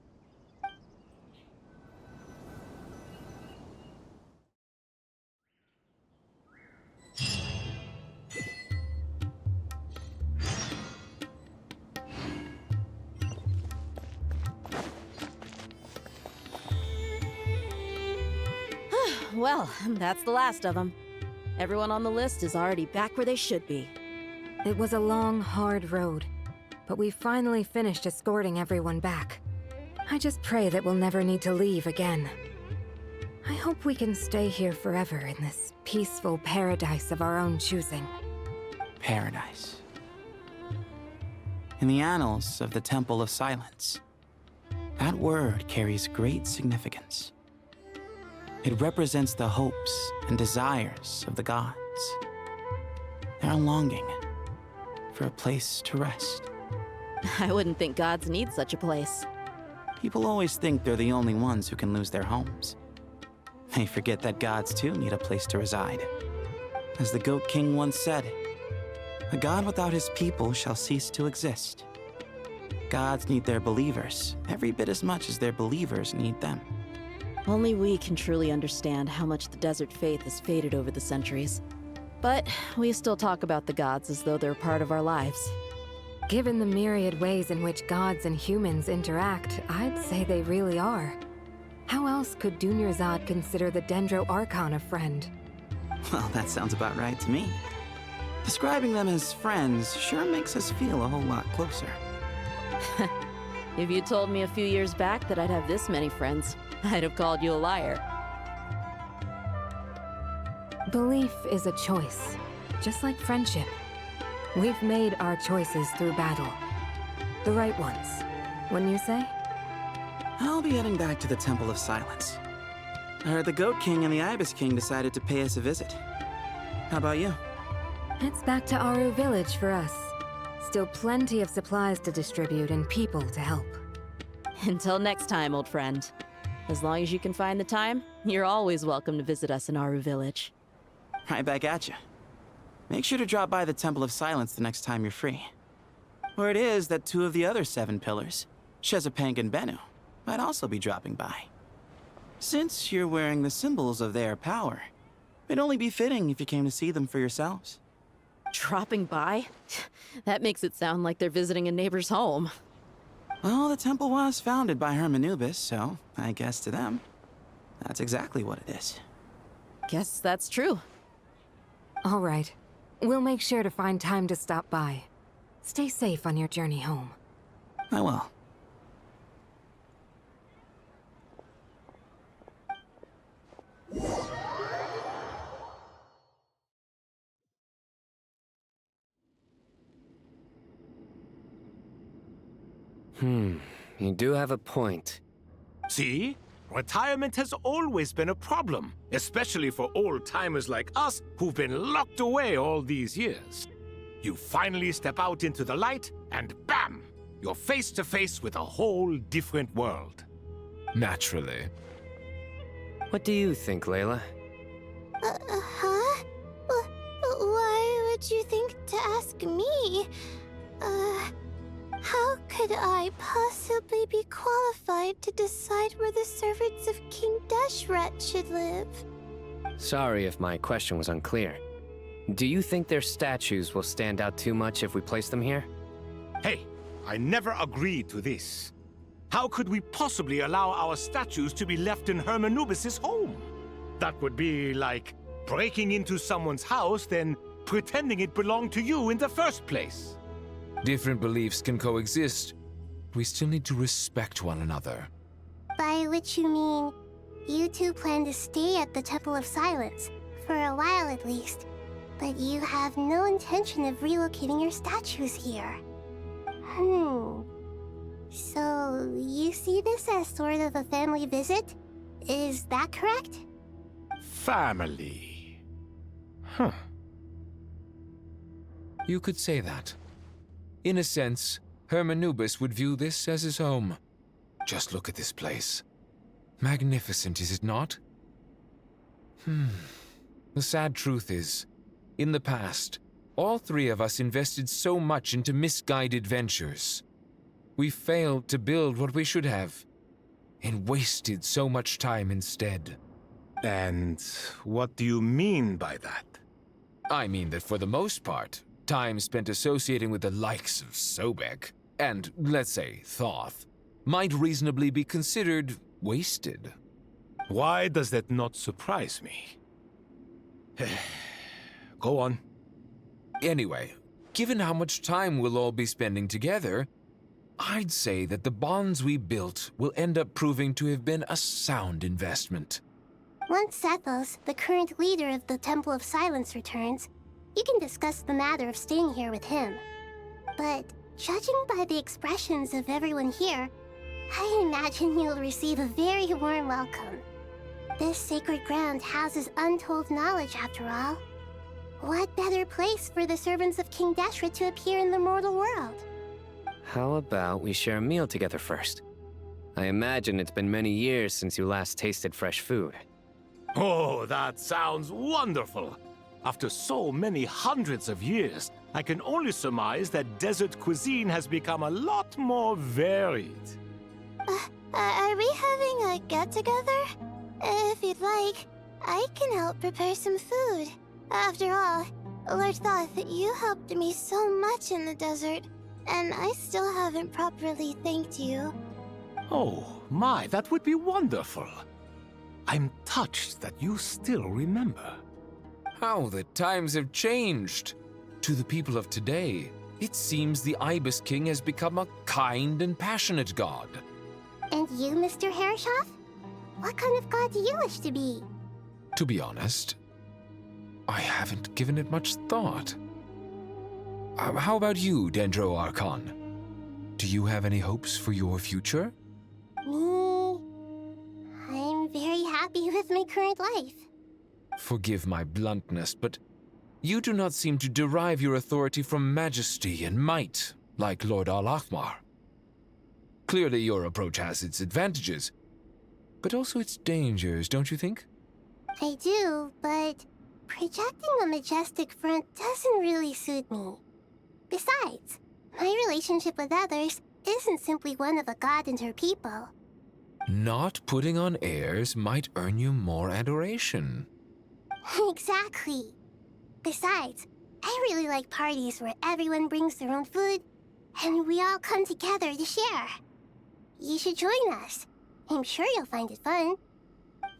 [SPEAKER 14] Well, that's the last of them. Everyone on the list is already back where they should be.
[SPEAKER 13] It was a long, hard road, but we finally finished escorting everyone back. I just pray that we'll never need to leave again. I hope we can stay here forever in this peaceful paradise of our own choosing.
[SPEAKER 16] Paradise. In the annals of the Temple of Silence, that word carries great significance. It represents the hopes and desires of the gods. Their longing for a place to rest.
[SPEAKER 14] I wouldn't think gods need such a place.
[SPEAKER 16] People always think they're the only ones who can lose their homes. They forget that gods too need a place to reside. As the Goat King once said, "A god without his people shall cease to exist." Gods need their believers every bit as much as their believers need them.
[SPEAKER 14] Only we can truly understand how much the desert faith has faded over the centuries. But we still talk about the gods as though they're part of our lives.
[SPEAKER 13] Given the myriad ways in which gods and humans interact, I'd say they really are. How else could Dunyarzad consider the Dendro Archon a friend?
[SPEAKER 16] Well, that sounds about right to me. Describing them as friends sure makes us feel a whole lot closer.
[SPEAKER 14] If you told me a few years back that I'd have this many friends, I'd have called you a liar.
[SPEAKER 13] Belief is a choice, just like friendship. We've made our choices through battle. The right ones, wouldn't you say?
[SPEAKER 6] I'll be heading back to the Temple of Silence. I heard the Goat King and the Ibis King decided to pay us a visit. How about you?
[SPEAKER 13] It's back to Aru Village for us. Still plenty of supplies to distribute and people to help.
[SPEAKER 14] Until next time, old friend. As long as you can find the time, you're always welcome to visit us in Aru Village.
[SPEAKER 6] Right back at you. Make sure to drop by the Temple of Silence the next time you're free. Word is that 2 of the other 7 pillars, Shezapang and Bennu, might also be dropping by. Since you're wearing the symbols of their power, it'd only be fitting if you came to see them for yourselves.
[SPEAKER 14] Dropping by? That makes it sound like they're visiting a neighbor's home.
[SPEAKER 6] Well, the temple was founded by Hermanubis, so I guess to them, that's exactly what it is.
[SPEAKER 14] Guess that's true.
[SPEAKER 13] All right. We'll make sure to find time to stop by. Stay safe on your journey home.
[SPEAKER 6] I will.
[SPEAKER 2] You do have a point.
[SPEAKER 4] See? Retirement has always been a problem, especially for old-timers like us who've been locked away all these years. You finally step out into the light, and bam! You're face to face with a whole different world.
[SPEAKER 2] Naturally. What do you think, Layla?
[SPEAKER 17] Huh? Why would you think to ask me? How could I possibly be qualified to decide where the servants of King Deshret should live?
[SPEAKER 2] Sorry if my question was unclear. Do you think their statues will stand out too much if we place them here?
[SPEAKER 4] Hey, I never agreed to this. How could we possibly allow our statues to be left in Hermanubis' home? That would be like breaking into someone's house, then pretending it belonged to you in the first place.
[SPEAKER 21] Different beliefs can coexist. We still need to respect one another.
[SPEAKER 17] By which you mean, you two plan to stay at the Temple of Silence, for a while at least, but you have no intention of relocating your statues here. So, you see this as sort of a family visit? Is that correct?
[SPEAKER 4] Family. Huh.
[SPEAKER 21] You could say that. In a sense, Hermanubis would view this as his home. Just look at this place. Magnificent, is it not? The sad truth is, in the past, all 3 of us invested so much into misguided ventures. We failed to build what we should have, and wasted so much time instead.
[SPEAKER 4] And what do you mean by that?
[SPEAKER 21] I mean that for the most part, time spent associating with the likes of Sobek, and, let's say, Thoth, might reasonably be considered wasted.
[SPEAKER 4] Why does that not surprise me? Go on.
[SPEAKER 21] Anyway, given how much time we'll all be spending together, I'd say that the bonds we built will end up proving to have been a sound investment.
[SPEAKER 17] Once Sethos, the current leader of the Temple of Silence, returns, you can discuss the matter of staying here with him. But judging by the expressions of everyone here, I imagine you'll receive a very warm welcome. This sacred ground houses untold knowledge, after all. What better place for the servants of King Deshret to appear in the mortal world?
[SPEAKER 2] How about we share a meal together first? I imagine it's been many years since you last tasted fresh food.
[SPEAKER 4] Oh, that sounds wonderful! After so many hundreds of years, I can only surmise that desert cuisine has become a lot more varied.
[SPEAKER 17] Are we having a get-together? If you'd like, I can help prepare some food. After all, Lord Thoth, you helped me so much in the desert, and I still haven't properly thanked you.
[SPEAKER 4] Oh, my, that would be wonderful. I'm touched that you still remember.
[SPEAKER 21] How the times have changed! To the people of today, it seems the Ibis King has become a kind and passionate god.
[SPEAKER 17] And you, Mr. Herreshoff? What kind of god do you wish to be?
[SPEAKER 21] To be honest, I haven't given it much thought. How about you, Dendro Archon? Do you have any hopes for your future?
[SPEAKER 17] Me? I'm very happy with my current life.
[SPEAKER 21] Forgive my bluntness, but you do not seem to derive your authority from majesty and might, like Lord Al-Ahmar. Clearly your approach has its advantages, but also its dangers, don't you think?
[SPEAKER 17] I do, but projecting a majestic front doesn't really suit me. Besides, my relationship with others isn't simply one of a god and her people.
[SPEAKER 21] Not putting on airs might earn you more adoration.
[SPEAKER 17] Exactly. Besides, I really like parties where everyone brings their own food and we all come together to share. You should join us. I'm sure you'll find it fun.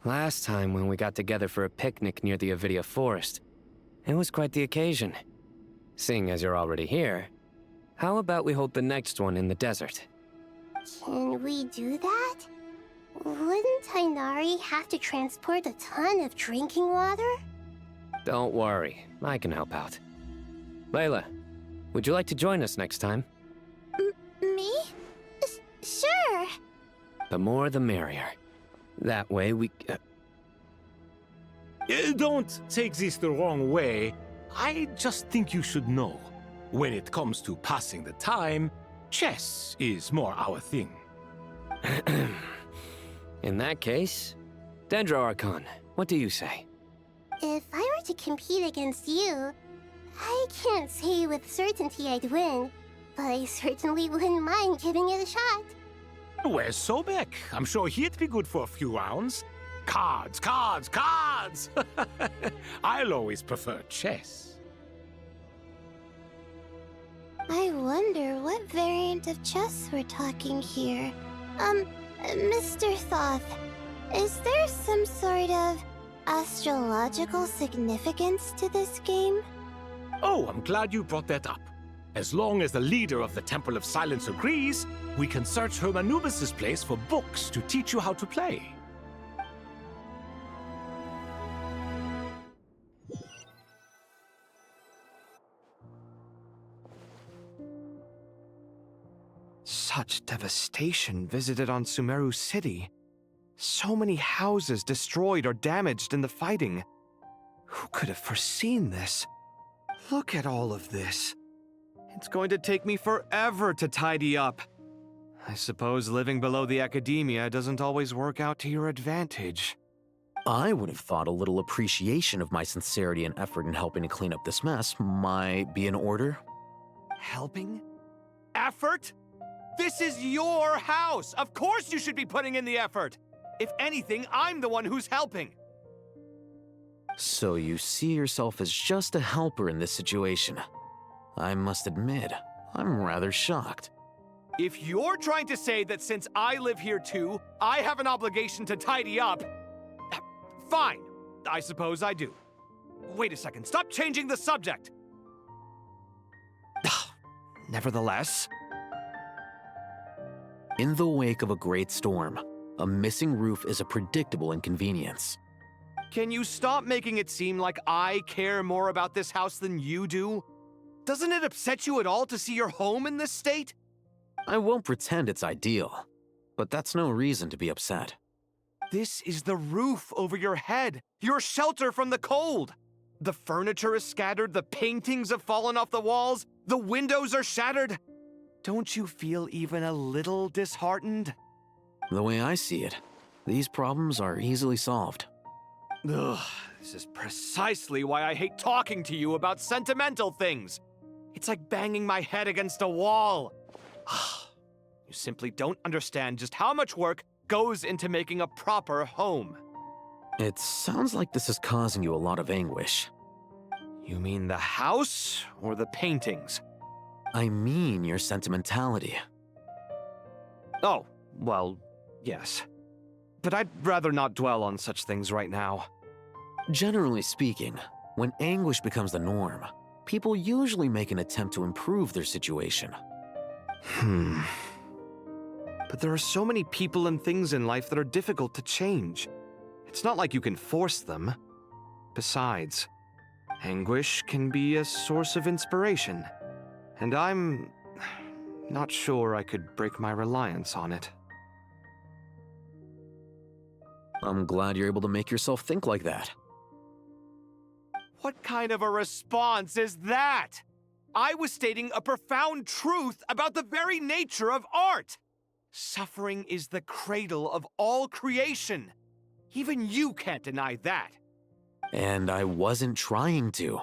[SPEAKER 2] Last time when we got together for a picnic near the Avidia Forest, it was quite the occasion. Seeing as you're already here, how about we hold the next one in the desert?
[SPEAKER 17] Can we do that? Wouldn't Tainari have to transport a ton of drinking water?
[SPEAKER 2] Don't worry, I can help out. Layla, would you like to join us next time?
[SPEAKER 17] Me? Sure.
[SPEAKER 2] The more the merrier. That way we...
[SPEAKER 4] Don't take this the wrong way. I just think you should know. When it comes to passing the time, chess is more our thing.
[SPEAKER 2] In that case, Dendro Archon, what do you say?
[SPEAKER 17] If I were to compete against you, I can't say with certainty I'd win, but I certainly wouldn't mind giving it a shot.
[SPEAKER 4] Where's Sobek? I'm sure he'd be good for a few rounds. Cards, cards, cards! I'll always prefer chess.
[SPEAKER 17] I wonder what variant of chess we're talking here. Mr. Thoth, is there some sort of astrological significance to this game?
[SPEAKER 4] Oh, I'm glad you brought that up. As long as the leader of the Temple of Silence agrees, we can search Hermanubis' place for books to teach you how to play.
[SPEAKER 15] Such devastation visited on Sumeru City. So many houses destroyed or damaged in the fighting. Who could have foreseen this? Look at all of this. It's going to take me forever to tidy up. I suppose living below the academia doesn't always work out to your advantage.
[SPEAKER 22] I would have thought a little appreciation of my sincerity and effort in helping to clean up this mess might be in order.
[SPEAKER 15] Helping? Effort? This is your house! Of course you should be putting in the effort! If anything, I'm the one who's helping!
[SPEAKER 22] So you see yourself as just a helper in this situation. I must admit, I'm rather shocked.
[SPEAKER 15] If you're trying to say that since I live here too, I have an obligation to tidy up, fine, I suppose I do. Wait a second, stop changing the subject! Nevertheless...
[SPEAKER 22] In the wake of a great storm, a missing roof is a predictable inconvenience.
[SPEAKER 15] Can you stop making it seem like I care more about this house than you do? Doesn't it upset you at all to see your home in this state?
[SPEAKER 22] I won't pretend it's ideal, but that's no reason to be upset.
[SPEAKER 15] This is the roof over your head, your shelter from the cold. The furniture is scattered, the paintings have fallen off the walls, the windows are shattered. Don't you feel even a little disheartened?
[SPEAKER 22] The way I see it, these problems are easily solved.
[SPEAKER 15] Ugh, this is precisely why I hate talking to you about sentimental things. It's like banging my head against a wall. You simply don't understand just how much work goes into making a proper home.
[SPEAKER 22] It sounds like this is causing you a lot of anguish.
[SPEAKER 15] You mean the house or the paintings?
[SPEAKER 22] I mean your sentimentality.
[SPEAKER 15] Oh, well, yes. But I'd rather not dwell on such things right now.
[SPEAKER 22] Generally speaking, when anguish becomes the norm, people usually make an attempt to improve their situation.
[SPEAKER 15] But there are so many people and things in life that are difficult to change. It's not like you can force them. Besides, anguish can be a source of inspiration. And I'm not sure I could break my reliance on it.
[SPEAKER 22] I'm glad you're able to make yourself think like that.
[SPEAKER 15] What kind of a response is that? I was stating a profound truth about the very nature of art. Suffering is the cradle of all creation. Even you can't deny that.
[SPEAKER 22] And I wasn't trying to.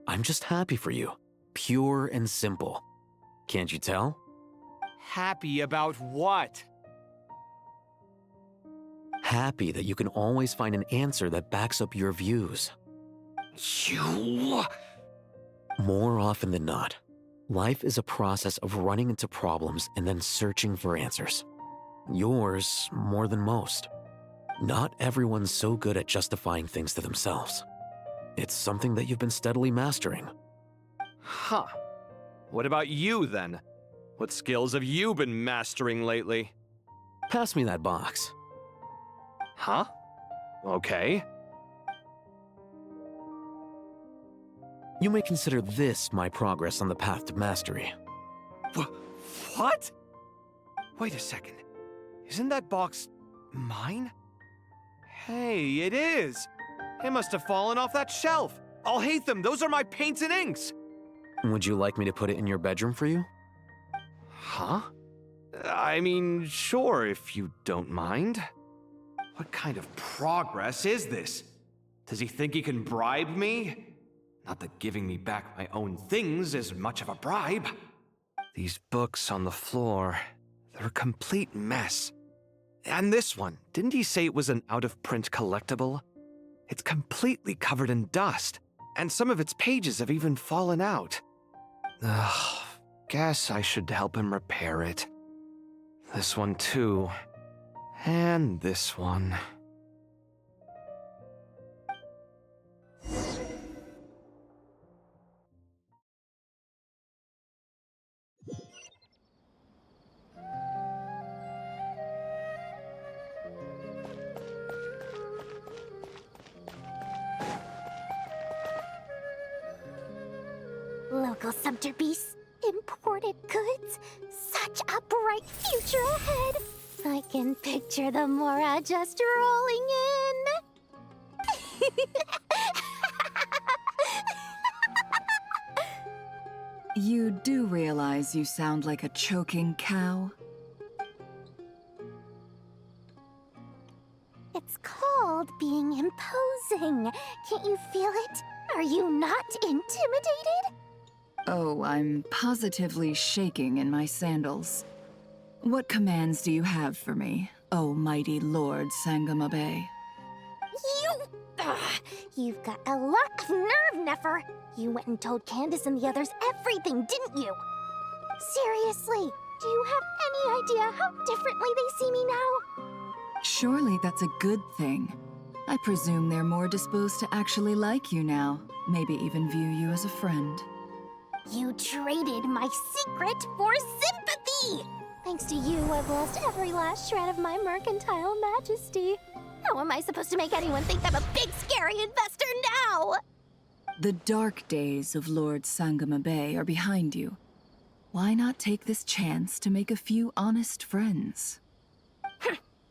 [SPEAKER 22] I'm just happy for you. Pure and simple. Can't you tell?
[SPEAKER 15] Happy about what?
[SPEAKER 22] Happy that you can always find an answer that backs up your views.
[SPEAKER 15] You...
[SPEAKER 22] More often than not, life is a process of running into problems and then searching for answers. Yours more than most. Not everyone's so good at justifying things to themselves. It's something that you've been steadily mastering.
[SPEAKER 15] Huh. What about you, then? What skills have you been mastering lately?
[SPEAKER 22] Pass me that box.
[SPEAKER 15] Huh? Okay.
[SPEAKER 22] You may consider this my progress on the path to mastery.
[SPEAKER 15] What? Wait a second. Isn't that box mine? Hey, it is! It must have fallen off that shelf. I'll hate them. Those are my paints and inks.
[SPEAKER 22] Would you like me to put it in your bedroom for you?
[SPEAKER 15] Huh? I mean, sure, if you don't mind. What kind of progress is this? Does he think he can bribe me? Not that giving me back my own things is much of a bribe. These books on the floor, they're a complete mess. And this one, didn't he say it was an out-of-print collectible? It's completely covered in dust, and some of its pages have even fallen out. Ugh, guess I should help him repair it. This one too. And this one.
[SPEAKER 17] Local sumpter beasts, imported goods, such a bright future ahead. I can picture the Mora just rolling in.
[SPEAKER 3] You do realize you sound like a choking cow?
[SPEAKER 17] It's called being imposing. Can't you feel it? Are you not intimidated?
[SPEAKER 3] Oh, I'm positively shaking in my sandals. What commands do you have for me, oh mighty Lord Sangamabe?
[SPEAKER 17] You've got a lot of nerve, Nefer. You went and told Candace and the others everything, didn't you? Seriously, do you have any idea how differently they see me now?
[SPEAKER 3] Surely that's a good thing. I presume they're more disposed to actually like you now, maybe even view you as a friend.
[SPEAKER 17] You traded my secret for sympathy! Thanks to you, I've lost every last shred of my mercantile majesty. How am I supposed to make anyone think I'm a big, scary investor now?
[SPEAKER 3] The dark days of Lord Sangamabe are behind you. Why not take this chance to make a few honest friends?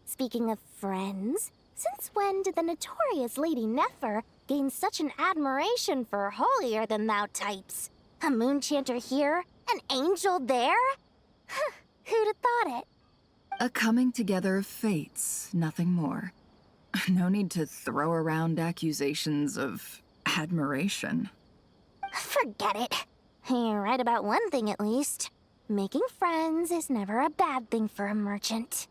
[SPEAKER 17] Speaking of friends, since when did the notorious Lady Nefer gain such an admiration for holier-than-thou types? A moon chanter here, an angel there? Who'd have thought it?
[SPEAKER 3] A coming together of fates, nothing more. No need to throw around accusations of admiration.
[SPEAKER 17] Forget it. You're right about one thing at least. Making friends is never a bad thing for a merchant.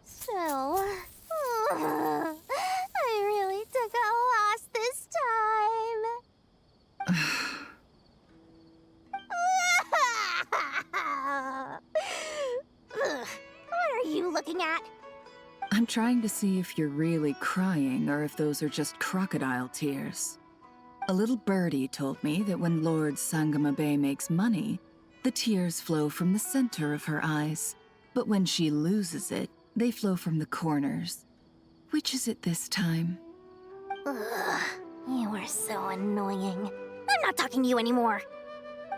[SPEAKER 17] So, I really took a loss this time. What are you looking at?
[SPEAKER 3] I'm trying to see if you're really crying or if those are just crocodile tears. A little birdie told me that when Lord Sangamabe makes money, the tears flow from the center of her eyes. But when she loses it, they flow from the corners. Which is it this time?
[SPEAKER 17] Ugh, you are so annoying. I'm not talking to you anymore.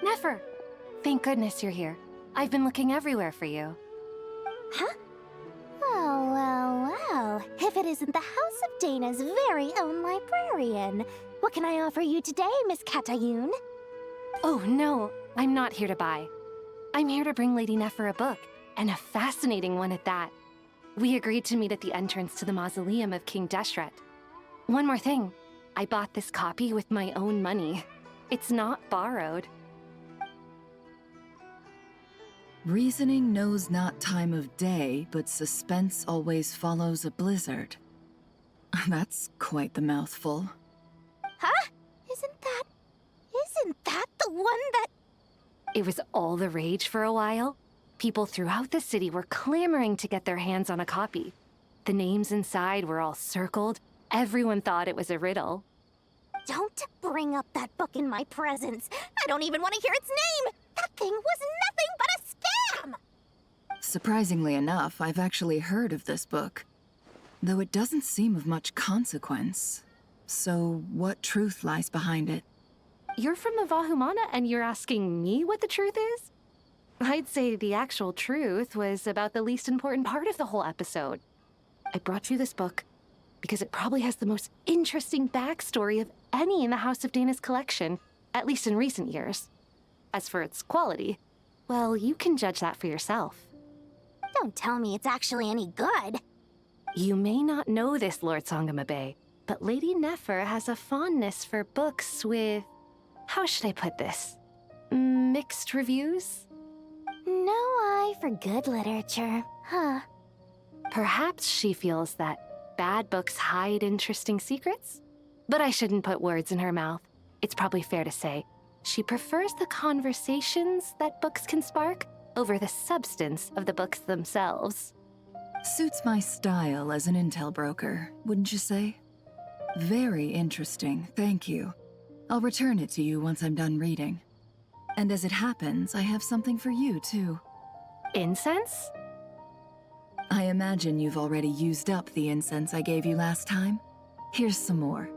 [SPEAKER 9] Nefer! Thank goodness you're here. I've been looking everywhere for you.
[SPEAKER 17] Huh? Well. If it isn't the House of Dana's very own librarian. What can I offer you today, Miss Katayun?
[SPEAKER 9] Oh, no. I'm not here to buy. I'm here to bring Lady Nefer a book, and a fascinating one at that. We agreed to meet at the entrance to the mausoleum of King Deshret. One more thing. I bought this copy with my own money. It's not borrowed.
[SPEAKER 3] Reasoning knows not time of day, but suspense always follows a blizzard. That's quite the mouthful.
[SPEAKER 17] Huh? Isn't that the one that...
[SPEAKER 9] It was all the rage for a while. People throughout the city were clamoring to get their hands on a copy. The names inside were all circled. Everyone thought it was a riddle.
[SPEAKER 17] Don't bring up that book in my presence. I don't even want to hear its name. That thing was nothing but a scam.
[SPEAKER 3] Surprisingly enough, I've actually heard of this book, though it doesn't seem of much consequence. So what truth lies behind it?
[SPEAKER 9] You're from the Vahumana and you're asking me what the truth is? I'd say the actual truth was about the least important part of the whole episode. I brought you this book because it probably has the most interesting backstory of any in the House of Dana's collection, at least in recent years. As for its quality, well, you can judge that for yourself.
[SPEAKER 17] Don't tell me it's actually any good.
[SPEAKER 9] You may not know this, Lord Sangamabe, but Lady Nefer has a fondness for books with... how should I put this? Mixed reviews?
[SPEAKER 17] No eye for good literature, huh?
[SPEAKER 9] Perhaps she feels that bad books hide interesting secrets? But I shouldn't put words in her mouth. It's probably fair to say she prefers the conversations that books can spark over the substance of the books themselves.
[SPEAKER 3] Suits my style as an intel broker, wouldn't you say? Very interesting, thank you. I'll return it to you once I'm done reading. And as it happens, I have something for you, too.
[SPEAKER 9] Incense?
[SPEAKER 3] I imagine you've already used up the incense I gave you last time. Here's some more.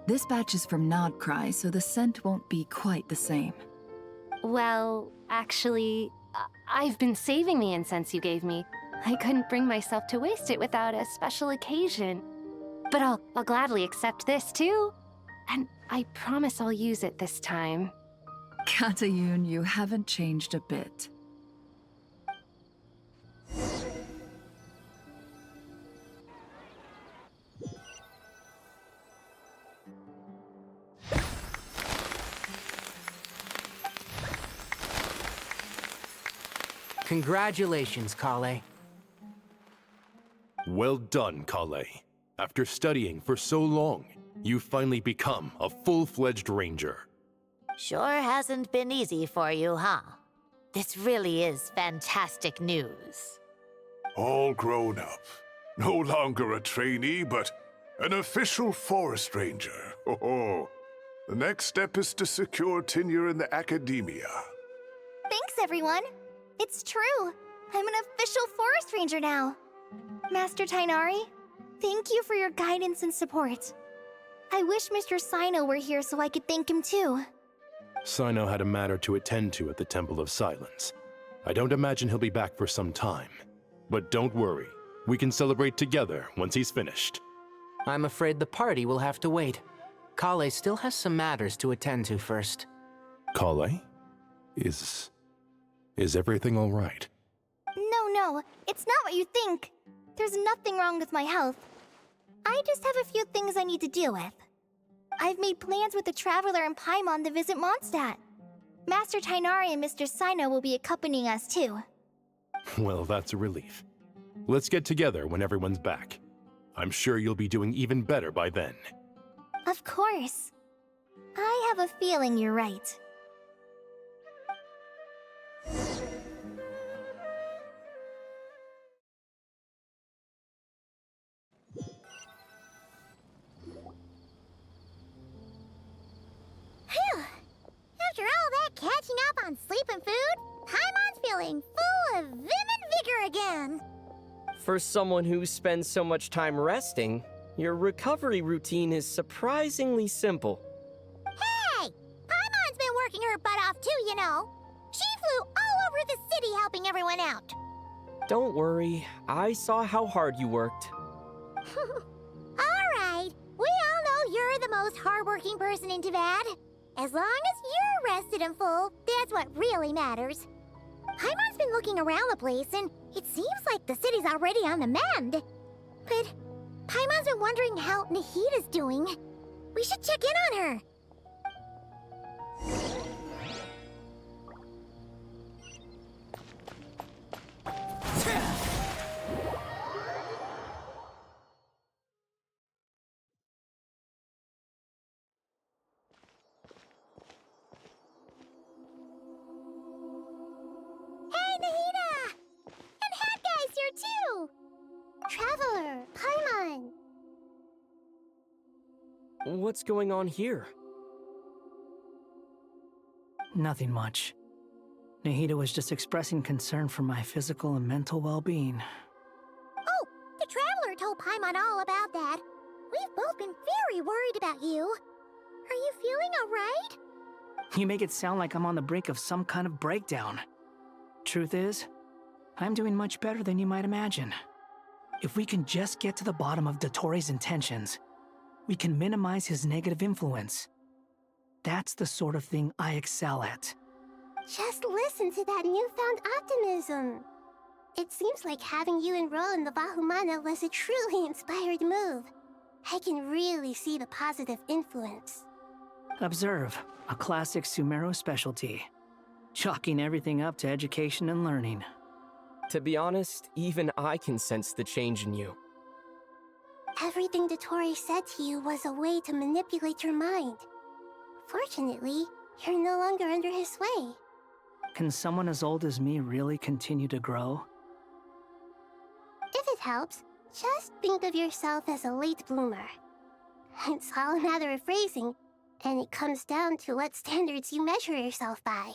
[SPEAKER 3] This batch is from Nodcry, so the scent won't be quite the same.
[SPEAKER 9] Well, actually, I've been saving the incense you gave me. I couldn't bring myself to waste it without a special occasion. But I'll gladly accept this, too. And I promise I'll use it this time.
[SPEAKER 3] Katayun, you haven't changed a bit.
[SPEAKER 16] Congratulations, Kale.
[SPEAKER 19] Well done, Kale. After studying for so long, you've finally become a full-fledged ranger.
[SPEAKER 23] Sure hasn't been easy for you, huh? This really is fantastic news.
[SPEAKER 5] All grown up. No longer a trainee, but an official forest ranger. Oh, the next step is to secure tenure in the academia.
[SPEAKER 1] Thanks, everyone. It's true. I'm an official forest ranger now. Master Tainari, thank you for your guidance and support. I wish Mr. Sino were here so I could thank him too.
[SPEAKER 19] Sino had a matter to attend to at the Temple of Silence. I don't imagine he'll be back for some time. But don't worry, we can celebrate together once he's finished.
[SPEAKER 16] I'm afraid the party will have to wait. Kale still has some matters to attend to first.
[SPEAKER 19] Kale? Is everything all right?
[SPEAKER 1] No, it's not what you think. There's nothing wrong with my health. I just have a few things I need to deal with. I've made plans with the Traveler and Paimon to visit Mondstadt. Master Tainari and Mr. Sino will be accompanying us too.
[SPEAKER 19] Well, that's a relief. Let's get together when everyone's back. I'm sure you'll be doing even better by then.
[SPEAKER 1] Of course. I have a feeling you're right.
[SPEAKER 17] Phew! After all that catching up on sleep and food, Paimon's feeling full of vim and vigor again.
[SPEAKER 18] For someone who spends so much time resting, your recovery routine is surprisingly simple.
[SPEAKER 17] Hey! Paimon's been working her butt off stuff too, you know. She flew all over the city helping everyone out.
[SPEAKER 18] Don't worry, I saw how hard you worked.
[SPEAKER 17] Alright, we all know you're the most hardworking person in Tibet. As long as you're rested and full, that's what really matters. Paimon's been looking around the place, and it seems like the city's already on the mend. But Paimon's been wondering how Nahida's doing. We should check in on her. Hey, Nahida! And Hat Guy's here too! Traveler, Paimon!
[SPEAKER 18] What's going on here?
[SPEAKER 7] Nothing much. Nahida was just expressing concern for my physical and mental well-being.
[SPEAKER 17] Oh, the Traveler told Paimon all about that. We've both been very worried about you. Are you feeling alright?
[SPEAKER 7] You make it sound like I'm on the brink of some kind of breakdown. Truth is, I'm doing much better than you might imagine. If we can just get to the bottom of Dottoro's intentions, we can minimize his negative influence. That's the sort of thing I excel at.
[SPEAKER 17] Just listen to that newfound optimism. It seems like having you enroll in the Vahumana was a truly inspired move. I can really see the positive influence.
[SPEAKER 7] Observe, a classic Sumero specialty. Chalking everything up to education and learning.
[SPEAKER 18] To be honest, even I can sense the change in you.
[SPEAKER 17] Everything Dottore said to you was a way to manipulate your mind. Fortunately, you're no longer under his sway.
[SPEAKER 7] Can someone as old as me really continue to grow?
[SPEAKER 17] If it helps, just think of yourself as a late bloomer. It's all a matter of phrasing, and it comes down to what standards you measure yourself by.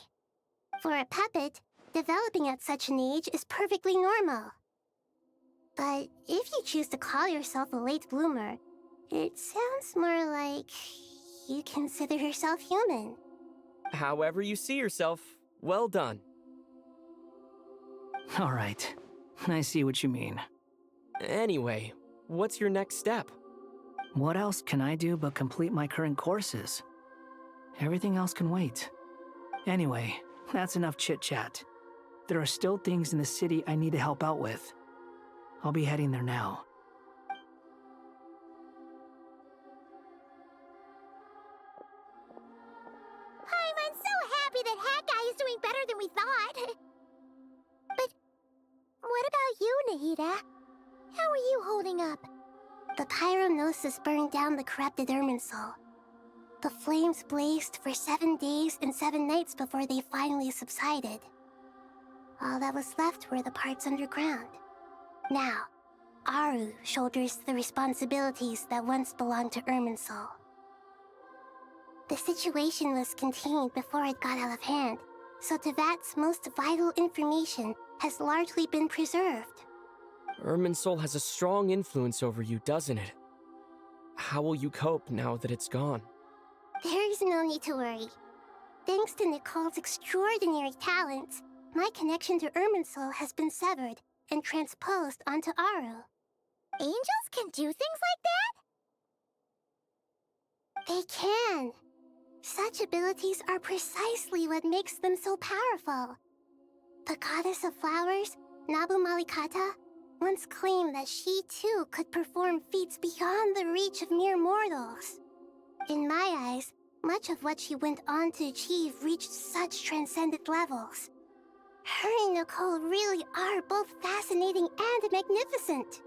[SPEAKER 17] For a puppet, developing at such an age is perfectly normal. But if you choose to call yourself a late bloomer, it sounds more like you consider yourself human.
[SPEAKER 18] However you see yourself, well done.
[SPEAKER 7] All right, I see what you mean.
[SPEAKER 18] Anyway, what's your next step?
[SPEAKER 7] What else can I do but complete my current courses? Everything else can wait. Anyway, that's enough chit-chat. There are still things in the city I need to help out with. I'll be heading there now.
[SPEAKER 17] I'm so happy that Hat Guy is doing better than we thought. But what about you, Nahida? How are you holding up? The pyronosis burned down the corrupted Irminsul. The flames blazed for 7 days and 7 nights before they finally subsided. All that was left were the parts underground. Now, Aru shoulders the responsibilities that once belonged to Irminsul. The situation was contained before it got out of hand, so Tevat's most vital information has largely been preserved.
[SPEAKER 18] Irminsul has a strong influence over you, doesn't it? How will you cope now that it's gone?
[SPEAKER 17] There is no need to worry. Thanks to Nicole's extraordinary talents, my connection to Irminsul has been severed and transposed onto Aru. Angels can do things like that? They can. Such abilities are precisely what makes them so powerful. The goddess of flowers, Nabu Malikata, once claimed that she too could perform feats beyond the reach of mere mortals. In my eyes, much of what she went on to achieve reached such transcendent levels. Her and Nicole really are both fascinating and magnificent.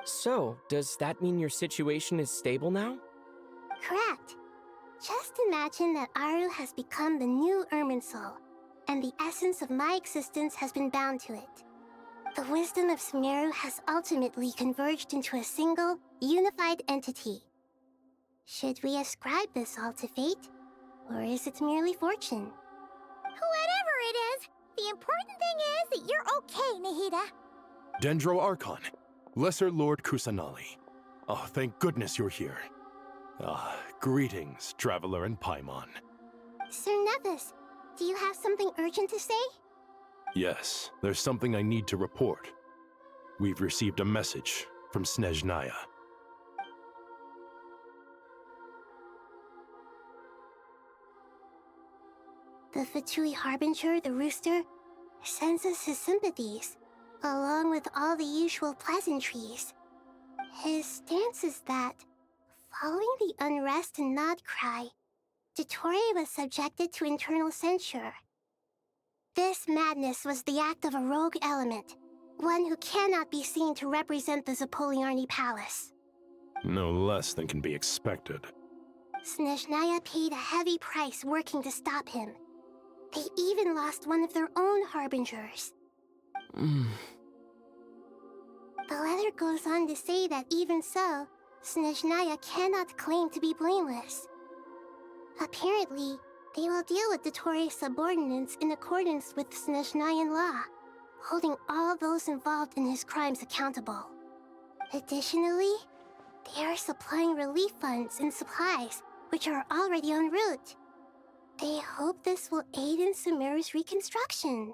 [SPEAKER 18] So, does that mean your situation is stable now?
[SPEAKER 17] Correct. Just imagine that Aru has become the new Irminsul, and the essence of my existence has been bound to it. The wisdom of Sumero has ultimately converged into a single, unified entity. Should we ascribe this all to fate, or is it merely fortune? Whatever it is, the important thing is that you're okay, Nahida.
[SPEAKER 19] Dendro Archon, Lesser Lord Kusanali. Oh, thank goodness you're here. Greetings, Traveler and Paimon.
[SPEAKER 17] Sir Nevis, Do you have something urgent to say?
[SPEAKER 19] Yes, there's something I need to report. We've received a message from Snezhnaya.
[SPEAKER 17] The Fatui Harbinger, the rooster, sends us his sympathies, along with all the usual pleasantries. His stance is that, following the unrest and Nod cry, Dottore was subjected to internal censure. This madness was the act of a rogue element, one who cannot be seen to represent the Zapoliarni Palace.
[SPEAKER 19] No less than can be expected.
[SPEAKER 17] Snezhnaya paid a heavy price working to stop him. They even lost one of their own harbingers. The letter goes on to say that even so, Snezhnaya cannot claim to be blameless. Apparently, they will deal with Dottore's subordinates in accordance with Snezhnayan law, holding all those involved in his crimes accountable. Additionally, they are supplying relief funds and supplies, which are already en route. They hope this will aid in Sumeru's reconstruction.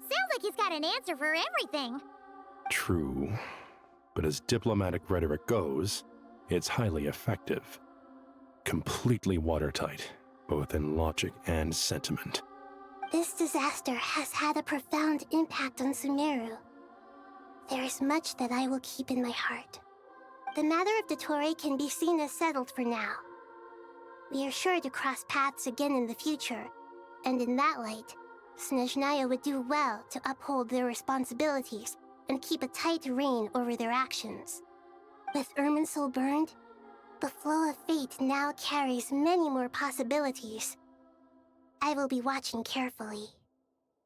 [SPEAKER 10] Sounds like he's got an answer for everything.
[SPEAKER 19] True, but as diplomatic rhetoric goes, it's highly effective. Completely watertight, both in logic and sentiment.
[SPEAKER 17] This disaster has had a profound impact on Sumeru. There is much that I will keep in my heart. The matter of Dottore can be seen as settled for now. We are sure to cross paths again in the future, and in that light, Snezhnaya would do well to uphold their responsibilities and keep a tight rein over their actions. With Irminsul burned, the flow of fate now carries many more possibilities. I will be watching carefully.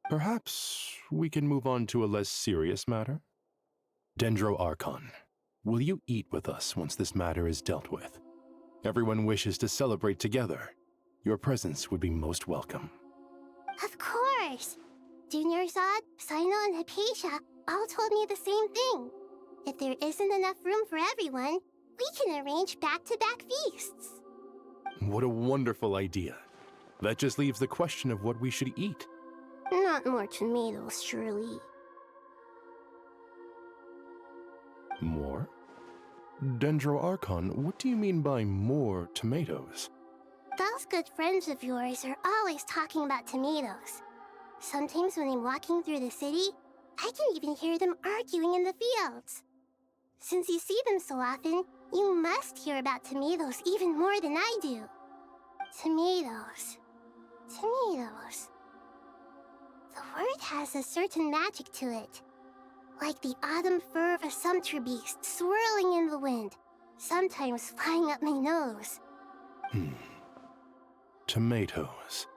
[SPEAKER 19] Perhaps we can move on to a less serious matter? Dendro Archon, will you eat with us once this matter is dealt with? Everyone wishes to celebrate together. Your presence would be most welcome.
[SPEAKER 17] Of course! Junior Zod, Sino, and Hypatia all told me the same thing. If there isn't enough room for everyone, we can arrange back-to-back feasts.
[SPEAKER 19] What a wonderful idea. That just leaves the question of what we should eat.
[SPEAKER 17] Not more tomatoes, surely.
[SPEAKER 19] More? Dendro Archon, what do you mean by more tomatoes?
[SPEAKER 17] Those good friends of yours are always talking about tomatoes. Sometimes when I'm walking through the city, I can even hear them arguing in the fields. Since you see them so often, you must hear about tomatoes even more than I do. Tomatoes. Tomatoes. The word has a certain magic to it. Like the autumn fur of a sumpter beast swirling in the wind, sometimes flying up my nose.
[SPEAKER 19] Tomatoes.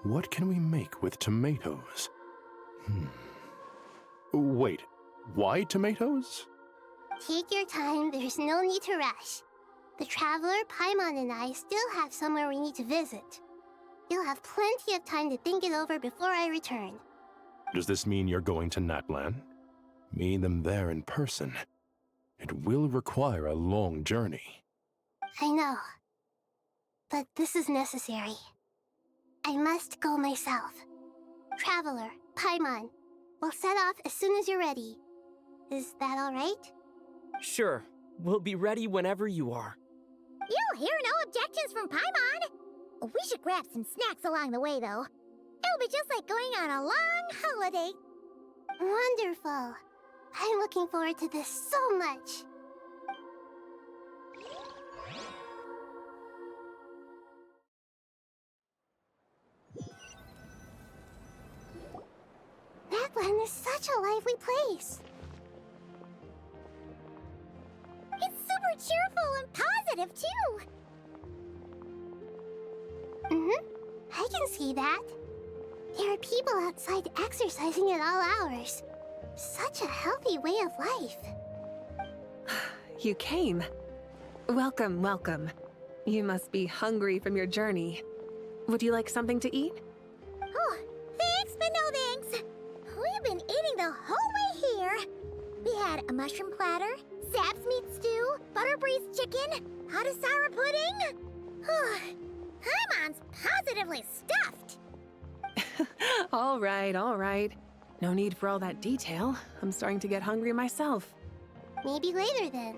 [SPEAKER 19] What can we make with tomatoes? Wait, why tomatoes?
[SPEAKER 17] Take your time, there's no need to rush. The Traveler, Paimon, and I still have somewhere we need to visit. You'll have plenty of time to think it over before I return.
[SPEAKER 19] Does this mean you're going to Natlan? Meet them there in person. It will require a long journey.
[SPEAKER 17] I know. But this is necessary. I must go myself. Traveler, Paimon, we'll set off as soon as you're ready. Is that all right?
[SPEAKER 18] Sure. We'll be ready whenever you are.
[SPEAKER 10] You'll hear no objections from Paimon. We should grab some snacks along the way, though. It'll be just like going on a long holiday.
[SPEAKER 17] Wonderful. I'm looking forward to this so much. Natlan is such a lively place.
[SPEAKER 10] It's super cheerful and positive, too.
[SPEAKER 17] I can see that. There are people outside exercising at all hours. Such a healthy way of life.
[SPEAKER 11] You came. Welcome, welcome. You must be hungry from your journey. Would you like something to eat?
[SPEAKER 10] Oh, thanks, but no thanks. We've been eating the whole way here. We had a mushroom platter, sap's meat stew, butter braised chicken, hadasara pudding. Paimon's positively stuffed.
[SPEAKER 11] All right, all right. No need for all that detail. I'm starting to get hungry myself.
[SPEAKER 17] Maybe later then.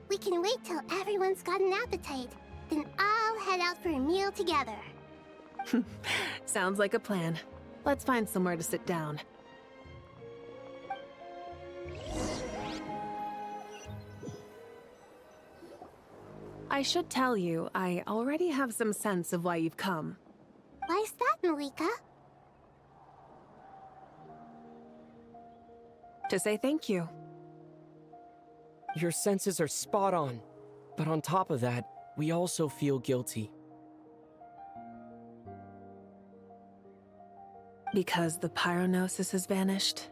[SPEAKER 17] We can wait till everyone's got an appetite. Then I'll head out for a meal together.
[SPEAKER 11] Sounds like a plan. Let's find somewhere to sit down. I should tell you, I already have some sense of why you've come.
[SPEAKER 17] Why's that, Malika?
[SPEAKER 11] To say thank you.
[SPEAKER 18] Your senses are spot on. But on top of that, we also feel guilty.
[SPEAKER 11] Because the pyronosis has vanished?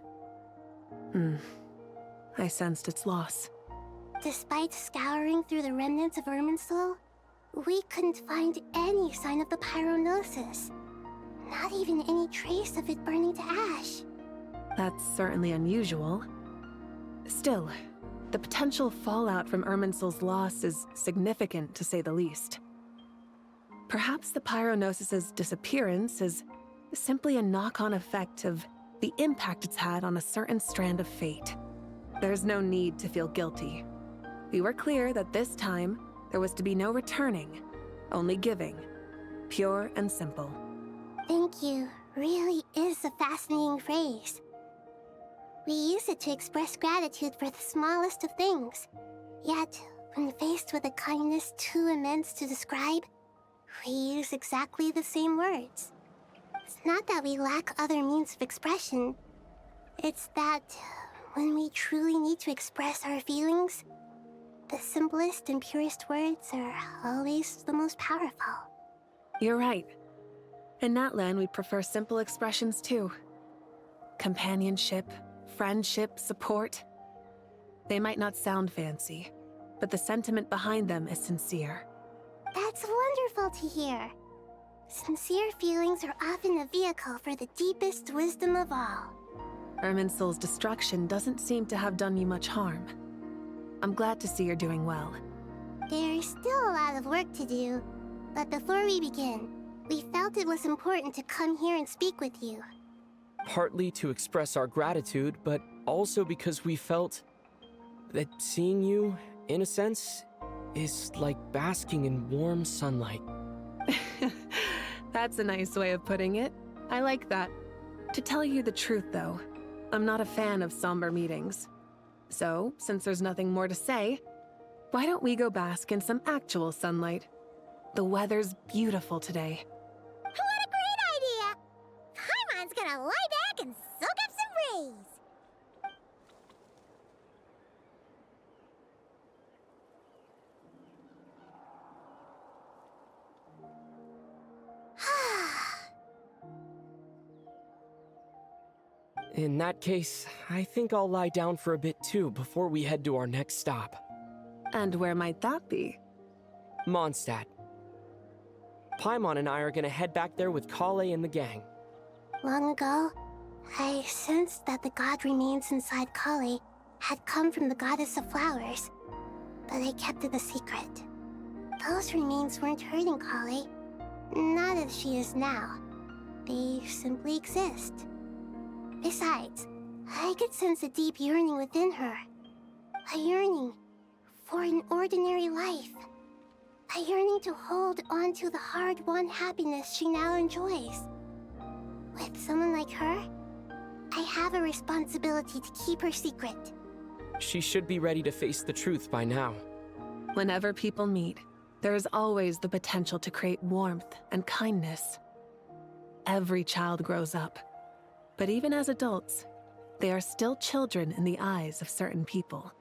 [SPEAKER 11] I sensed its loss.
[SPEAKER 17] Despite scouring through the remnants of Irminsul, we couldn't find any sign of the pyronosis. Not even any trace of it burning to ash.
[SPEAKER 11] That's certainly unusual. Still, the potential fallout from Irminsul's loss is significant, to say the least. Perhaps the pyronosis's disappearance is simply a knock-on effect of the impact it's had on a certain strand of fate. There's no need to feel guilty. We were clear that this time, there was to be no returning, only giving. Pure and simple.
[SPEAKER 17] Thank you really is a fascinating phrase. We use it to express gratitude for the smallest of things. Yet, when faced with a kindness too immense to describe, we use exactly the same words. It's not that we lack other means of expression. It's that when we truly need to express our feelings, the simplest and purest words are always the most powerful.
[SPEAKER 11] You're right. In Natlan, we prefer simple expressions too. Companionship, friendship, support. They might not sound fancy, but the sentiment behind them is sincere.
[SPEAKER 17] That's wonderful to hear. Sincere feelings are often a vehicle for the deepest wisdom of all.
[SPEAKER 11] Irminsul's destruction doesn't seem to have done you much harm. I'm glad to see you're doing well.
[SPEAKER 17] There's still a lot of work to do, but before we begin, we felt it was important to come here and speak with you.
[SPEAKER 18] Partly to express our gratitude, but also because we felt that seeing you, in a sense, is like basking in warm sunlight.
[SPEAKER 11] That's a nice way of putting it. I like that. To tell you the truth, though, I'm not a fan of somber meetings. So, since there's nothing more to say, why don't we go bask in some actual sunlight? The weather's beautiful today.
[SPEAKER 10] What a great idea! Paimon's gonna lie back and soak up some rays.
[SPEAKER 18] In that case, I think I'll lie down for a bit too before we head to our next stop.
[SPEAKER 11] And where might that be?
[SPEAKER 18] Mondstadt. Paimon and I are gonna head back there with Kale and the gang.
[SPEAKER 17] Long ago, I sensed that the god remains inside Kale had come from the goddess of flowers, but I kept it a secret. Those remains weren't hurting Kale, not as she is now. They simply exist. Besides, I could sense a deep yearning within her. A yearning for an ordinary life. A yearning to hold on to the hard-won happiness she now enjoys. With someone like her, I have a responsibility to keep her secret.
[SPEAKER 18] She should be ready to face the truth by now.
[SPEAKER 11] Whenever people meet, there is always the potential to create warmth and kindness. Every child grows up. But even as adults, they are still children in the eyes of certain people.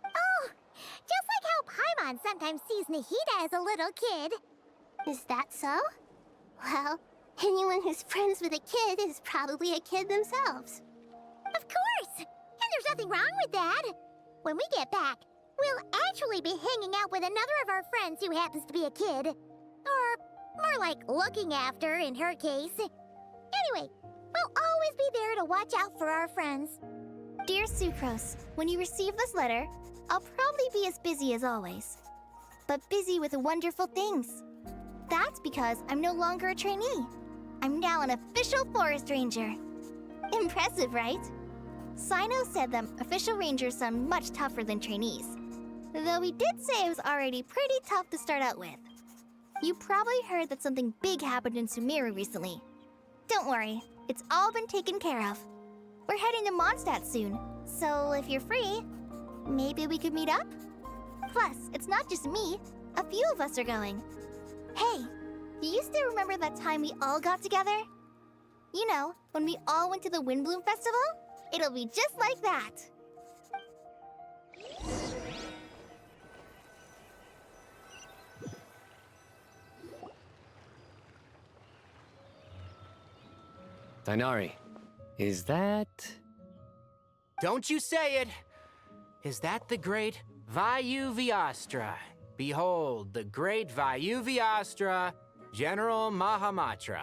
[SPEAKER 10] Oh, just like how Paimon sometimes sees Nahida as a little kid.
[SPEAKER 17] Is that so? Well, anyone who's friends with a kid is probably a kid themselves.
[SPEAKER 10] Of course! And there's nothing wrong with that. When we get back, we'll actually be hanging out with another of our friends who happens to be a kid. Or more like looking after, in her case. Anyway, we'll always be there to watch out for our friends.
[SPEAKER 1] Dear Sucrose, when you receive this letter, I'll probably be as busy as always. But busy with wonderful things. That's because I'm no longer a trainee. I'm now an official forest ranger. Impressive, right? Sino said that official rangers sound much tougher than trainees. Though he did say it was already pretty tough to start out with. You probably heard that something big happened in Sumeru recently. Don't worry, it's all been taken care of. We're heading to Mondstadt soon, so if you're free, maybe we could meet up? Plus, it's not just me. A few of us are going. Hey, do you still remember that time we all got together? You know, when we all went to the Windbloom Festival? It'll be just like that.
[SPEAKER 2] Dainari, is that...
[SPEAKER 16] Don't you say it! Is that the great Vayu-Vyastra? Behold, the great Vayu-Vyastra, General Mahamatra.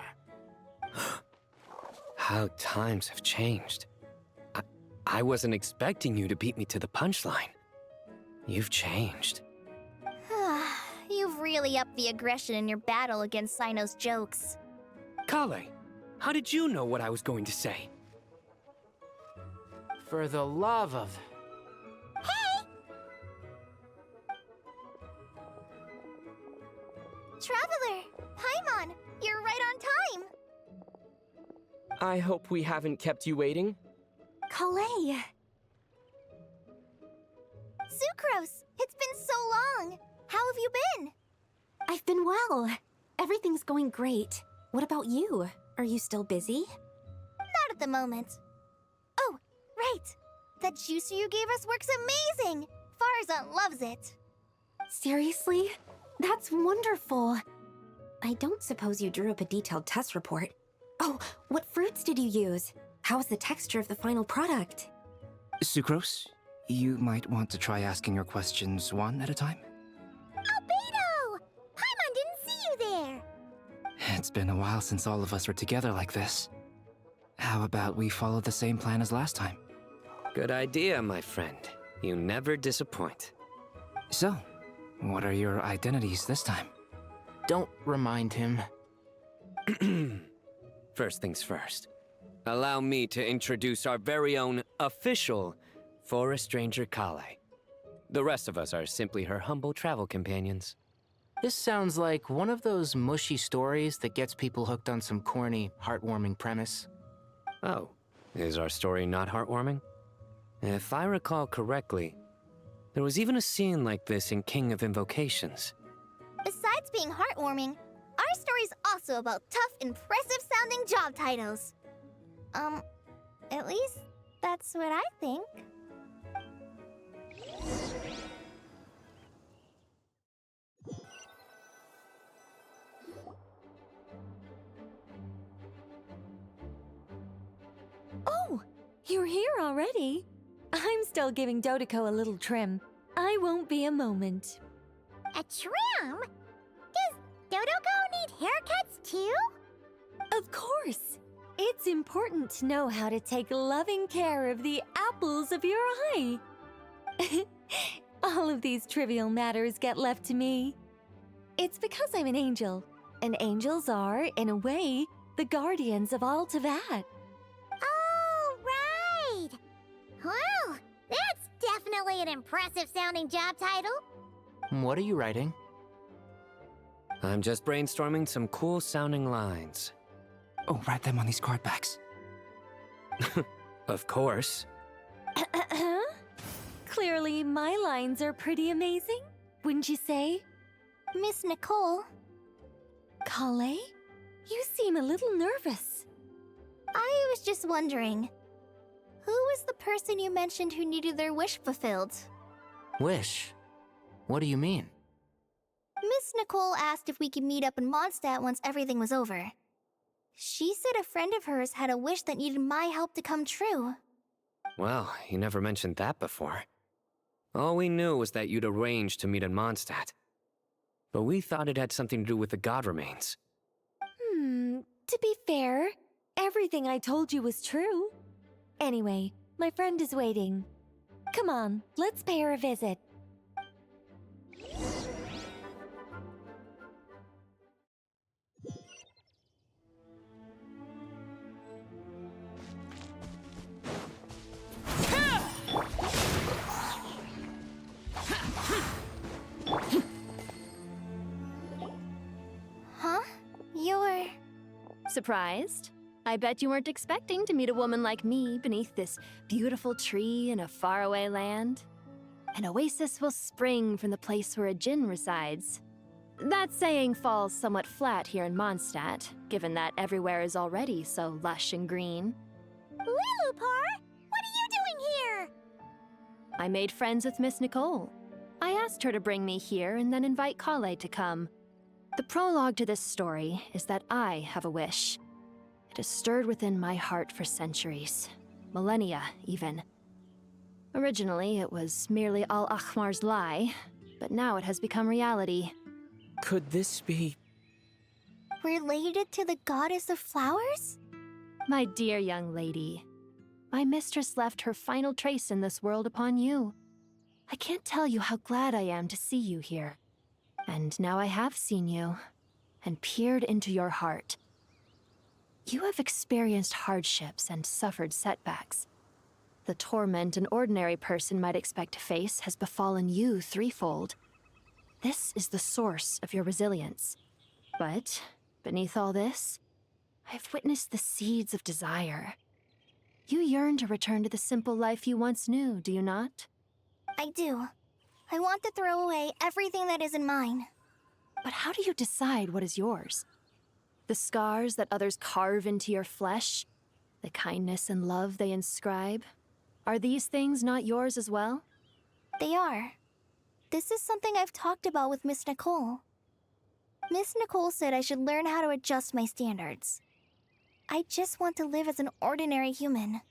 [SPEAKER 2] How times have changed. I wasn't expecting you to beat me to the punchline. You've changed.
[SPEAKER 1] You've really upped the aggression in your battle against Sino's jokes.
[SPEAKER 2] Kale, how did you know what I was going to say?
[SPEAKER 16] For the love of...
[SPEAKER 1] Traveler! Paimon! You're right on time!
[SPEAKER 18] I hope we haven't kept you waiting.
[SPEAKER 17] Kalei!
[SPEAKER 1] Sucrose! It's been so long! How have you been?
[SPEAKER 17] I've been well. Everything's going great. What about you? Are you still busy?
[SPEAKER 1] Not at the moment. Oh, right! That juicer you gave us works amazing! Farzan loves it!
[SPEAKER 17] Seriously? That's wonderful. I don't suppose you drew up a detailed test report. Oh, what fruits did you use? How's the texture of the final product?
[SPEAKER 8] Sucrose, you might want to try asking your questions one at a time.
[SPEAKER 10] Albedo! Paimon didn't see you there!
[SPEAKER 8] It's been a while since all of us were together like this. How about we follow the same plan as last time?
[SPEAKER 2] Good idea, my friend. You never disappoint.
[SPEAKER 8] So, what are your identities this time?
[SPEAKER 16] Don't remind him.
[SPEAKER 2] First things first. Allow me to introduce our very own official Forest Ranger Kale. The rest of us are simply her humble travel companions.
[SPEAKER 16] This sounds like one of those mushy stories that gets people hooked on some corny, heartwarming premise.
[SPEAKER 2] Oh, is our story not heartwarming? If I recall correctly, there was even a scene like this in King of Invocations.
[SPEAKER 1] Besides being heartwarming, our story's also about tough, impressive-sounding job titles. At least that's what I think.
[SPEAKER 12] Oh, you're here already? I'm still giving Dodeko a little trim. I won't be a moment.
[SPEAKER 10] A trim? Does Dodoko need haircuts too?
[SPEAKER 12] Of course. It's important to know how to take loving care of the apples of your eye. All of these trivial matters get left to me. It's because I'm an angel, and angels are, in a way, the guardians of all Teyvat.
[SPEAKER 10] Oh, right! Well, that's definitely an impressive-sounding job title.
[SPEAKER 16] What are you writing?
[SPEAKER 2] I'm just brainstorming some cool-sounding lines.
[SPEAKER 8] Oh, write them on these card backs.
[SPEAKER 2] Of course.
[SPEAKER 12] Clearly, my lines are pretty amazing, wouldn't you say?
[SPEAKER 1] Miss Nicole.
[SPEAKER 12] Kale? You seem a little nervous.
[SPEAKER 1] I was just wondering, who was the person you mentioned who needed their wish fulfilled?
[SPEAKER 16] Wish? What do you mean?
[SPEAKER 1] Miss Nicole asked if we could meet up in Mondstadt once everything was over. She said a friend of hers had a wish that needed my help to come true.
[SPEAKER 2] Well, you never mentioned that before. All we knew was that you'd arranged to meet in Mondstadt. But we thought it had something to do with the god remains.
[SPEAKER 12] To be fair, everything I told you was true. Anyway, my friend is waiting. Come on, let's pay her a visit.
[SPEAKER 13] Surprised? I bet you weren't expecting to meet a woman like me beneath this beautiful tree in a faraway land. An oasis will spring from the place where a djinn resides. That saying falls somewhat flat here in Mondstadt, given that everywhere is already so lush and green.
[SPEAKER 10] Lilupar, what are you doing here?
[SPEAKER 13] I made friends with Miss Nicole. I asked her to bring me here and then invite Kale to come. The prologue to this story is that I have a wish. It has stirred within my heart for centuries, millennia even. Originally, it was merely Al-Ahmar's lie, but now it has become reality.
[SPEAKER 18] Could this be...
[SPEAKER 1] Related to the goddess of flowers?
[SPEAKER 13] My dear young lady, my mistress left her final trace in this world upon you. I can't tell you how glad I am to see you here. And now I have seen you, and peered into your heart. You have experienced hardships and suffered setbacks. The torment an ordinary person might expect to face has befallen you threefold. This is the source of your resilience. But, beneath all this, I've witnessed the seeds of desire. You yearn to return to the simple life you once knew, do you not?
[SPEAKER 1] I do. I want to throw away everything that isn't mine.
[SPEAKER 13] But how do you decide what is yours? The scars that others carve into your flesh? The kindness and love they inscribe? Are these things not yours as well?
[SPEAKER 1] They are. This is something I've talked about with Miss Nicole. Miss Nicole said I should learn how to adjust my standards. I just want to live as an ordinary human.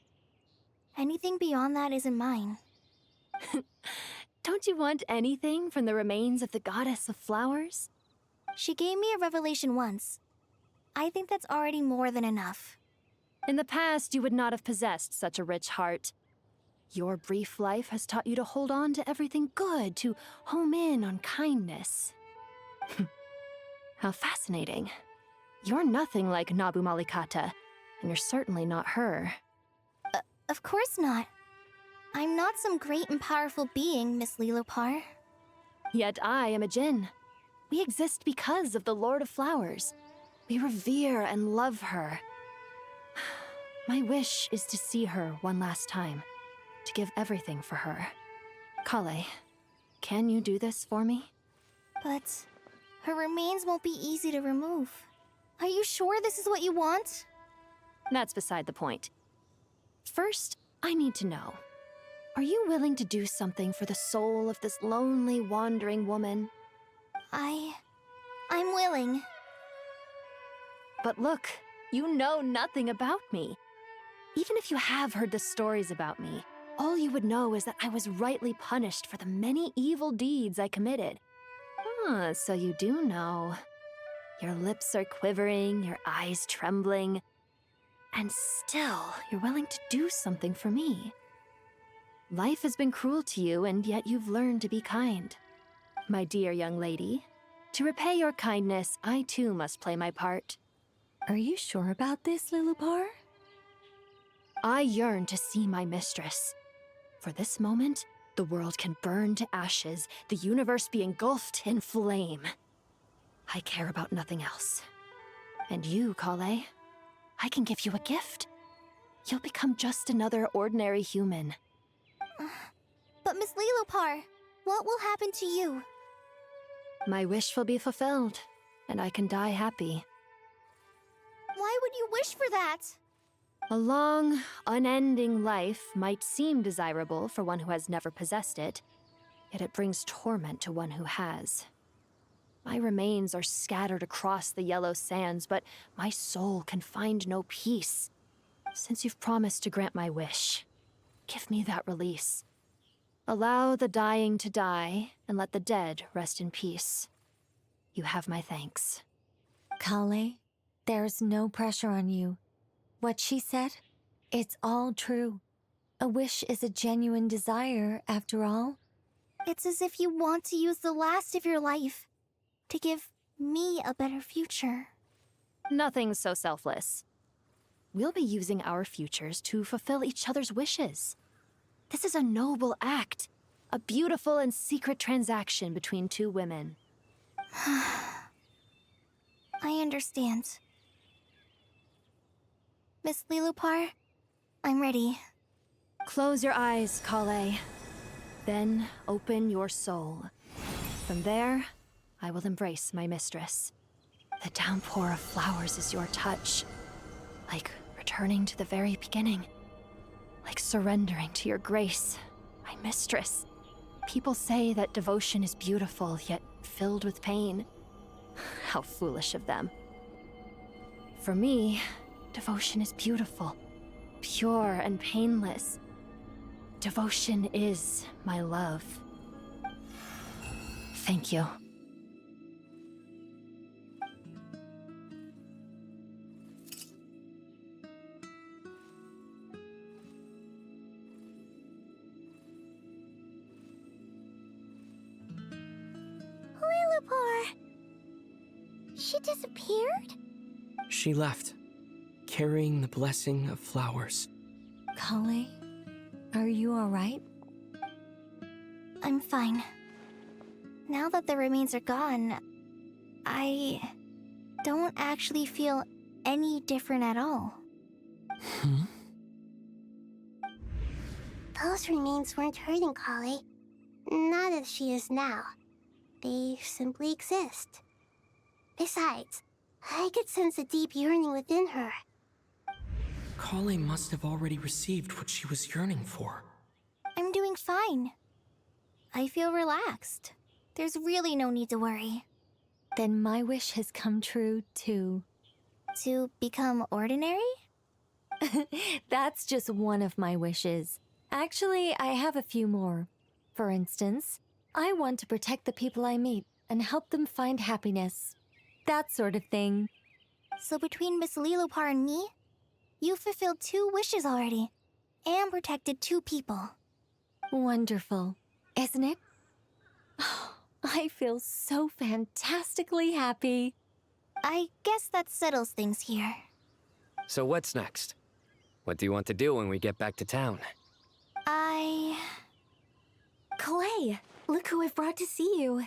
[SPEAKER 1] Anything beyond that isn't mine.
[SPEAKER 13] Don't you want anything from the remains of the goddess of flowers?
[SPEAKER 1] She gave me a revelation once. I think that's already more than enough.
[SPEAKER 13] In the past, you would not have possessed such a rich heart. Your brief life has taught you to hold on to everything good, to home in on kindness. How fascinating. You're nothing like Nabu Malikata, and you're certainly not her.
[SPEAKER 1] Of course not. I'm not some great and powerful being, Miss Lilupar.
[SPEAKER 13] Yet I am a djinn. We exist because of the Lord of Flowers. We revere and love her. My wish is to see her one last time, to give everything for her. Kale, can you do this for me?
[SPEAKER 1] But her remains won't be easy to remove. Are you sure this is what you want?
[SPEAKER 13] That's beside the point. First, I need to know. Are you willing to do something for the soul of this lonely, wandering woman?
[SPEAKER 1] I'm willing.
[SPEAKER 13] But look, you know nothing about me. Even if you have heard the stories about me, all you would know is that I was rightly punished for the many evil deeds I committed. Ah, so you do know. Your lips are quivering, your eyes trembling, and still you're willing to do something for me. Life has been cruel to you, and yet you've learned to be kind. My dear young lady, to repay your kindness, I too must play my part.
[SPEAKER 12] Are you sure about this, Lilupar?
[SPEAKER 13] I yearn to see my mistress. For this moment, the world can burn to ashes, the universe be engulfed in flame. I care about nothing else. And you, Kale, I can give you a gift. You'll become just another ordinary human.
[SPEAKER 1] But Miss Lilupar, what will happen to you?
[SPEAKER 13] My wish will be fulfilled, and I can die happy.
[SPEAKER 1] Why would you wish for that?
[SPEAKER 13] A long, unending life might seem desirable for one who has never possessed it, yet it brings torment to one who has. My remains are scattered across the yellow sands, but my soul can find no peace. Since you've promised to grant my wish, give me that release. Allow the dying to die, and let the dead rest in peace. You have my thanks.
[SPEAKER 12] Kale, there's no pressure on you. What she said, it's all true. A wish is a genuine desire, after all.
[SPEAKER 1] It's as if you want to use the last of your life to give me a better future.
[SPEAKER 13] Nothing's so selfless. We'll be using our futures to fulfill each other's wishes. This is a noble act, a beautiful and secret transaction between two women.
[SPEAKER 1] I understand. Miss Lilupar, I'm ready.
[SPEAKER 13] Close your eyes, Kale. Then open your soul. From there, I will embrace my mistress. The downpour of flowers is your touch. Like returning to the very beginning. Like surrendering to your grace, my mistress. People say that devotion is beautiful, yet filled with pain. How foolish of them. For me, devotion is beautiful, pure and painless. Devotion is my love. Thank you.
[SPEAKER 10] Lilupar! She disappeared?
[SPEAKER 18] She left, carrying the blessing of flowers.
[SPEAKER 12] Kale, are you alright?
[SPEAKER 1] I'm fine. Now that the remains are gone, I don't actually feel any different at all.
[SPEAKER 10] Those remains weren't hurting Kale. Not as she is now. They simply exist. Besides, I could sense a deep yearning within her.
[SPEAKER 18] Kale must have already received what she was yearning for.
[SPEAKER 1] I'm doing fine. I feel relaxed. There's really no need to worry.
[SPEAKER 12] Then my wish has come true, too.
[SPEAKER 1] To become ordinary?
[SPEAKER 12] That's just one of my wishes. Actually, I have a few more. For instance, I want to protect the people I meet and help them find happiness. That sort of thing.
[SPEAKER 1] So between Miss Lilupar and me, you've fulfilled 2 wishes already, and protected 2 people.
[SPEAKER 12] Wonderful, isn't it? I feel so fantastically happy.
[SPEAKER 1] I guess that settles things here.
[SPEAKER 2] So what's next? What do you want to do when we get back to town?
[SPEAKER 12] Kale, look who I've brought to see you.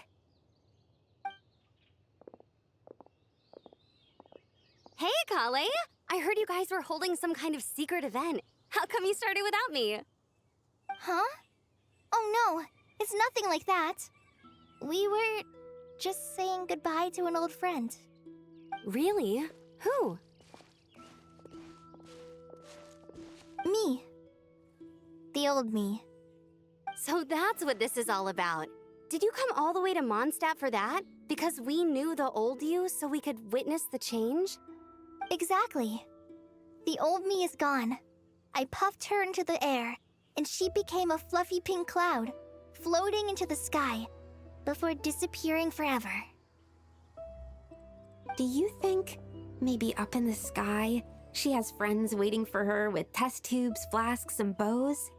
[SPEAKER 6] Hey, Kale! I heard you guys were holding some kind of secret event. How come you started without me?
[SPEAKER 1] Huh? Oh no, it's nothing like that. We were just saying goodbye to an old friend.
[SPEAKER 6] Really? Who?
[SPEAKER 1] Me. The old me.
[SPEAKER 6] So that's what this is all about. Did you come all the way to Mondstadt for that? Because we knew the old you so we could witness the change?
[SPEAKER 1] Exactly. The old me is gone. I puffed her into the air, and she became a fluffy pink cloud, floating into the sky, before disappearing forever.
[SPEAKER 6] Do you think maybe up in the sky, she has friends waiting for her with test tubes, flasks, and bows?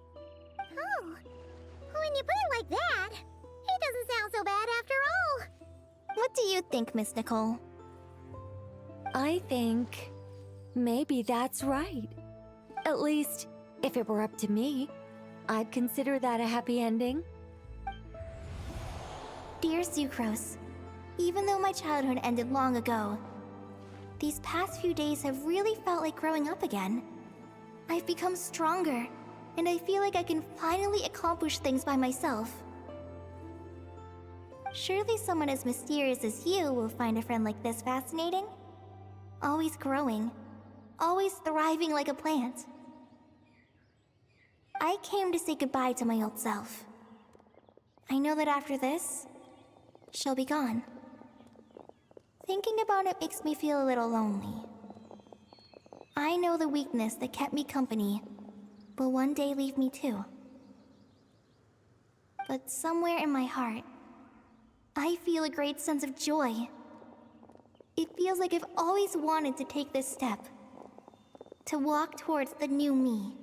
[SPEAKER 10] Oh, when you put it like that, it doesn't sound so bad after all.
[SPEAKER 1] What do you think, Miss Nicole?
[SPEAKER 12] I think maybe that's right. At least, if it were up to me, I'd consider that a happy ending.
[SPEAKER 1] Dear Sucrose, even though my childhood ended long ago, these past few days have really felt like growing up again. I've become stronger, and I feel like I can finally accomplish things by myself. Surely someone as mysterious as you will find a friend like this fascinating? Always growing, always thriving like a plant. I came to say goodbye to my old self. I know that after this, she'll be gone. Thinking about it makes me feel a little lonely. I know the weakness that kept me company will one day leave me too. But somewhere in my heart, I feel a great sense of joy. It feels like I've always wanted to take this step, to walk towards the new me.